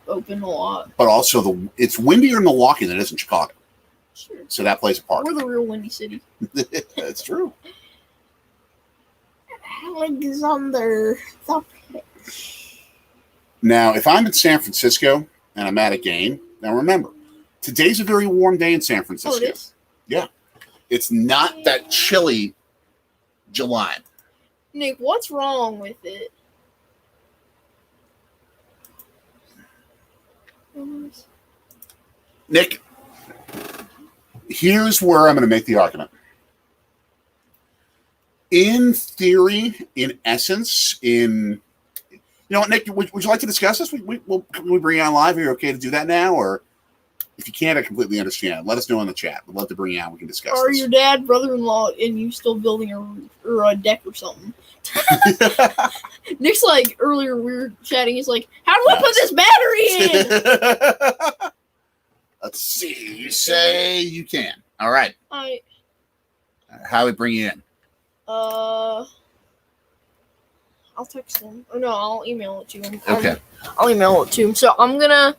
open a lot. But also, it's windier in Milwaukee than it is in Chicago. Sure. So that plays a part. We're the real windy city. That's true. Alexander. Now, if I'm in San Francisco and I'm at a game, now remember, today's a very warm day in San Francisco. Oh, it is? Yeah. It's not that chilly July. Nick, what's wrong with it? Nick, here's where I'm going to make the argument. In theory, in essence, you know what, Nick, would you like to discuss this? Can we bring you on live? Are you okay to do that now? Or if you can't, I completely understand. Let us know in the chat. We'd love to bring you on. We can discuss Or this. your dad, brother-in-law, and you still building a deck or something. Nick's like, earlier we were chatting, he's like, how do I put this battery in? Let's see. You say you can. All right. How do we bring you in? I'll text him. Oh, no, I'll email it to him. Okay. I'll email it to him. So I'm gonna...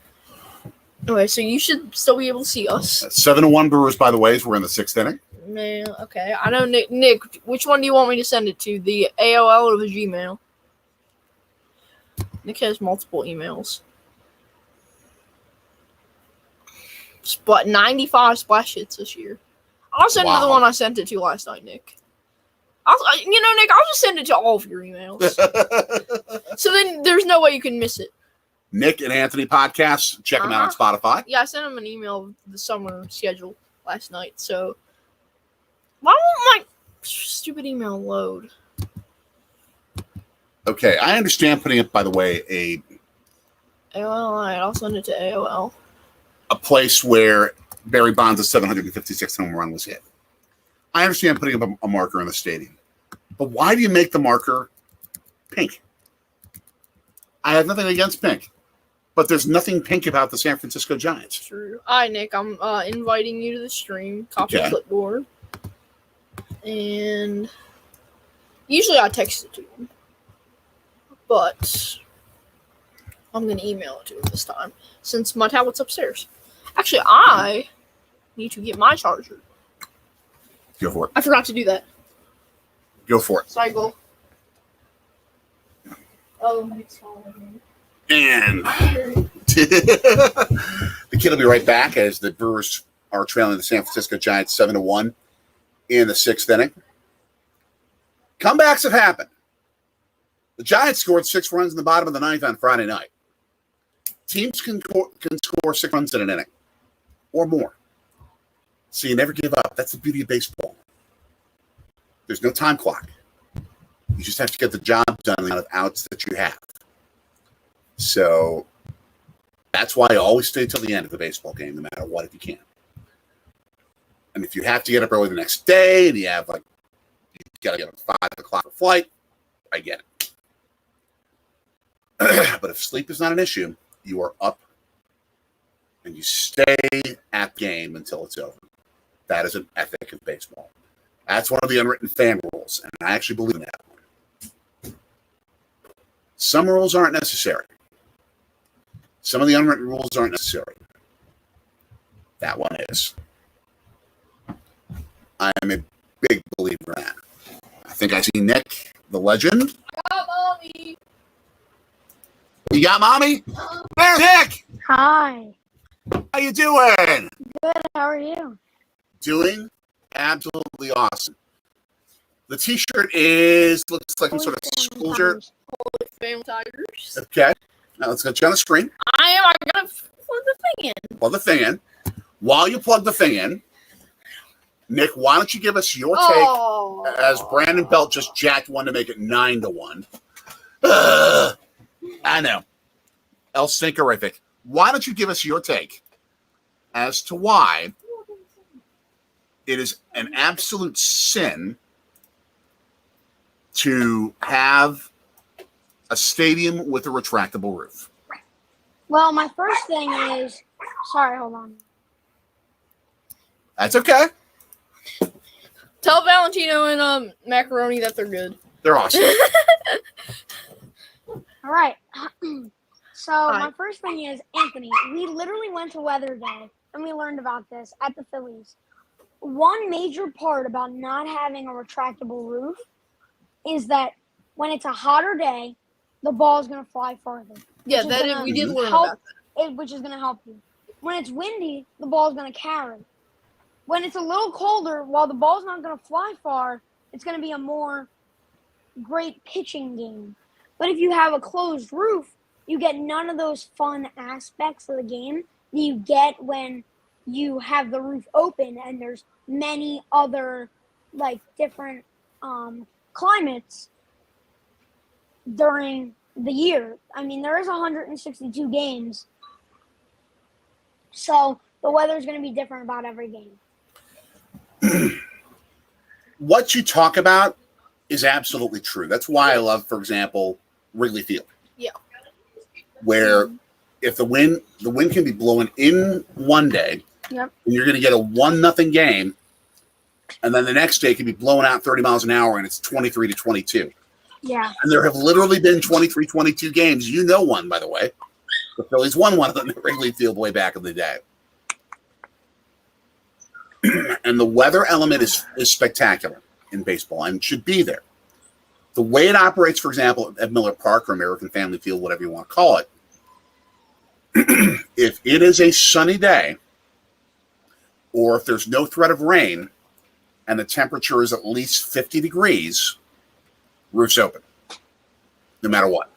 Okay, so you should still be able to see us. 7-1 Brewers, by the way, we're in the 6th inning. Man, okay. I know, Nick, which one do you want me to send it to? The AOL or the Gmail? Nick has multiple emails. 95 splash hits this year. I'll send it to the one I sent it to last night, Nick. Nick, I'll just send it to all of your emails. So then there's no way you can miss it. Nick and Anthony podcasts. Check them out on Spotify. Yeah, I sent him an email of the summer schedule last night. So why won't my stupid email load? Okay, I understand putting up, by the way, AOL. All right, I'll send it to AOL. A place where Barry Bonds' 756th home run was hit. I understand putting up a marker in the stadium. But why do you make the marker pink? I have nothing against pink. But there's nothing pink about the San Francisco Giants. True. All right, Nick, I'm inviting you to the stream. Copy clipboard. And usually I text it to him. But I'm going to email it to him this time since my tablet's upstairs. Actually, I need to get my charger. Go for it. I forgot to do that. Go for it. Cycle. Oh, it's falling. And the kid will be right back as the Brewers are trailing the San Francisco Giants 7-1 in the 6th inning. Comebacks have happened. The Giants scored 6 runs in the bottom of the 9th on Friday night. Teams can score 6 runs in an inning or more. So you never give up. That's the beauty of baseball. There's no time clock. You just have to get the job done with the amount of outs that you have. So that's why I always stay till the end of the baseball game, no matter what, if you can. And if you have to get up early the next day and you got to get up at 5 o'clock for flight, I get it. But if sleep is not an issue, you are up and you stay at game until it's over. That is an ethic of baseball. That's one of the unwritten fan rules, and I actually believe in that one. Some rules aren't necessary. Some of the unwritten rules aren't necessary. That one is. I'm a big believer in that. I think I see Nick, the legend. I got mommy. You got mommy? There's Nick! Hi. How you doing? Good. How are you? Doing absolutely awesome. The t-shirt looks like some sort of school shirt. Holy Family Tigers. Okay. Now let's get you on the screen. I gotta plug the thing in. Plug the thing in. While you plug the thing in, Nick, why don't you give us your take as Brandon Belt just jacked one to make it 9-1. I know. El Stinkerific. Why don't you give us your take as to why it is an absolute sin to have a stadium with a retractable roof? Well, my first thing is, sorry, hold on. That's okay. Tell Valentino and Macaroni that they're good. They're awesome. All right. So Hi. my first thing is, Anthony, we literally went to Weather Day, and we learned about this at the Phillies. One major part about not having a retractable roof is that when it's a hotter day, the ball is going to fly farther. Yeah, we did learn about that. Which is going to help you. When it's windy, the ball is going to carry. When it's a little colder, while the ball's not going to fly far, it's going to be a more great pitching game. But if you have a closed roof, you get none of those fun aspects of the game that you get when you have the roof open and there's many other different climates during the year. I mean, there is 162 games, so the weather is going to be different about every game. What you talk about is absolutely true. That's why I love, for example, Wrigley Field. Yeah. Where if the wind can be blowing in one day, Yep. and you're going to get a 1-0 game, and then the next day can be blowing out 30 miles an hour and it's 23-22. Yeah. And there have literally been 23-22 games. You know one, by the way. The Phillies won one of them at Wrigley Field way back in the day. And the weather element is spectacular in baseball and should be there. The way it operates, for example, at Miller Park or American Family Field, whatever you want to call it, if it is a sunny day or if there's no threat of rain and the temperature is at least 50 degrees, roof's open, no matter what.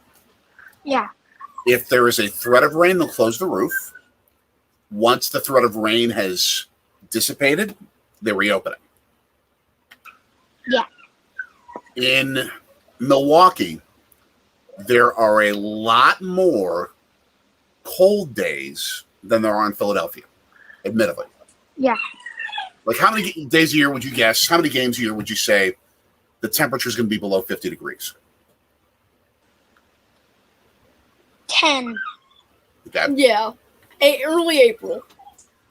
Yeah. If there is a threat of rain, they'll close the roof. Once the threat of rain has dissipated, they reopen it. Yeah. In Milwaukee, there are a lot more cold days than there are in Philadelphia, admittedly. Yeah. Like, how many days a year would you guess? How many games a year would you say the temperature is going to be below 50 degrees? 10. Okay. Yeah. Early April.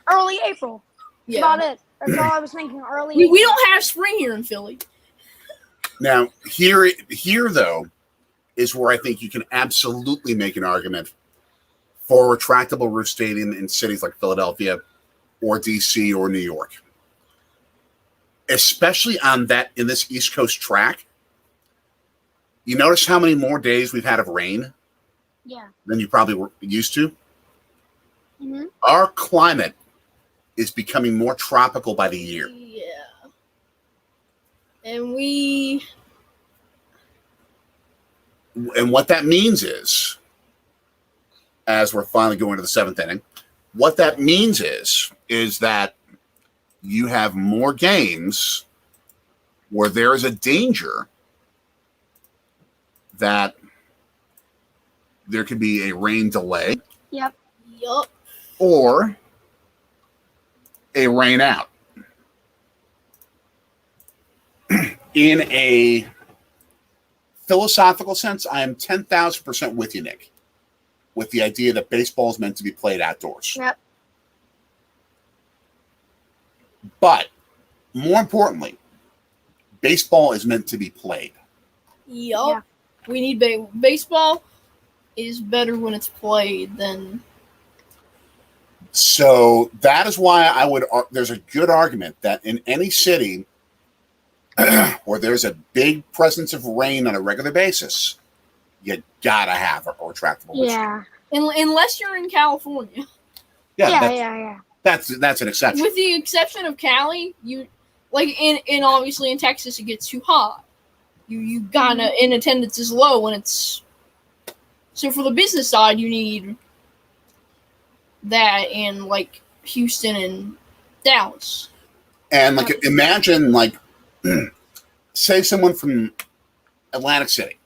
Early April. Yeah. About it. That's all I was thinking. Early We April. don't have spring here in Philly. Now, here, though, is where I think you can absolutely make an argument for a retractable roof stadium in cities like Philadelphia or D.C. or New York. especially on that in this East Coast track. You notice how many more days we've had of rain Yeah. than you probably were used to? Mm-hmm. Our climate is becoming more tropical by the year. Yeah. And what that means is, as we're finally going to the 7th inning, what that means is that you have more games where there is a danger that there could be a rain delay Yep. Yup. or a rain out. In a philosophical sense, I am 10,000% with you, Nick, with the idea that baseball is meant to be played outdoors. Yep. But more importantly, baseball is meant to be played. Yup. Yeah. We need baseball is better when it's played than. So that is why there's a good argument that in any city where there's a big presence of rain on a regular basis, you gotta have a retractable bleacher. Yeah. Unless you're in California. Yeah. That's an exception. With the exception of Cali, you like in obviously in Texas it gets too hot. You gotta in attendance is low when it's so for the business side you need that in like Houston and Dallas. And like imagine like say someone from Atlantic City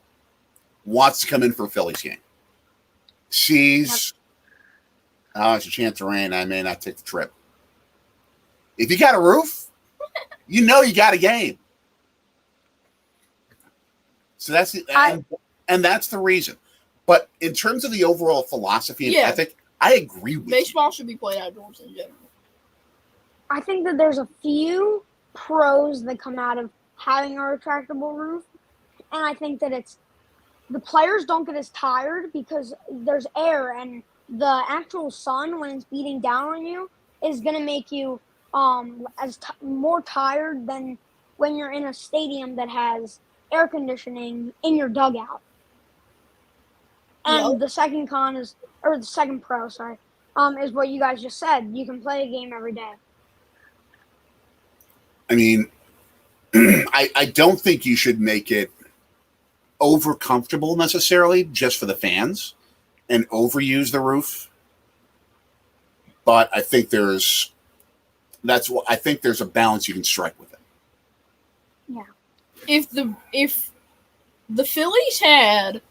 wants to come in for a Phillies game. Sees it's a chance of rain, I may not take the trip. If you got a roof, you know you got a game. So that's and that's the reason. But in terms of the overall philosophy and ethic, I agree with baseball should be played outdoors in general. I think that there's a few pros that come out of having a retractable roof, and I think that it's the players don't get as tired because there's air, and the actual sun when it's beating down on you is going to make you more tired than when you're in a stadium that has air conditioning in your dugout. And the second pro, is what you guys just said. You can play a game every day. I mean, I don't think you should make it over comfortable necessarily just for the fans and overuse the roof. But I think there's a balance you can strike with it. Yeah. If the Phillies had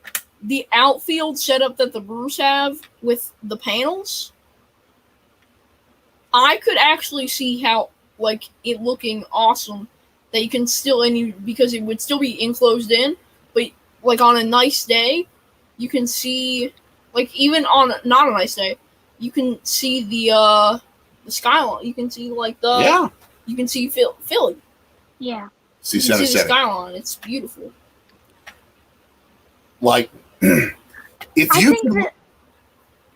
the outfield setup that the Brewers have with the panels, I could actually see how like it looking awesome that you can still because it would still be enclosed in, but like on a nice day, you can see like even on not a nice day, you can see the skyline. You can see like you can see Philly. Yeah. See you can see the skyline. It's beautiful. Like go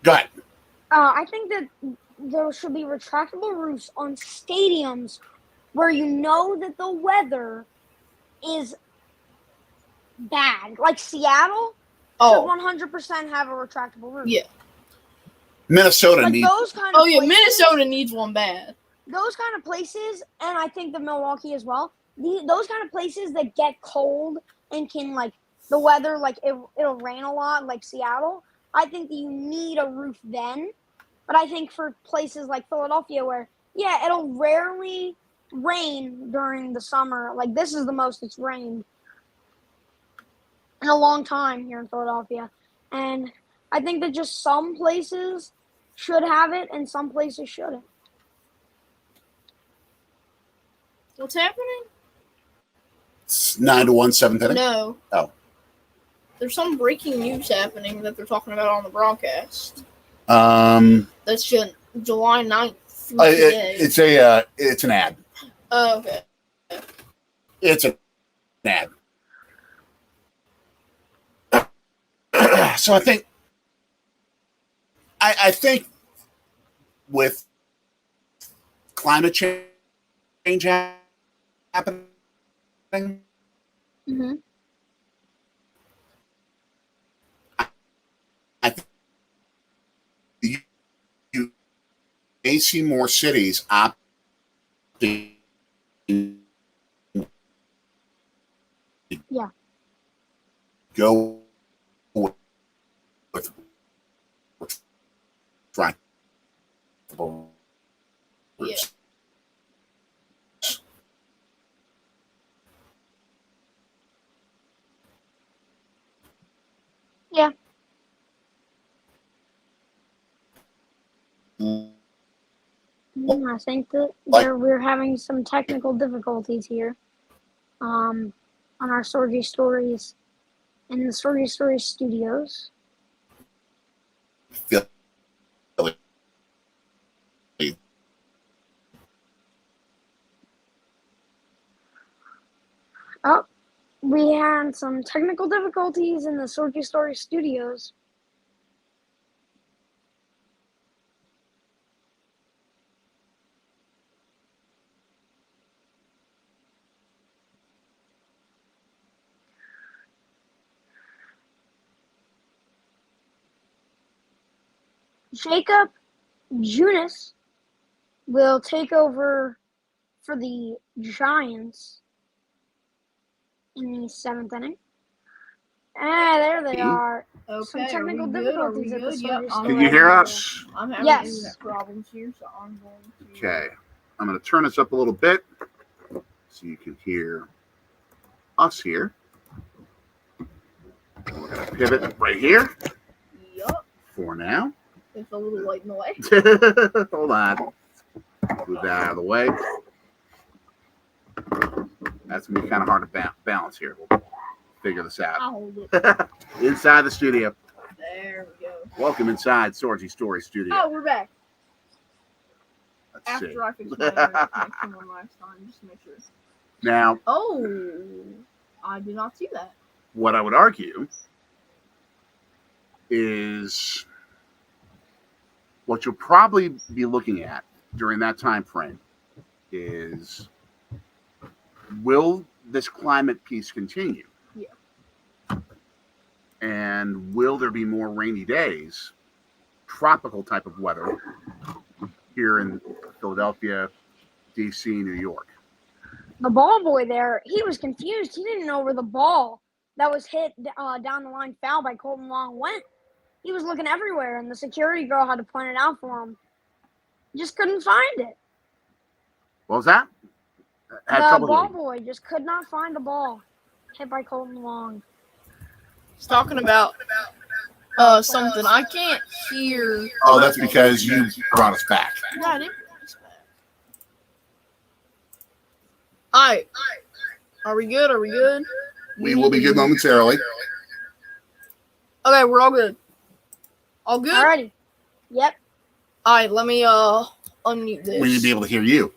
ahead. I think that there should be retractable roofs on stadiums where you know that the weather is bad. Like Seattle should 100% have a retractable roof. Yeah. Minnesota needs those kind of places, Minnesota needs one bad. Those kind of places, and I think the Milwaukee as well, those kind of places that get cold and can like the weather, like it'll rain a lot, like Seattle. I think that you need a roof then. But I think for places like Philadelphia where, it'll rarely rain during the summer. Like this is the most it's rained in a long time here in Philadelphia. And I think that just some places should have it and some places shouldn't. What's happening? It's 9-1, 7th inning. No. Oh. There's some breaking news happening that they're talking about on the broadcast. That's July 9th through today. It's an ad. Oh, okay. It's an ad. So I think with climate change happening? Mm-hmm. I think you may see more cities opting. Yeah. Go with trying. Yeah. Yeah. I think that we're having some technical difficulties here. On our Sorgy Stories in the Sorgy Stories studios. Oh, we had some technical difficulties in the Sorgy Stories studios. Jacob Junis will take over for the Giants in the 7th inning. Ah, there they are. Okay, Some technical difficulties at the Sorgy Stories. Can you hear us? I'm having Yes. internet problems here, so I'm going to. Okay. I'm going to turn this up a little bit so you can hear us here. We're going to pivot right here Yup. for now. It's a little light in the way. Hold on. Move that out of the way. That's going to be kind of hard to balance here. We'll figure this out. I'll hold it. Inside the studio. There we go. Welcome inside Sorgy Story Studio. Oh, we're back. Let's see. After I fixed my internet connection one last time, just to make sure. Now, Oh, I did not see that. what I would argue is what you'll probably be looking at during that time frame is, will this climate piece continue? Yeah. And will there be more rainy days, tropical type of weather here in Philadelphia, DC, New York? The ball boy there, he was confused. He didn't know where the ball that was hit down the line foul by Colton Long went. He was looking everywhere, and the security girl had to point it out for him. Just couldn't find it. What was that? The ball boy just could not find the ball hit by Colton Long. He's talking about something. I can't hear. Oh, that's because you brought us back. Yeah, I did. Alright. Are we good? Are we good? We will be good momentarily. Okay, we're all good. All good? Alrighty. Yep. Alright, let me unmute this. We need to be able to hear you.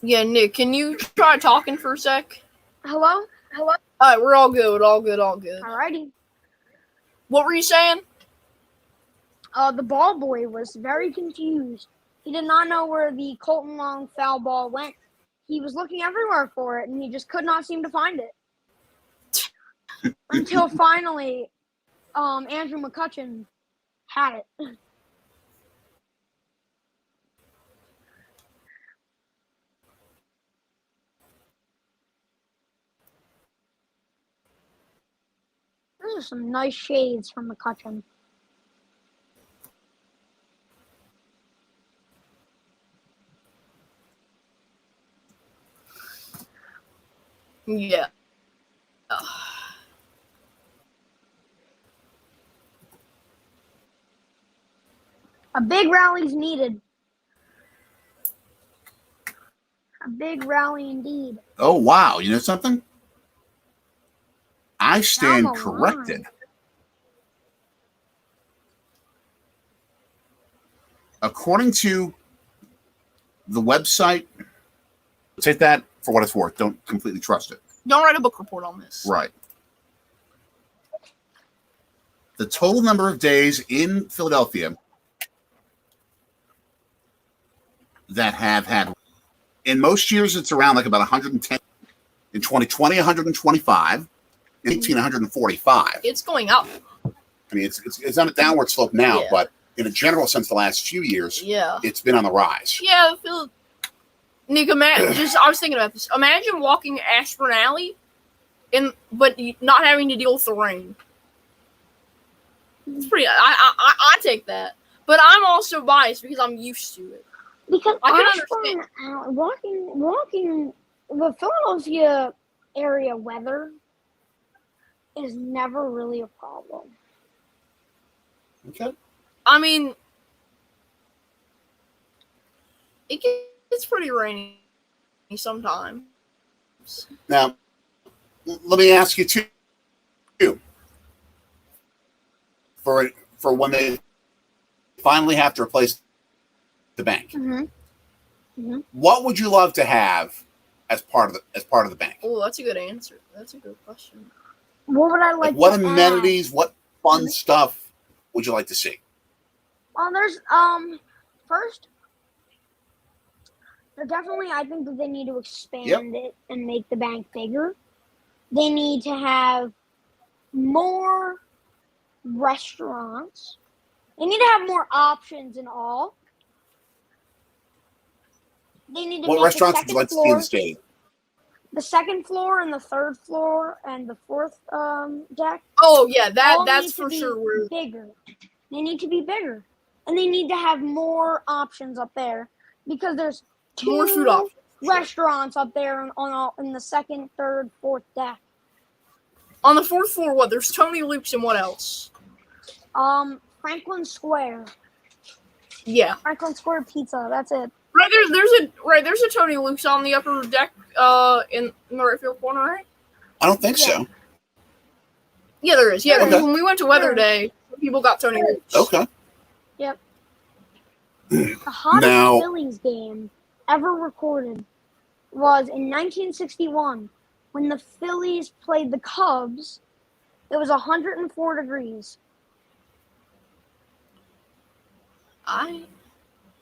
Yeah, Nick, can you try talking for a sec? Hello? Hello? Alright, we're all good. All good. All good. Alrighty. What were you saying? The ball boy was very confused. He did not know where the Colton Long foul ball went. He was looking everywhere for it, and he just could not seem to find it. Until finally, Andrew McCutcheon had it. Those are some nice shades from McCutcheon. Yeah. A big rally's needed. A big rally indeed. Oh, wow. You know something? I stand Down the corrected. line. According to the website, take that for what it's worth. Don't completely trust it. Don't write a book report on this. Right. The total number of days in Philadelphia that have had In most years, it's around like about 110. In 2020, 125. In 18, 145. It's going up. I mean, it's on a downward slope now, Yeah. but in a general sense, the last few years, Yeah. it's been on the rise. Yeah, Nick, I was thinking about this. Imagine walking Ashburn Alley, but not having to deal with the rain. It's pretty. I take that, but I'm also biased because I'm used to it. Because I can Ashburn, walking the Philadelphia area weather is never really a problem. Okay. I mean, it gets pretty rainy sometimes. Now, let me ask you too. For when they finally have to replace the bank, what would you love to have as part of the bank? Oh, that's a good answer. That's a good question. What would I like? What to amenities, add? what fun stuff would you like to see? Well, there's first, I think that they need to expand it and make the bank bigger. They need to have more restaurants. They need to have more options in all. They need to What make restaurants the would you like to see in floor, the stadium? the second floor and the third floor and the fourth deck. Oh yeah, all that's need to for be sure. bigger. They need to be bigger, and they need to have more options up there because there's More food two options. restaurants up there in the second, third, fourth deck. On the fourth floor, what? There's Tony Luke's and what else? Franklin Square. Yeah. Franklin Square Pizza. That's it. There's a Tony Luke's on the upper deck in the right field corner, right? I don't think so. Yeah, there is. Yeah, Okay. when we went to Weather Day, people got Tony Luke's. Okay. Yep. The hottest Now- Phillies game ever recorded was in 1961 when the Phillies played the Cubs. It was 104 degrees.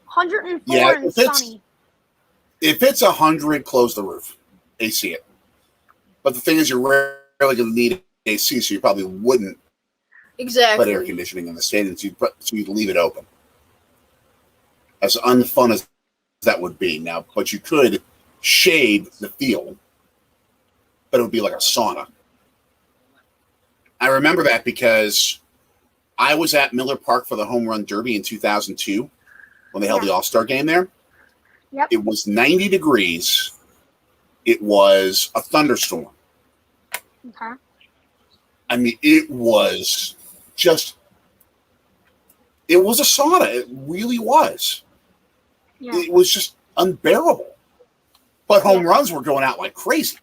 104 Yeah, and if it's- sunny. If it's 100, close the roof. AC it. But the thing is, you're rarely going to need AC, so you probably wouldn't Exactly. put air conditioning in the stadium, so you'd leave it open. As unfun as that would be now, but you could shade the field, but it would be like a sauna. I remember that because I was at Miller Park for the Home Run Derby in 2002 when they held the All-Star game there. Yep. It was 90 degrees. It was a thunderstorm. Okay. I mean, it was a sauna. It really was. Yeah. It was just unbearable. But home runs were going out like crazy.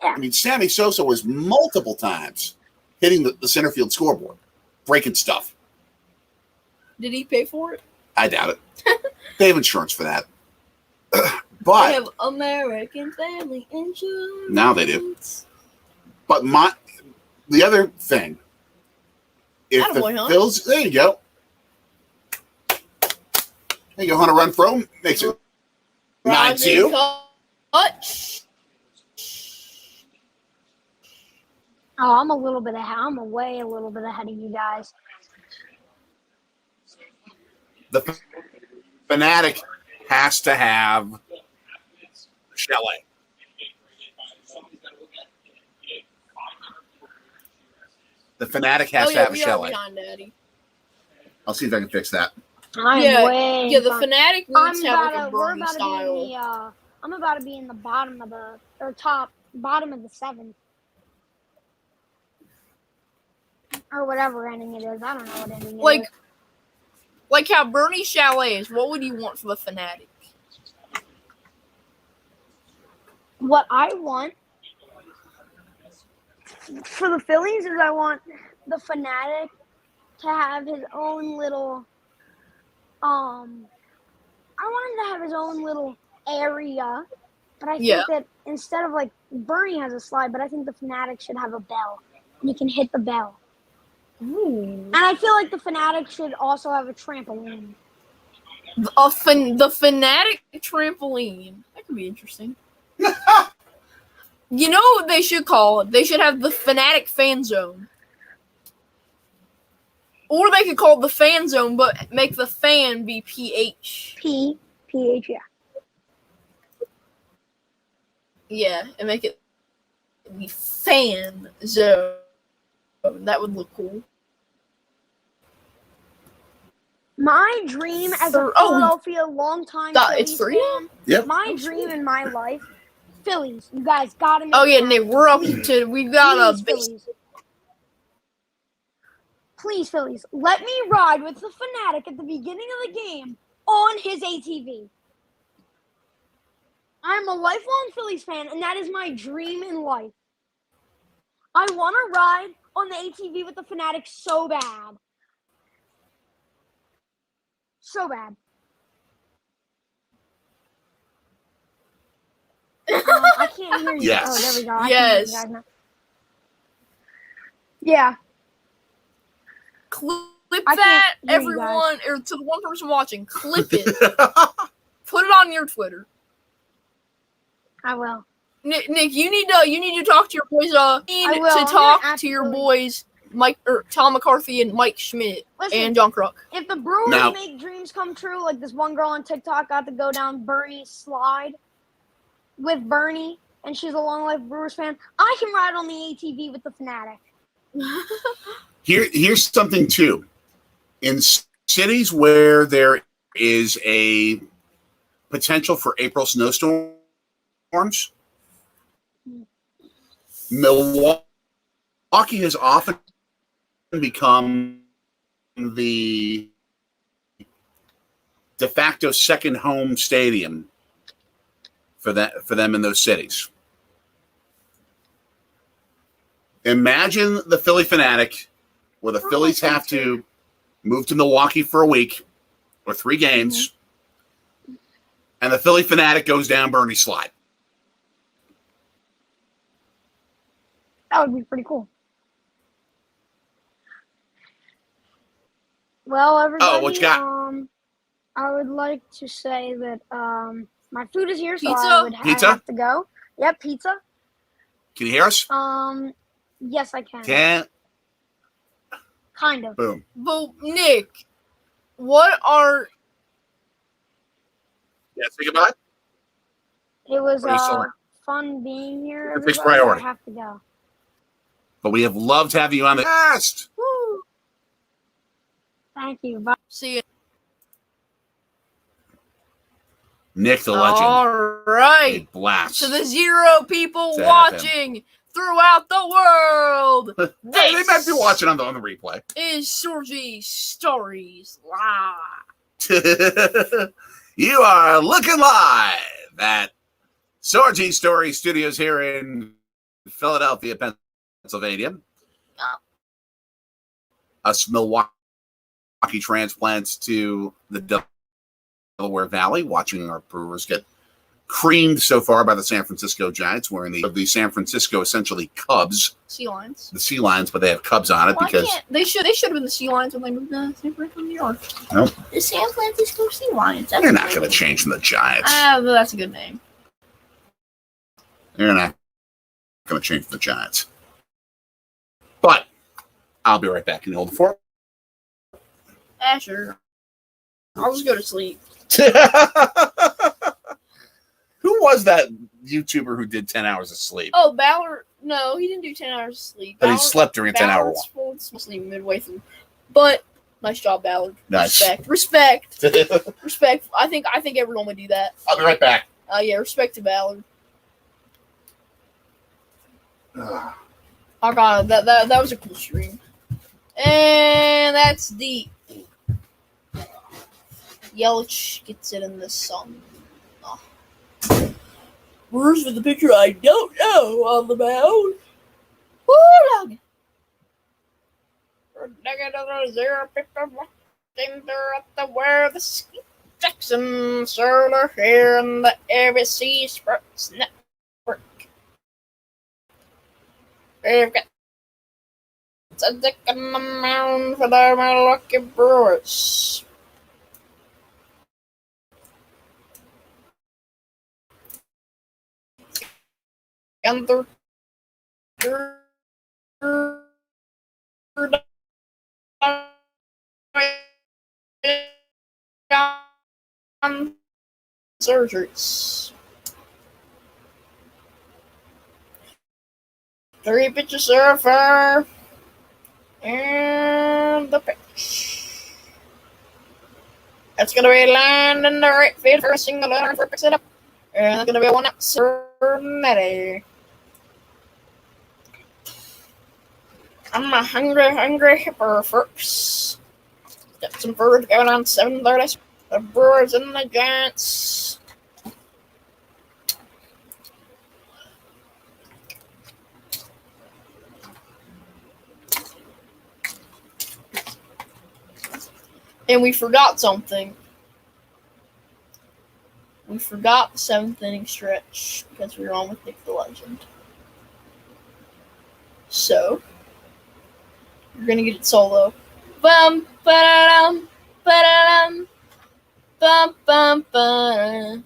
Yeah. I mean, Sammy Sosa was multiple times hitting the center field scoreboard, breaking stuff. Did he pay for it? I doubt it. They have insurance for that. They But have American Family Insurance. Now they do. But the other thing, if Attaboy, the huh? Phils, there you go. There you go, Hunter Renfroe makes it 9-2. Touch. Oh, I'm way a little bit ahead of you guys. The Fanatic has to have chalet. The Fanatic has to have a we are chalet. behind Daddy. I'll see if I can fix that. I'm Yeah, way yeah. The behind. Fanatic needs to have like a We're Bernie about to be in style. I'm about to be in the bottom of the bottom of the seventh. Or whatever inning it is. I don't know what inning it is. Like how Bernie Chalet is. What would you want for the Fanatic? What I want for the Phillies is I want the Fanatic to have his own little I want him to have his own little area, but I think that instead of like Bernie has a slide, but I think the Fanatic should have a bell and you can hit the bell. Ooh. And I feel like the Fanatic should also have a trampoline. The Fanatic trampoline. That could be interesting. You know what they should call it? They should have the Fanatic Fan Zone. Or they could call it the Fan Zone, but make the fan be PH. PH, yeah. Yeah, and make it the Fan Zone. That would look cool. My dream as a Philadelphia longtime It's Phillies 3? fan, Yep. my dream in my life, Phillies. You guys gotta make Oh yeah, that Nick, we're up to we've got a Please, Phillies. Please, Phillies, let me ride with the Fanatic at the beginning of the game on his ATV. I'm a lifelong Phillies fan, and that is my dream in life. I want to ride on the ATV with the Fanatic so bad. So bad. I can't hear you. Yes. Oh, there we go. I Yes. can hear you guys now. Yeah. clip I that, can't hear you everyone, or to the one person watching, clip it. Put it on your Twitter. I will. Nick, you need to talk to your boys. You need will. to I'm talk gonna to your absolutely- boys, Mike or Tom McCarthy and Mike Schmidt Listen, and John Kruk. if the Brewers Now- make dreams come true, like this one girl on TikTok got to go down Bernie's slide with Bernie, and she's a long life Brewers fan, I can ride on the ATV with the Fanatic. Here's something too. In cities where there is a potential for April snowstorms, Milwaukee has often become the de facto second home stadium for them in those cities. Imagine the Philly Fanatic, where the Phillies have to move to Milwaukee for a week or 3 games, and the Philly Fanatic goes down Bernie Slide. That would be pretty cool. Well, everybody, what you got? I would like to say that my food is here, so Pizza? I Pizza? have to go. Yep, pizza. Can you hear us? Yes, I can. Can't. Kind of. Boom. But Nick, what are Yeah, say goodbye. It was Are you still there? fun being here. It takes everybody. priority. I have to go. But we have loved having you on the cast. woo, Thank you. Bye. see you. Nick the legend. All A right. blast. To the 0 people To have watching throughout the world, They might be watching on the replay. is Sorgy Stories Live. You are looking live at Sorgy Story Studios here in Philadelphia, Pennsylvania. Us Milwaukee transplants to the Delaware Valley, watching our Brewers get creamed so far by the San Francisco Giants. We're in the San Francisco, essentially Cubs, Sea Lions. the Sea Lions, but they have Cubs on it Why because can't they should have been the Sea Lions when they moved to San Francisco, New York. Nope. The San Francisco Sea Lions. That's they're a not good going to name. change from the Giants. But that's a good name. They're not going to change from the Giants. But I'll be right back. Can you hold the fort? Sure. I'll just go to sleep. Who was that YouTuber who did 10 hours of sleep? Oh, Ballard. No, he didn't do 10 hours of sleep. But he slept during a 10-hour walk. Ballard's supposed to sleep midway through. But nice job, Ballard. Nice. Respect. Respect. I think everyone would do that. I'll be right back. Yeah, respect to Ballard. Ugh. Oh god, that was a cool stream. And that's the Yelich gets it in the sun. Oh. Brewers with the picture I don't know on the mound. Woo, dog. Zero people watching there at the where the Jackson Solar here in the ABC Sports Network. We've got a dick in the mound for the Milwaukee Brewers. and the third surgeries. 3 pitches surfer and the pitch. That's gonna be lined in the right field for a single runner for picks it up. And it's gonna be a 1-out Cincinnati. I'm a hungry hipper folks. Got some birds going on 7:30. The Brewers and the Giants. And we forgot something. We forgot the 7th inning stretch because we were on with Nick the Legend. So, you're going to get it solo. Bum, ba-da-dum, ba-da-dum, bum, bum, ba-da.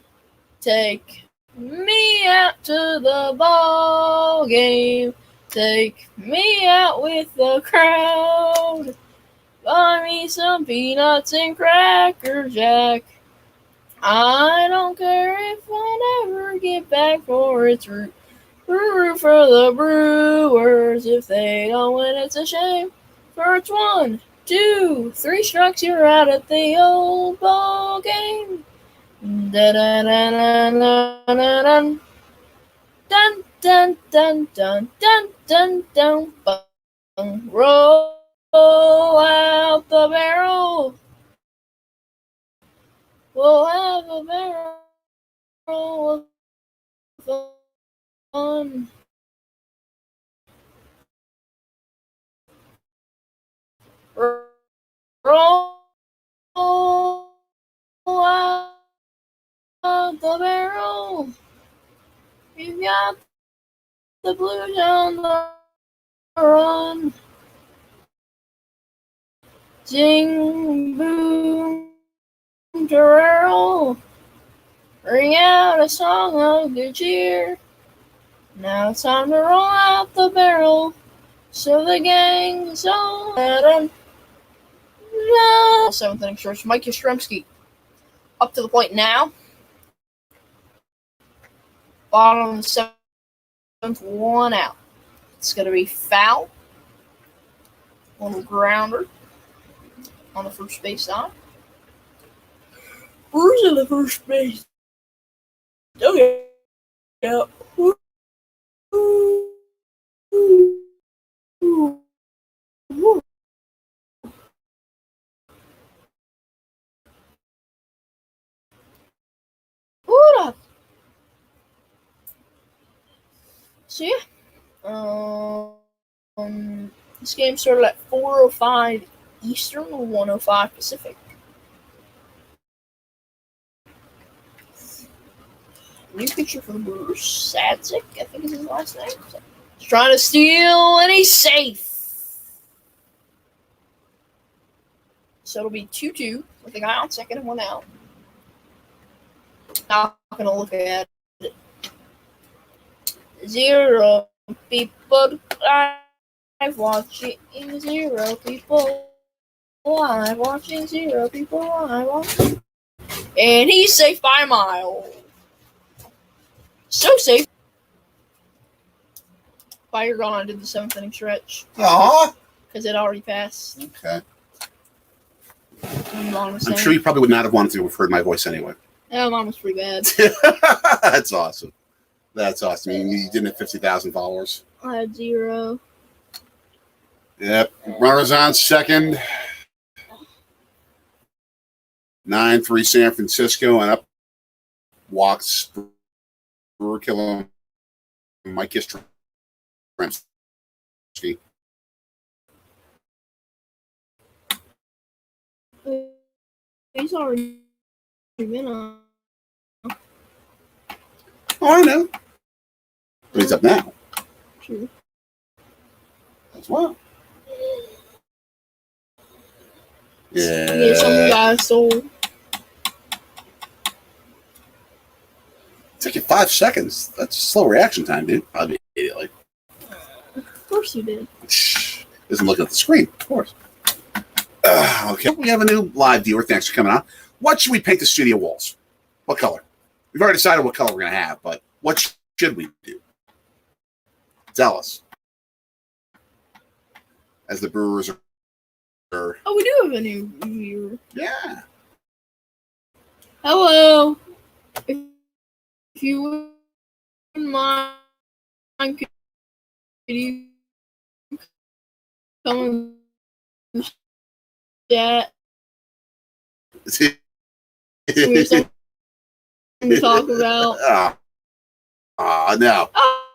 Take me out to the ball game. Take me out with the crowd. Buy me some peanuts and Cracker Jack. I don't care if I never get back for its root. Root for the Brewers. If they don't win, it's a shame. For it's 1, 2, 3 strikes, you're out at the old ball game. Dun dun dun dun dun dun dun dun dun dun dun dun. Roll out the barrel. We'll have a barrel of fun. Roll out the barrel. We've got the Blues on the run. Ding, boom, Terrell. Ring out a song of good cheer. Now it's time to roll out the barrel. So the gang's on that. No. 7th inning stretch. Mike Yastrzemski up to the plate now. Bottom of the 7th, 1 out. It's going to be foul. Little grounder on the first base side. Brewers in the first base. Okay. Yeah. What up? So yeah. This game started at 4:05 Eastern, 1:05 Pacific. New pitcher for the Brewers, Sadzik, I think is his last name. He's trying to steal, and he's safe. So it'll be 2-2 with the guy on second and 1 out. Not going to look at it. 0 people live watching, 0 people live watching, 0 people live watching. And he's safe by a mile. So safe. Fire gone on to the 7th inning stretch. Because it already passed. Okay. I'm sure you probably would not have wanted to have heard my voice anyway. Yeah, mine was pretty bad. That's awesome. That's awesome. You didn't have 50,000 followers. I had 0. Yep. Runners on second. 9-3 San Francisco, and up walks Brewer killer Mike Yastrzemski. He's already been on. Oh, I know. But he's up now. True. As well. Yeah, some guys sold. took you 5 seconds. That's a slow reaction time, dude. Immediately. Of course you did. Isn't looking at the screen, of course. Okay, we have a new live viewer. Thanks for coming on. What should we paint the studio walls? What color? We've already decided what color we're going to have, but what should we do? Tell us. As the Brewers are. Oh, we do have a new viewer. Yeah. Hello. If you wouldn't mind, could you come and chat? We have something to talk about. No. Oh,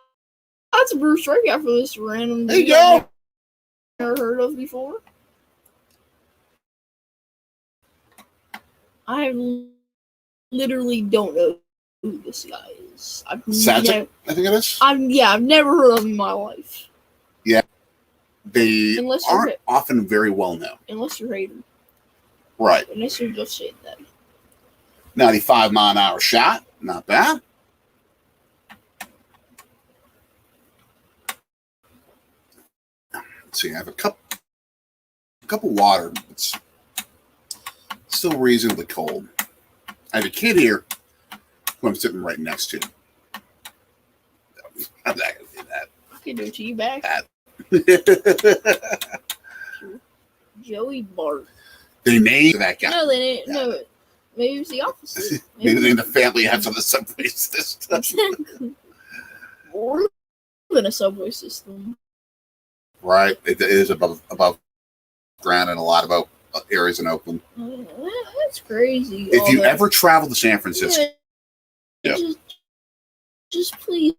that's a Brewer strikeout for this random There you dude go. I've never heard of before. I literally don't know who this guy is. Sagic, I think it is. I've never heard of him in my life. Yeah. They Unless you're aren't often very well known. Unless you're hating. Right. Unless you're just saying that. 95-mile-an-hour shot. Not bad. Let's see, I have a cup of water. It's still reasonably cold. I have a kid here who I'm sitting right next to. I'm not going to do that. I can do it to you back. Joey Bart. They named that guy. No, they didn't. No, maybe it was the opposite. Maybe in the family has on the subway system. Exactly. Or than a subway system. Right. It is above ground in a lot of areas in Oakland. That's crazy. If you ever travel to San Francisco, yeah. Just please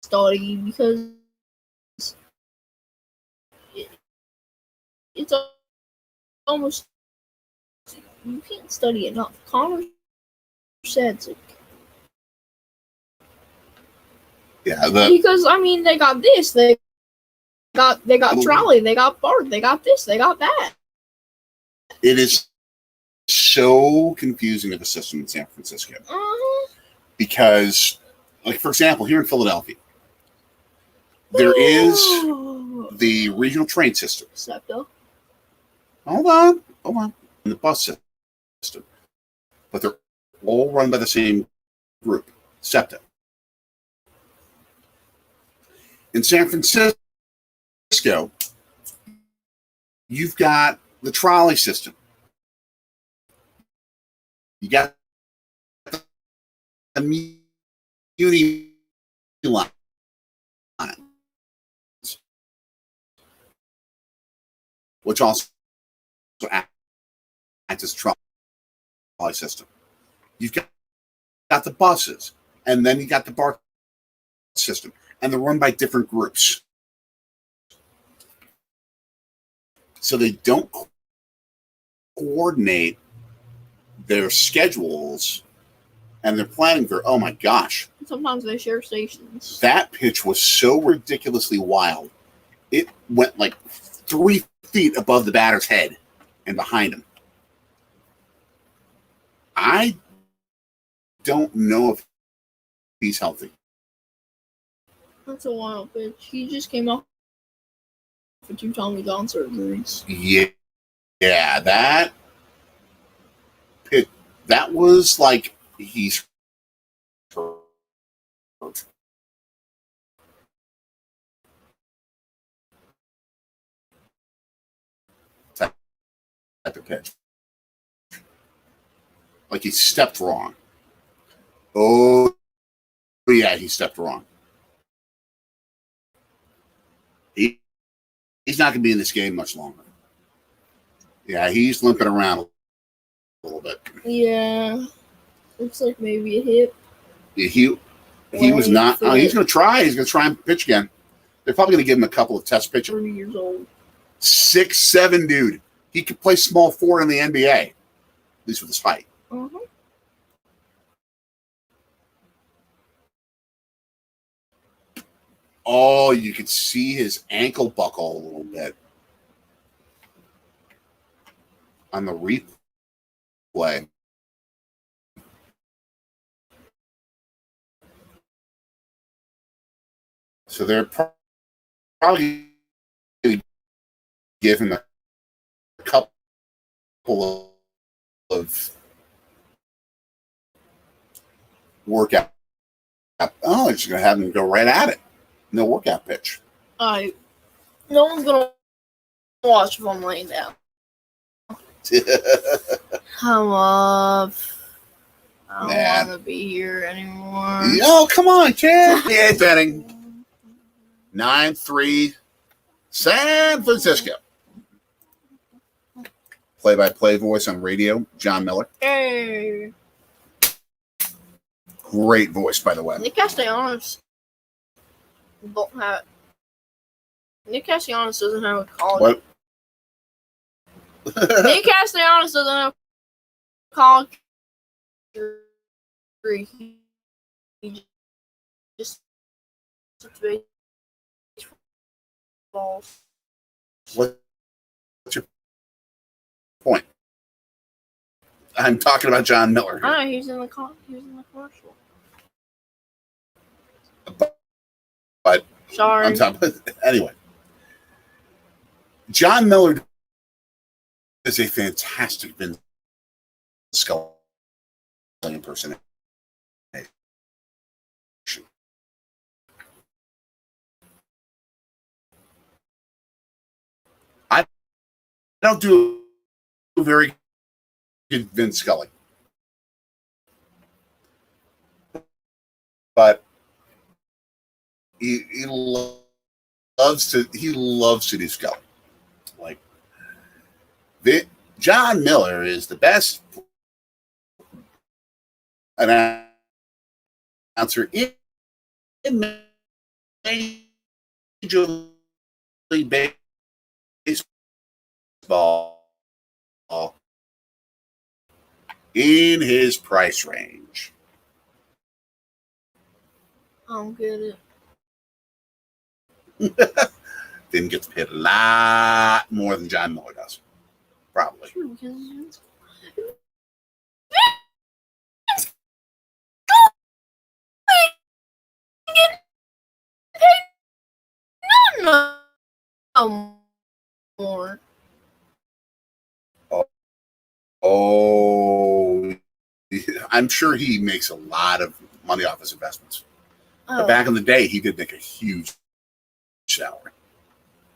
study, because it's almost, you can't study enough. Connor said so. yeah, because I mean, they got this, they got Trolley, they got Bart, they got this, they got that. It is so confusing of a system in San Francisco. Because, like, for example, here in Philadelphia, there is the regional train system. SEPTA. Hold on. And the bus system. But they're all run by the same group, SEPTA. In San Francisco, you've got the trolley system. You got the muni line, which also acts as a trolley system. You've got the buses, and then you got the BART system, and they're run by different groups. So they don't coordinate their schedules and their planning for, oh my gosh. Sometimes they share stations. That pitch was so ridiculously wild. It went like 3 feet above the batter's head and behind him. I don't know if he's healthy. That's a wild pitch. He just came off for 2 Tommy John surgeries. Yeah, that was like he's hurt. Type of pitch. Like he stepped wrong. Oh, yeah, he stepped wrong. He's not going to be in this game much longer. Yeah, he's limping around a little bit. Yeah. Looks like maybe a hip. Yeah, he was not. Oh, he's going to try. He's going to try and pitch again. They're probably going to give him a couple of test pitches. 30 years old. 6'7", dude. He could play small forward in the NBA. At least with his height. Uh-huh. Oh, you could see his ankle buckle a little bit on the replay. So they're probably going to give him a couple of workout. Oh, it's going to have him go right at it. No workout pitch. No one's gonna watch if I'm laying down. I don't want to be here anymore. Yo, come on, kid. The eighth inning. 9-3 San Francisco. Play-by-play voice on radio, John Miller. Hey. Great voice, by the way. Nick Castellanos doesn't have a college. What? Nick Castellanos doesn't have a college degree. He just baseball. What's your point? I'm talking about John Miller. I know, he's in the commercial. But Sorry. on top of it, anyway, John Miller is a fantastic Vince Scully impersonation. I don't do a very good Vince Scully, but he loves to do Scully. Like John Miller is the best announcer in Major League Baseball in his price range. I don't get it. Then gets paid a lot more than John Miller does. Probably. True, because no more. Oh, I'm sure he makes a lot of money off his investments. But back in the day, he did make a huge salary.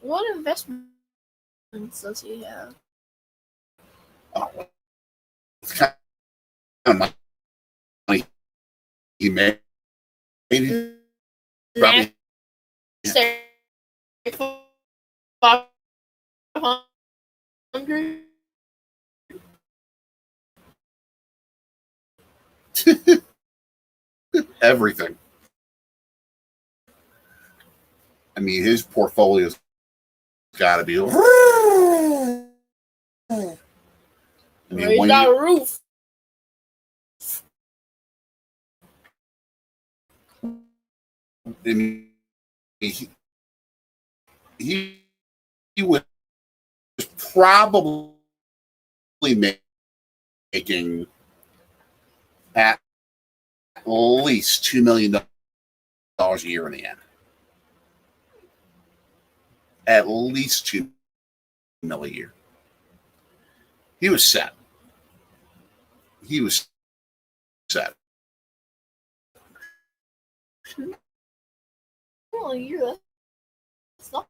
What investments does he have? Oh, it's kind of money he made. Maybe probably. Say 500. Everything. I mean, his portfolio's got to be. I mean, Raise that roof. He was probably making at least $2 million a year in the end. At least $2 million a year. He was set. Well, a year. That's not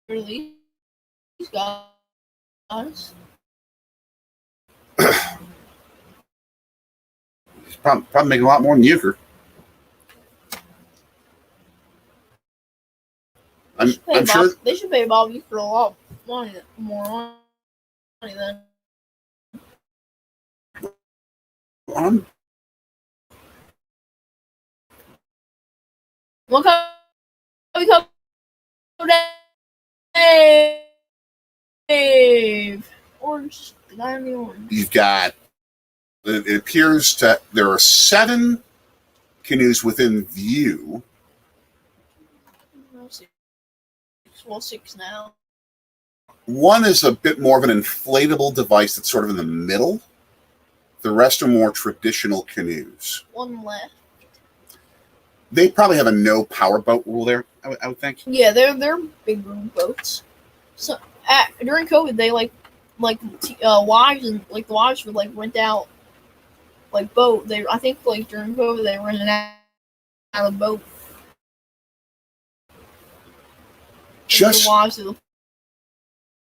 really these guys. He's probably making a lot more than Euchre. I'm sure they should pay Bobby for a lot more money than. What kind of Dave? Orange, the guy in the orange. You've got. It appears that there are 7 canoes within view. Well, 6 now. One is a bit more of an inflatable device that's sort of in the middle. The rest are more traditional canoes. One left. They probably have a no power boat rule there. I would think. Yeah, they're big room boats. So during COVID, they wives and like the wives would like rent out like boat. I think like during COVID they rented out a boat. Just the wives of the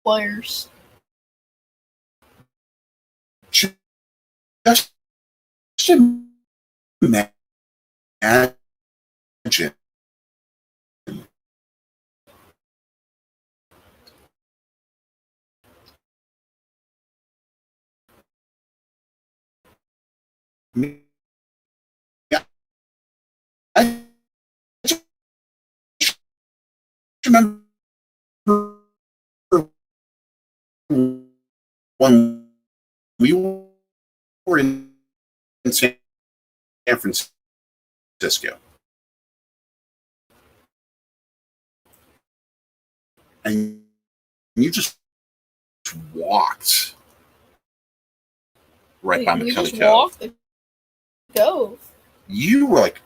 players. Just imagine yeah, I just remember when we were in San Francisco, and you just walked right by We McCullough just Cove. walked the cove. You were like,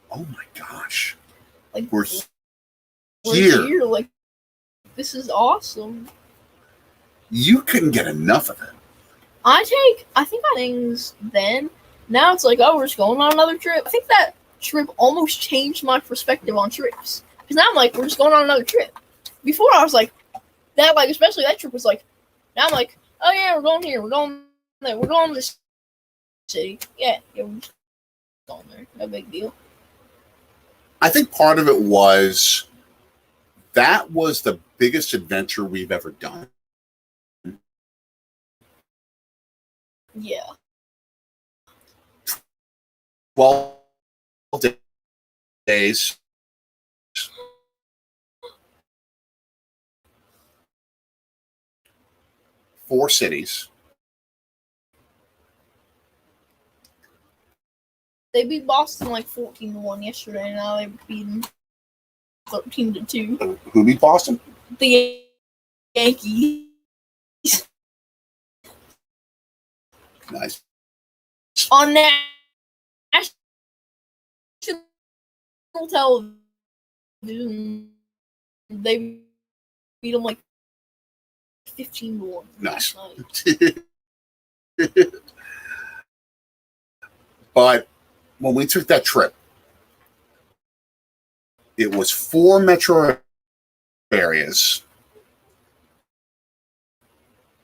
"Oh my gosh, Like we're here. here!" Like this is awesome. You couldn't get enough of it. I think I things then. Now it's like, oh, we're just going on another trip. I think that trip almost changed my perspective on trips. Because now I'm like, we're just going on another trip. Before I was like, that like especially that trip was like, now I'm like, oh yeah, we're going here, we're going there, we're going to this city. Yeah, we're just going there. No big deal. I think part of it was that was the biggest adventure we've ever done. Yeah. 12 days. Four cities. They beat Boston like 14-1 yesterday, and now they beat them 13-2. Who beat Boston? The Yankees. Nice. On national television, they beat them like 15-1. Nice. But when we took that trip, it was 4 metro areas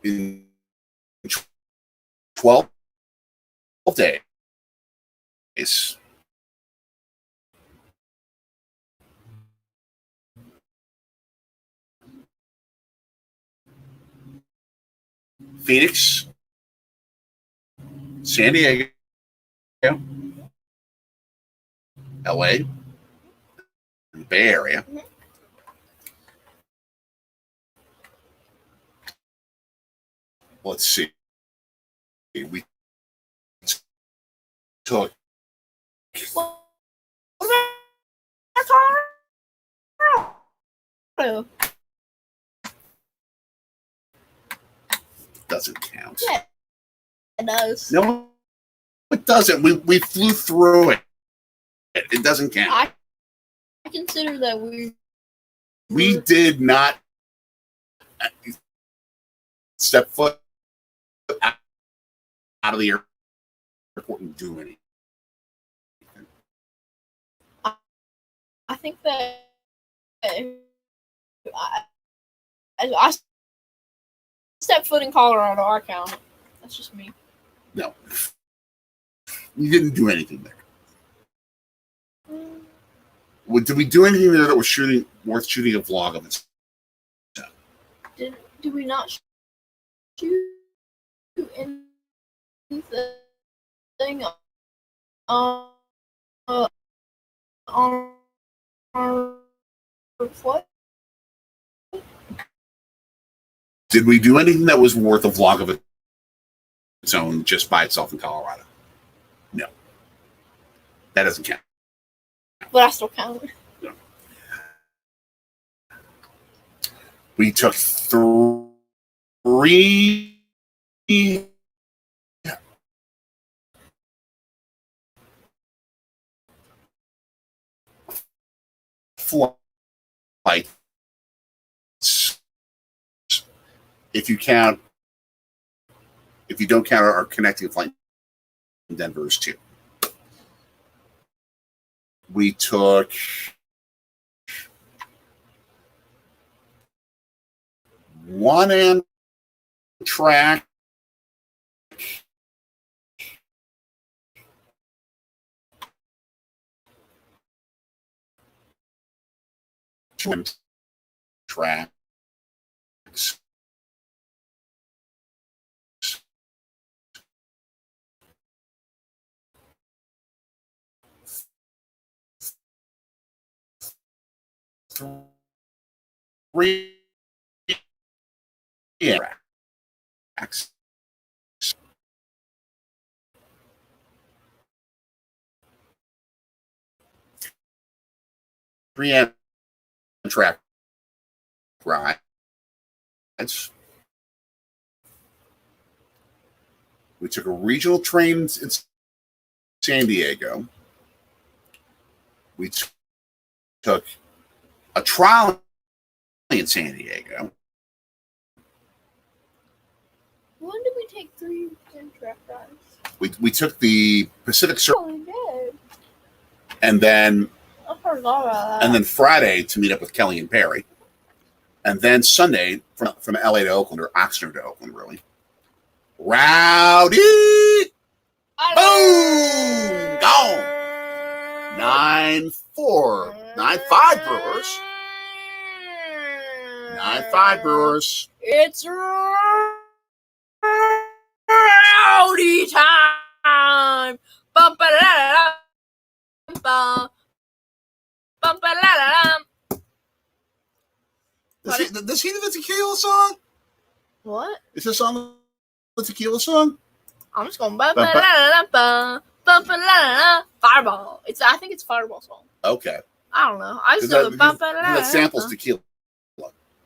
in 12 days. Phoenix, San Diego, LA, the Bay Area. Let's see. We took What about Colorado? doesn't count. Yeah, it does. No, it doesn't. We flew through it. It doesn't count. I consider that We did not step foot out of the airport and do anything. I think that I step foot in Colorado. I count it. That's just me. No, we didn't do anything there. Did we do anything there that was worth shooting a vlog of? It? Did we not shoot anything on our flight? Did we do anything that was worth a vlog of its own just by itself in Colorado? No. That doesn't count. But I still count it. No. We took 3 flights, if you don't count our connecting flight in Denver's too. We took one Amtrak, two Amtraks, three Amtraks, three Amtrak rides. We took a regional train in San Diego. We took a trolley in San Diego. When did we take 3 Amtrak rides? We took the Pacific Circle, Oh, we did. and then I forgot about that. and then Friday to meet up with Kelly and Perry, and then Sunday from LA to Oakland, or Oxnard to Oakland, really. Rowdy! Boom! Gone! 9-4. 9-5 Brewers. 9-5 Brewers. It's rowdy time. Bum ba da da bum. Bum ba da da. Does he do the tequila song? What? Is this on the tequila song? I'm just going bum ba da da bum. Bum ba da da. Fireball. I think it's Fireball song. Okay. I don't know. I used to bum ba da da. That samples tequila.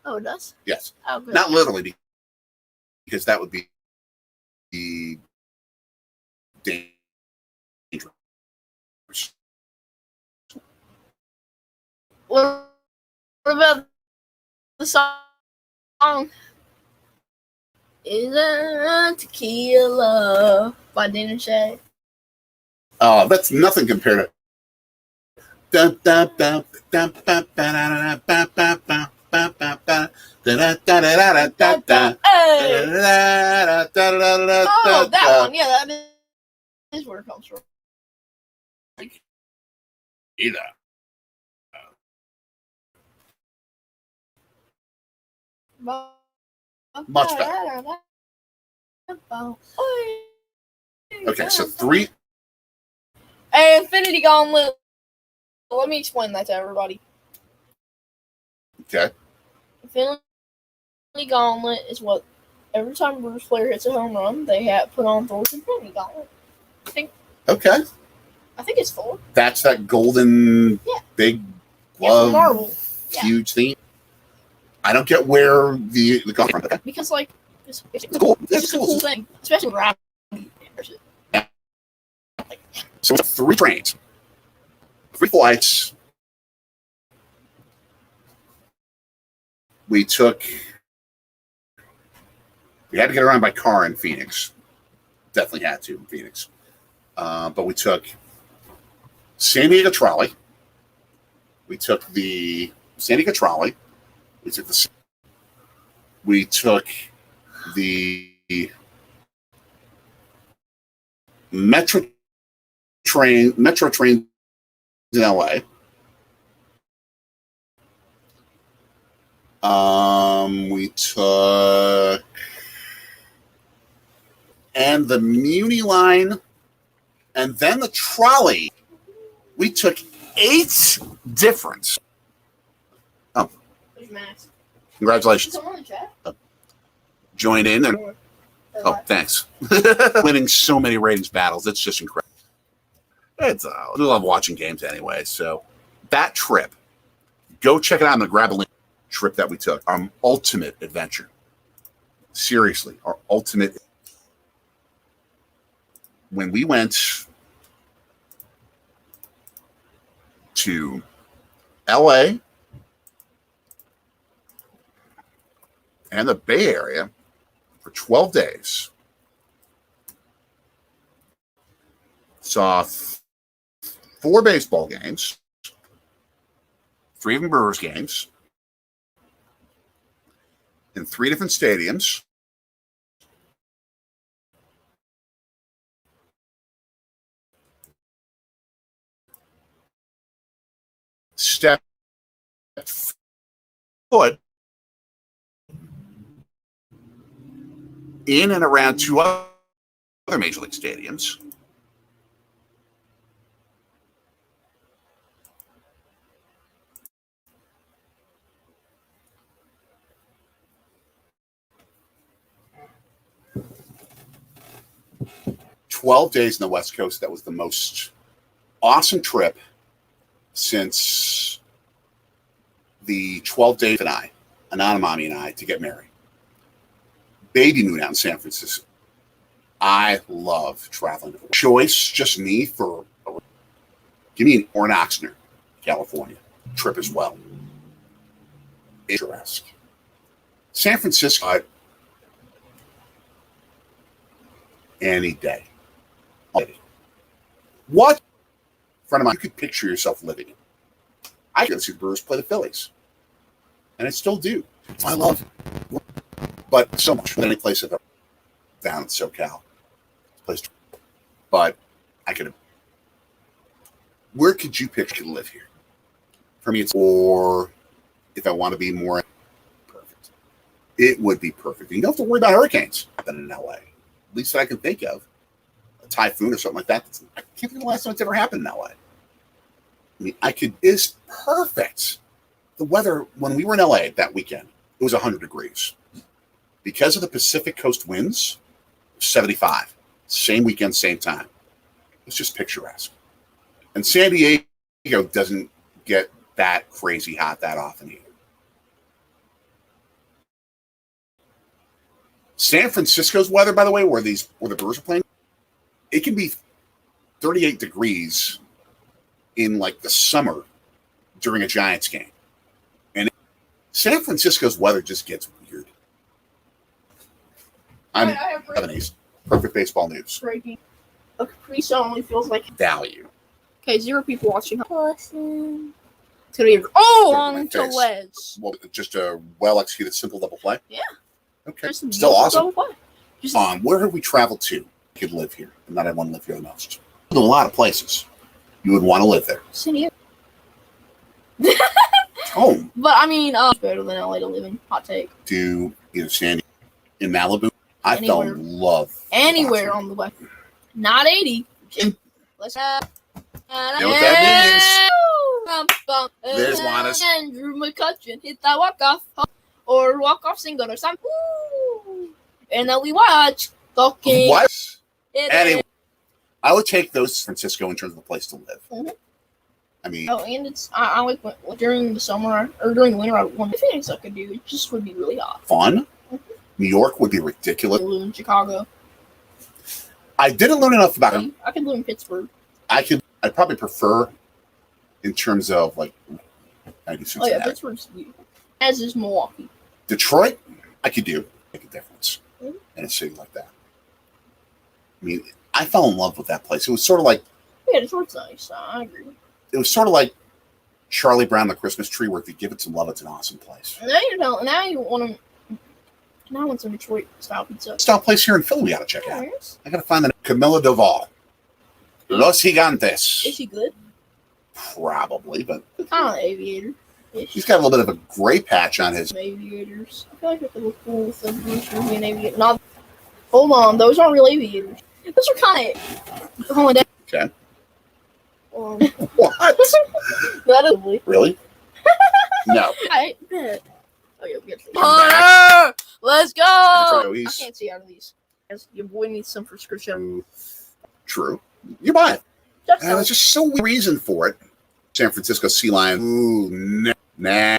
Oh, it does? Yes. Oh, good. Not literally, because that would be dangerous. What about the song? Is a tequila by Dana Shay? Oh, that's nothing compared to. Oh, that one. Yeah, that is where it comes from. Either. Much better. Okay, so 3. Hey, Infinity Gauntlet. Let me explain that to everybody. Okay. Infinity Gauntlet is what every time a Brewers player hits a home run, they put on Thor's Infinity Gauntlet. Okay. I think it's Thor. That's that golden, big glove, Marvel. huge thing. I don't get where the comes from. Okay. Because, like, it's Cool. it's just a cool thing. Especially when Rob. So it's 3 trains, 3 flights. We had to get around by car in Phoenix. Definitely had to in Phoenix. But we took San Diego trolley. We took the San Diego trolley. We took the metro train in LA. We took and the Muni line, and then the trolley. We took 8 different. Oh, There's Max. Congratulations! Someone in the chat? Join in and thanks. Winning so many ratings battles, it's just incredible. It's I love watching games anyway. So that trip, go check it out. I'm gonna grab a link. Trip that we took, our ultimate adventure. Seriously, our ultimate. When we went to LA and the Bay Area for 12 days. Saw 4 baseball games, 3 of them Brewers games, in 3 different stadiums. Stepped foot in and around 2 other major league stadiums. "12 days in the West Coast." That was the most awesome trip since the 12-day and Anonymami and I, to get married. Baby moon out in San Francisco. I love traveling. Choice, just me, for give me an Oxnard, California trip as well. Picturesque. San Francisco, any day. What? Friend of mine, you could picture yourself living in. I could see the Brewers play the Phillies, and I still do. I love it, but so much more than any place I've ever found in SoCal. Place, but I could. Where could you picture to live here? For me, it's, or if I want to be more perfect, it would be perfect. And you don't have to worry about hurricanes in LA. At least that I can think of. A typhoon or something like that. I can't think of the last time it's ever happened in LA. I mean, it's perfect. The weather, when we were in LA that weekend, it was 100 degrees. Because of the Pacific Coast winds, 75. Same weekend, same time. It's just picturesque. And San Diego doesn't get that crazy hot that often either. San Francisco's weather, by the way, where the Brewers are playing, it can be 38 degrees in like the summer during a Giants game. And San Francisco's weather just gets weird. I'm 70s. Perfect baseball news. Breaking. A Caprice only feels like value. Okay, 0 people watching. It's gonna be on to Les. Well, just a well-executed, simple double play? Yeah. Okay. Still awesome. Just, where have we traveled to? You could live here, and not everyone live here the most. There's a lot of places you would want to live there. San Diego. Home. But I mean, better than LA to live in. Hot take. To San Diego, in Malibu, I fell in love. Anywhere on the west, not 80. Let's have. You know what that means? There's Juanes. Andrew McCutcheon hit that walk-off or walk-off single or something. And then we watch talking. What? Anyway, I would take those San Francisco in terms of a place to live. Mm-hmm. I mean, and it's I like during the summer or during the winter. One of the things I could do, it just would be really hot. Fun. Mm-hmm. New York would be ridiculous. I live in Chicago. I didn't learn enough about it. I could live in Pittsburgh. I'd probably prefer in terms of like. Pittsburgh's beautiful. As is Milwaukee. Detroit, I could make a difference in a city like that. I mean, I fell in love with that place. It was sort of like. Yeah, Detroit's nice. I agree. It was sort of like Charlie Brown, the Christmas Tree, where if you give it some love, it's an awesome place. Now you want to. Now I want some Detroit style pizza. Style place here in Philly we got to check out. I got to find the Camilla Doval. Los Gigantes. Is he good? Probably, but kind of aviator. He's got a little bit of a gray patch on his. Aviators. I feel like it could look cool with the bleachers being aviator. Not. Hold on, those aren't real aviators. Those are kind of. Hold on. Okay. What? That is really. No. I bet. Oh, yeah, we have to let's go. I can't see out of these. Your boy needs some prescription. True. You buy it. And there's just so weird reason for it. San Francisco Sea Lion. Ooh, nah.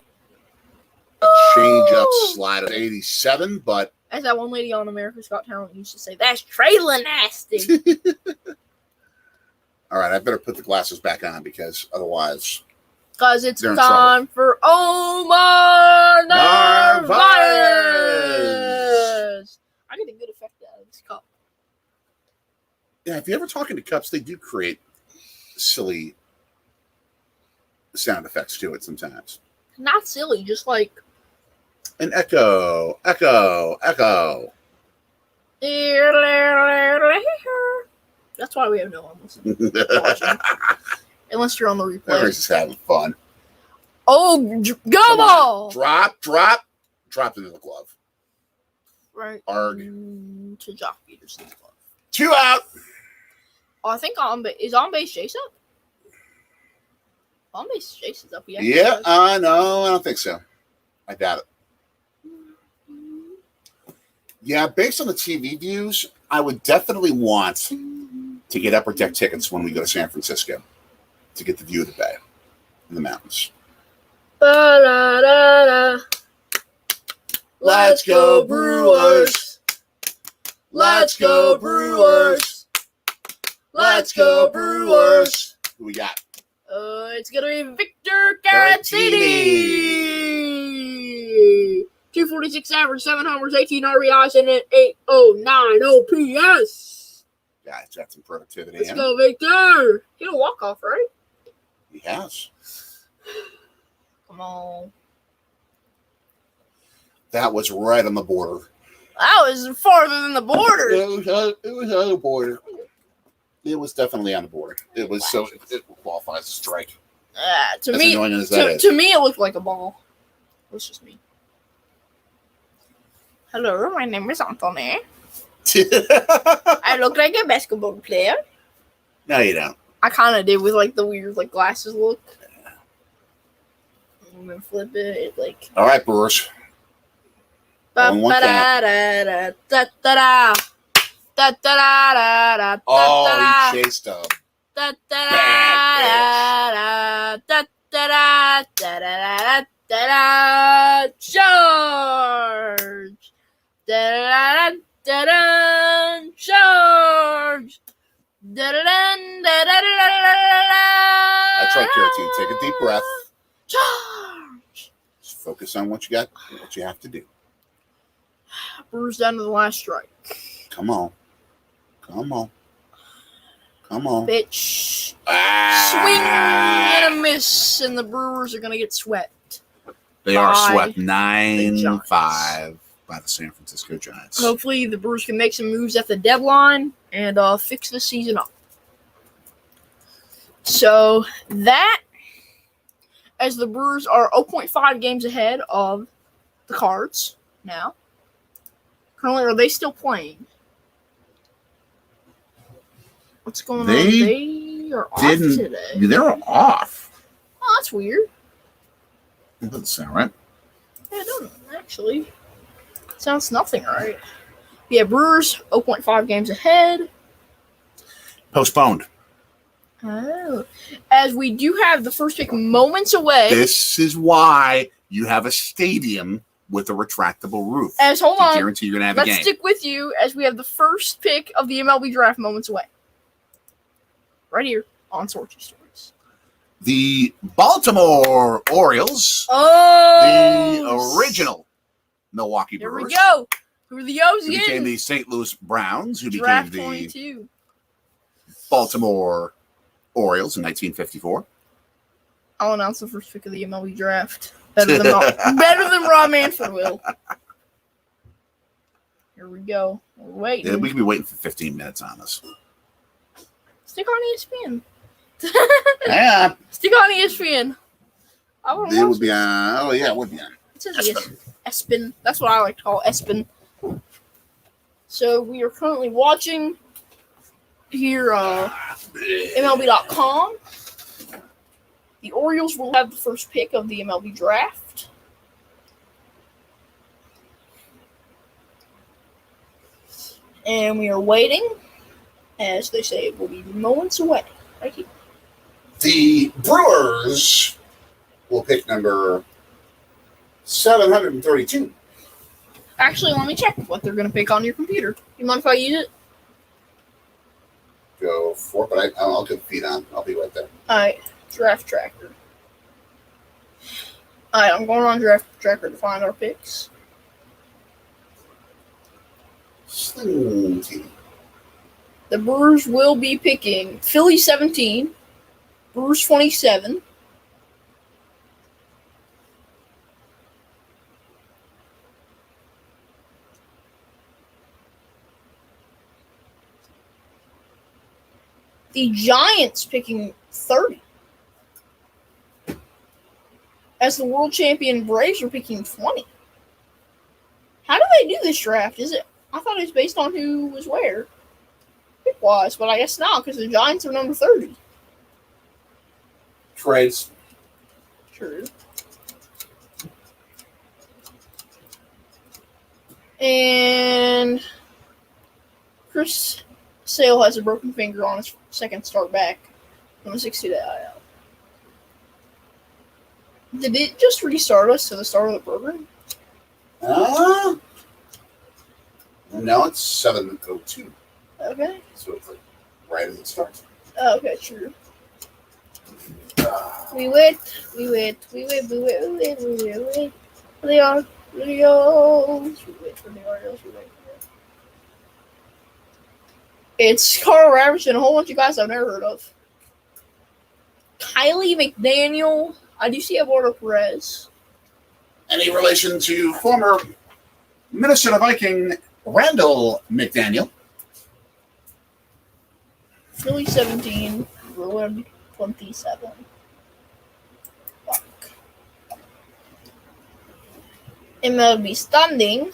Change up slide of 87, but. As that one lady on America's Got Talent used to say, that's trailer nasty. All right, I better put the glasses back on because otherwise Because it's They're in time for Omar Narvaez. Narvaez. I get a good effect out of this cup. Yeah, if you ever talk into cups, they do create silly sound effects to it sometimes. Not silly, just like An echo, echo, echo. that's why we have no one listening. Watching. Unless you're on the replay. Everybody's just having fun. Oh, go ball! Drop into the glove. Right. Arg. To Jock Peterson's glove. 2 out. Oh, I think is on base Jace up? On base Jace is up. No, I don't think so. I doubt it. Yeah, based on the TV views, I would definitely want to get upper deck tickets when we go to San Francisco to get the view of the bay and the mountains. Ba-da-da-da. Let's go Brewers! Let's go Brewers! Let's go Brewers! Who we got? It's gonna be Victor Caratini. 246 average, 7 homers, 18 RBIs, and an 8.09 OPS. Yeah, he's got some productivity. Let's go, Victor. He had a walk-off, right? He has. Come on. That was right on the border. That was farther than the border. It was on the border. It was definitely on the border. It was so it qualifies as a strike. To As me, annoying as that is. to me, it looked like a ball. It's just me. Hello, my name is Anthony. I look like a basketball player. No, you don't. I kind of did with like the weird like glasses look. And then flip it like. All right, Brewers. On one count. Oh, he chased him. Charge! Charge! That's right, Caratini. Take a deep breath. Charge! Just focus on what you got, what you have to do. Brewers down to the last strike. Come on. Come on. Come on. Pitch. Ah. Swing and a miss, and the Brewers are going to get swept. They are by swept the 9-5 by the San Francisco Giants. Hopefully, the Brewers can make some moves at the deadline and fix the season up. So, that, as the Brewers are 0.5 games ahead of the Cards now. Currently, are they still playing? What's going on? They are off today. They're off. Oh, that's weird. That doesn't sound right. Yeah, it doesn't, actually. Sounds nothing right. Yeah, Brewers, 0.5 games ahead. Postponed. Oh. As we do have the first pick moments away. This is why you have a stadium with a retractable roof. Hold on. Guarantee you're going to have a game. Let's stick with you as we have the first pick of the MLB draft moments away. Right here on Sorty Stories. The Baltimore Orioles. Oh! The original Milwaukee Here Brewers. we go. Who are the O's Who again? became the St. Louis Browns, who Draft became the 22. Baltimore Orioles in 1954. I'll announce the first pick of the MLB draft. Better than Rob Manfred will. Here we go. We're waiting. Yeah, we could be waiting for 15 minutes on this. Stick on ESPN. Yeah. Stick on ESPN. It would be on. Oh, yeah, it would be on. It says ESPN. That's what I like to call ESPN. So we are currently watching here MLB.com. The Orioles will have the first pick of the MLB draft. And we are waiting. As they say, it will be moments away. Right here. The Brewers will pick number 732. Actually, let me check what they're going to pick on your computer. You mind if I use it? Go for it, but I'll get the feed on. I'll be right there. All right. Draft tracker. Alright, I'm going on Draft Tracker to find our picks. Slinky. The Brewers will be picking Philly 17, Brewers 27, the Giants picking 30. As the world champion Braves are picking 20. How do they do this draft? I thought it was based on who was where, pick-wise, but I guess not, because the Giants are number 30. Trades. True. And Chris Sale has a broken finger on his second start back from the 60-day IL. Did it just restart us to the start of the program? No, it's 7:02. Okay. So it's like right as it starts. Okay, true. We wait. Leon. We wait for the Orioles. It's Carl Ravitch and a whole bunch of guys I've never heard of. Kylie McDaniel. I do see Eduardo Perez. Any relation to former Minnesota Viking Randall McDaniel? Philly 17, Bruin 27. Fuck. MLB standing.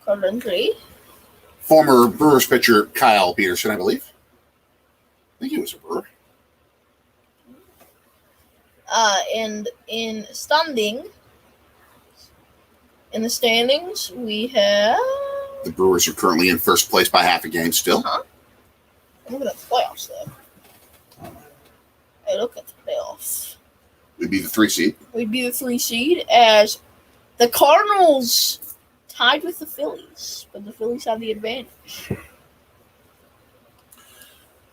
Currently. Former Brewers pitcher Kyle Peterson, I believe. I think he was a Brewer. And in standing, in the standings, we have. The Brewers are currently in first place by half a game still. Look at the playoffs, though. Hey, look at the playoffs. We'd be the 3 seed. We'd be the 3 seed as the Cardinals tied with the Phillies, but the Phillies have the advantage.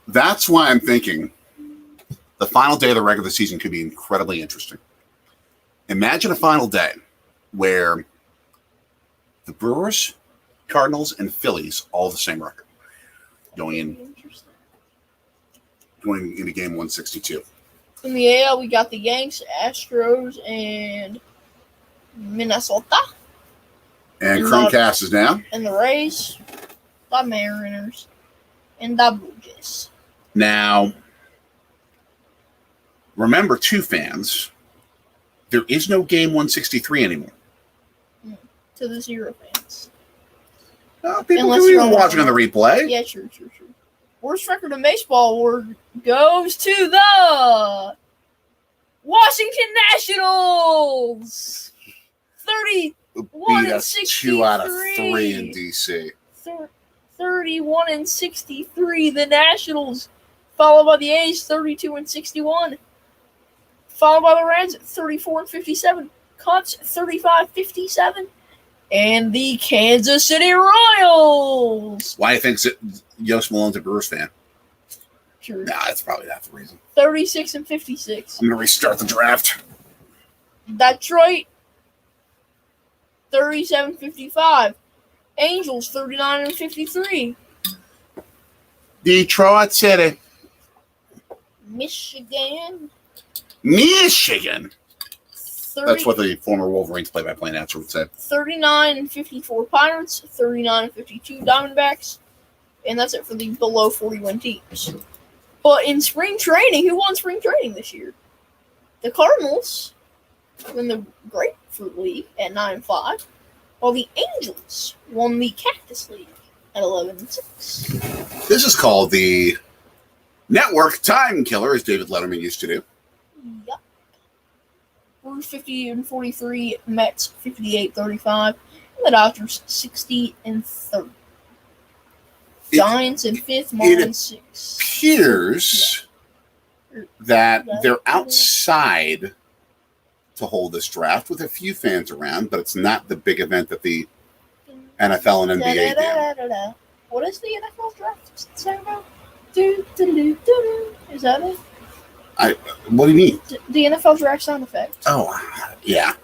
That's why I'm thinking the final day of the regular season could be incredibly interesting. Imagine a final day where the Brewers, Cardinals, and Phillies all the same record going into game 162. In the AL, we got the Yanks, Astros, and Minnesota. And Chromecast is down. And the Rays, the Mariners, and the Blue Jays. Now, remember, two fans, there is no game 163 anymore. To the zero fans. People do even watching on the replay. Yeah, true. Worst record in baseball award goes to the Washington Nationals. 31 and 63. 2 out of 3 in DC. 31 and 63. The Nationals, followed by the A's, 32 and 61. Followed by the Reds, 34 and 57. Cubs, 35-57. And the Kansas City Royals. Why do you think Yost Malone's a Brewers fan? Sure. Nah, that's probably not the reason. 36 and 56. I'm going to restart the draft. Detroit, 37-55. Angels, 39 and 53. Detroit City. Michigan. 30, That's what the former Wolverines play-by-play announcer would say. 39 and 54 Pirates, 39 and 52 Diamondbacks, and that's it for the below 41 teams. But in spring training, who won spring training this year? The Cardinals won the Grapefruit League at 9-5, while the Angels won the Cactus League at 11-6. This is called the Network Time Killer, as David Letterman used to do. Yep. Brewers 50 and 43, Mets 58-35, and the Dodgers 60 and 30. Giants in 5th, Marlins 6th. Appears that they're outside to hold this draft with a few fans around, but it's not the big event that the NFL and NBA do. What is the NFL draft say about? Is that it? What do you mean? The NFL draft sound effect. Oh, yeah.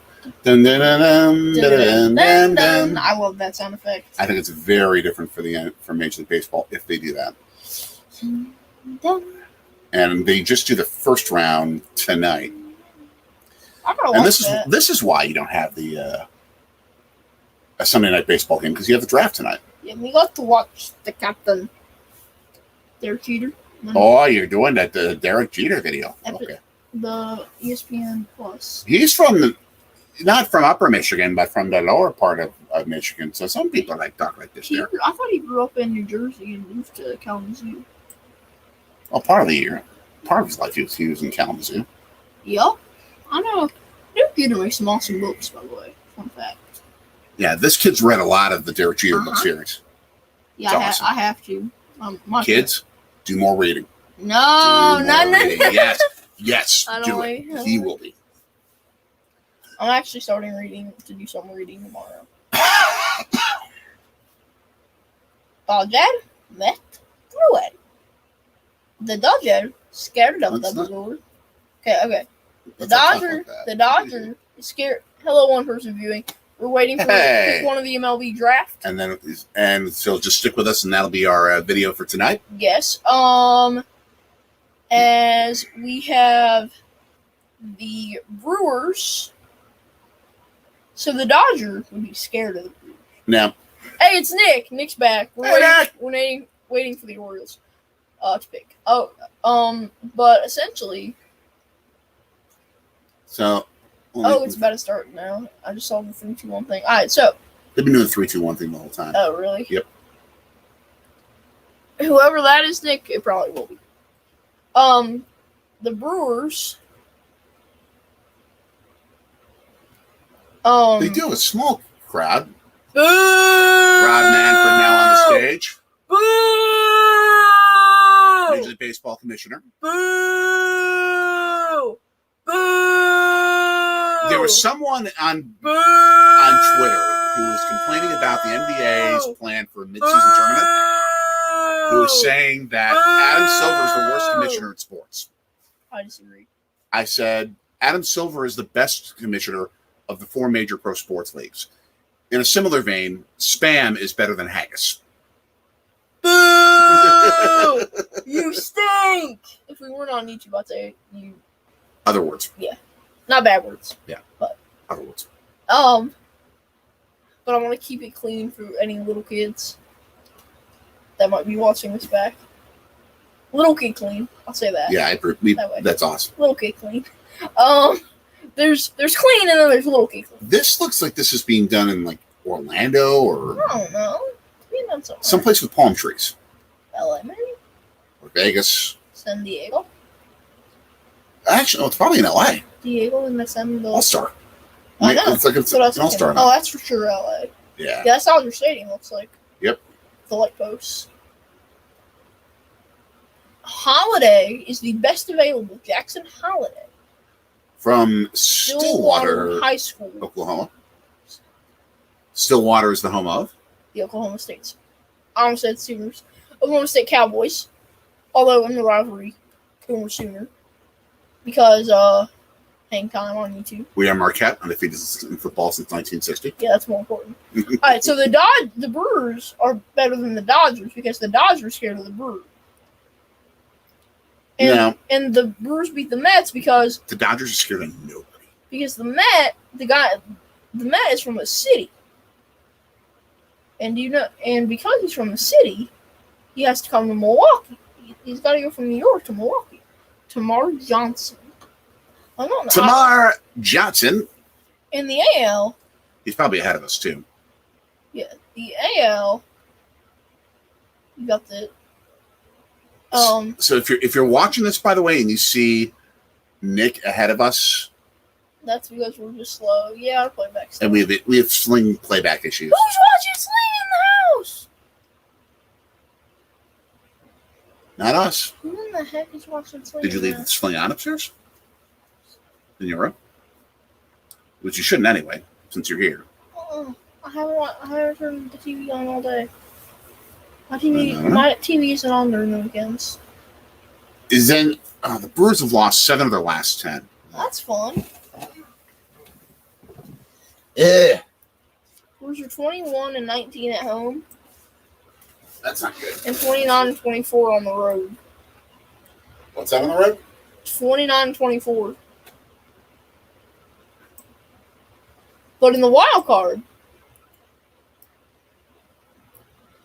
Dun, dun, dun, dun, dun, dun, dun. I love that sound effect. I think it's very different for Major League Baseball if they do that. And they just do the first round tonight. And this is why you don't have a Sunday night baseball game, because you have the draft tonight. Yeah, we got to watch the captain. Derek Jeter. Oh, you're doing that the Derek Jeter video. Okay. The ESPN Plus. He's not from Upper Michigan, but from the lower part of Michigan. So some people talk like this there. I thought he grew up in New Jersey and moved to Kalamazoo. Well, part of his life he was in Kalamazoo. Yup. I know. Derek Jeter makes some awesome books, by the way. Fun fact. Yeah, this kid's read a lot of the Derek Jeter book series. Yeah, awesome. I have to. Kids, do more reading. No. Yes, do it. He will be. I'm actually starting to do some reading tomorrow. Dodger met Druid. The Dodger scared of Dumbledore. Okay. The Dodger is scared. Hello, one person viewing. We're waiting for pick one of the MLB draft. And so just stick with us, and that'll be our video for tonight. Yes. As we have the Brewers. So the Dodger would be scared of the Brewers. Now. Hey, it's Nick. Nick's back. We're waiting for the Orioles to pick. But essentially. So. It's about to start now. I just saw the 3-2-1 thing. All right, so. They've been doing the 3-2-1 thing the whole time. Oh, really? Yep. Whoever that is, Nick, it probably will be. The Brewers. They do have a small crowd. Boo! Rod Manfred now on the stage. Boo! Major League Baseball commissioner. Boo! Boo! There was someone on Twitter who was complaining about the NBA's plan for a midseason tournament, who was saying that Adam Silver is the worst commissioner in sports. I disagree. I said Adam Silver is the best commissioner of the 4 major pro sports leagues. In a similar vein, Spam is better than Haggis. Boo! You stink! If we weren't on YouTube, I'd say you. Other words. Yeah. Not bad words. Yeah. But. Other words. But I want to keep it clean for any little kids that might be watching this back. Little kid clean. I'll say that. Yeah, that's awesome. Little kid clean. There's clean and then there's little kid clean. This looks like this is being done in Orlando or I don't know. It's being done somewhere. Someplace with palm trees. LA maybe? Or Vegas. San Diego? Actually, it's probably in LA. Diego in the San All-Star. I know. It's like an All-Star. Oh, that's for sure LA. Yeah. That's all your stadium looks like. Yep. The light posts. Holiday is the best available. Jackson Holiday. From Stillwater High School, Oklahoma. Stillwater is the home of? The Oklahoma State Sooners. Oklahoma State Cowboys. Although in the rivalry, Boomer Sooner. Because, hang time on YouTube. We are Marquette, undefeated in football since 1960. Yeah, that's more important. All right, so the Brewers are better than the Dodgers because the Dodgers are scared of the Brewers. And the Brewers beat the Mets because the Dodgers are scared of nobody. Because the Met is from a city. And because he's from the city, he has to come to Milwaukee. He's got to go from New York to Milwaukee. Tamar Johnson. I don't know. Tamar Johnson. In the AL. He's probably ahead of us, too. Yeah, the AL. You got the. So if you're watching this, by the way, and you see Nick ahead of us. That's because we're just slow. Yeah, our playback's slow. And we have Sling playback issues. Who's watching Sling in the house? Not us. Who in the heck is watching Sling? Did you leave the Sling on upstairs? In your room? Which you shouldn't anyway, since you're here. I haven't turned the TV on all day. My TV isn't on during the weekends. Then the Brewers have lost 7 of their last 10. That's fun. Yeah. Brewers are 21-19 at home That's not good. and 29-24 on the road. What's that on the road? 29-24. But in the wild card,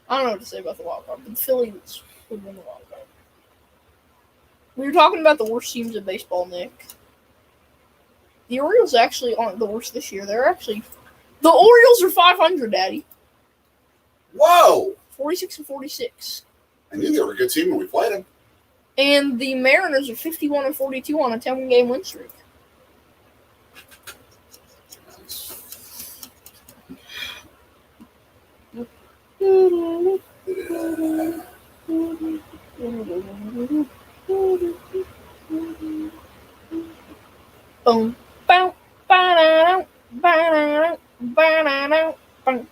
I don't know what to say about the wild card, but the Phillies would win the wild card. We were talking about the worst teams in baseball, Nick. The Orioles actually aren't the worst this year. The Orioles are 500, Daddy. Whoa! 46-46. I knew they were a good team when we played them. And the Mariners are 51-42 on a 10-game win streak. Boom, bow, ba-da-dum, ba-da-dum, ba-da-dum, boom.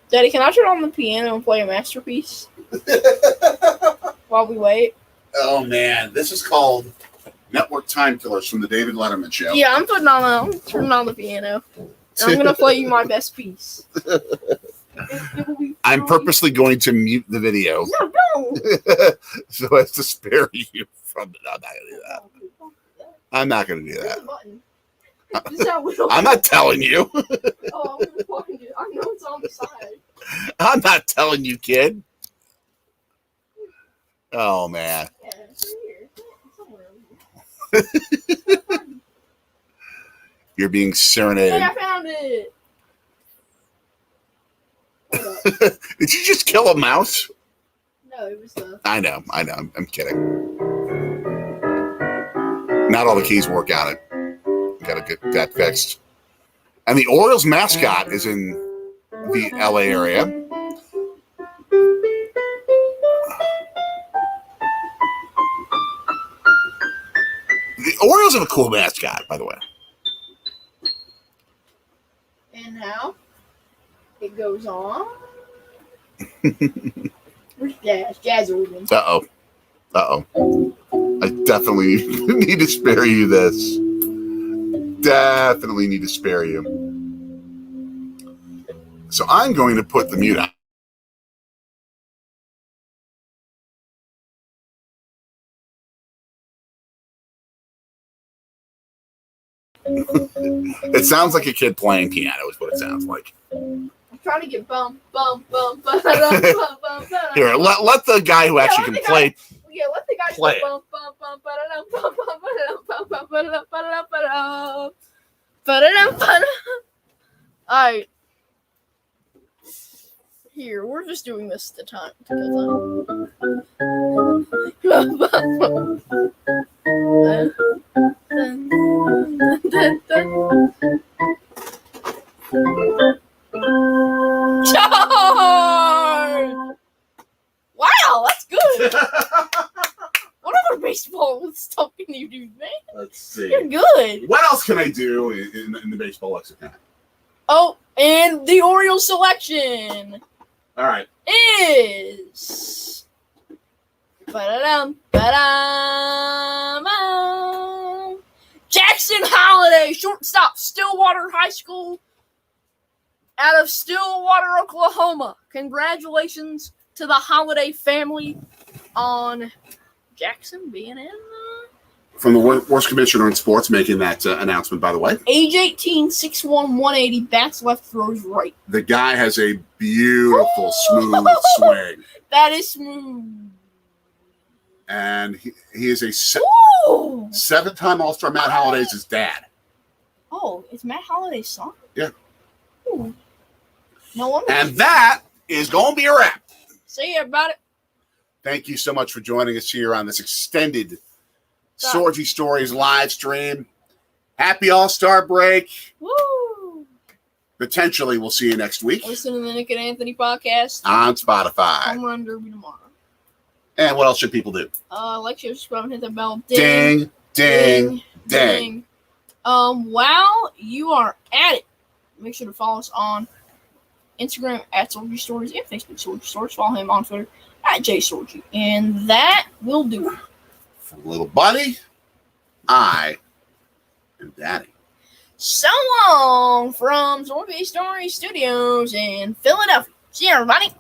Daddy, can I turn on the piano and play a masterpiece while we wait? Oh, man. This is called Network Time Killers from the David Letterman Show. Yeah, I'm turning on the piano. And I'm going to play you my best piece. I'm purposely going to mute the video No, no. so as to spare you from it. I'm not going to do that. There's a button. This is how we'll- I'm not telling you. Oh, I'm gonna fucking do it. I know it's on the side. I'm not telling you, kid. Oh, man. Yeah, it's right here. It's somewhere over here. You're being Hey, serenaded. I found it. Hold up. Did you just kill a mouse? No, it was the. I know. I'm kidding. Not all the keys work on it. Got to get that fixed. And the Orioles mascot is in the LA area. The Orioles have a cool mascot, by the way. And now it goes on. Where's Jazz? Jazz Organ. Uh-oh. I definitely need to spare you this. Definitely need to spare you. So I'm going to put the mute on. It sounds like a kid playing piano is what it sounds like. I'm trying to get bum, bum, bum, bum, bum, bum, bum, bum. Here, let the guy who actually can play. Yeah, let the guy Play it. bum, bum, bum, ba-da-dum, bum, bum, ba-da-dum, bum, bum, ba-da-dum, ba-da-dum, ba-da-dum. Ba-da-dum, ba-da-dum. Alright. Here, we're just doing this to kill time. Charge! Wow, that's good. What other baseball stuff can you do, man? Let's see. You're good. What else can I do in the baseball lexicon? Oh, and the Orioles selection All right. is ba-da-dum, ba-dum, Jackson Holiday, shortstop, Stillwater High School, out of Stillwater, Oklahoma. Congratulations to the Holiday family on Jackson being in From the worst commissioner in sports making that announcement, by the way. age 18, 6'1", 180, bats left, throws right. The guy has a beautiful, smooth swing. That is smooth. And he is a Ooh. 7-time All-Star. Matt Holliday's his dad. Oh, it's Matt Holliday's son? Yeah. Ooh. No wonder. And that is going to be a wrap. See you about it. Thank you so much for joining us here on this extended Sorgy Stories live stream. Happy All-Star break. Woo. Potentially, we'll see you next week Listen to the Nick and Anthony podcast. on Spotify. Home Run Derby tomorrow. And what else should people do? Like, share, subscribe, and hit that bell. Ding, ding, ding. While you are at it, make sure to follow us on Instagram at Sorgy Stories and Facebook Sorgy Stories. Follow him on Twitter at JSorgy. And that will do it For little buddy, I am Daddy. So long from Zombie Story Studios in Philadelphia. See you, everybody.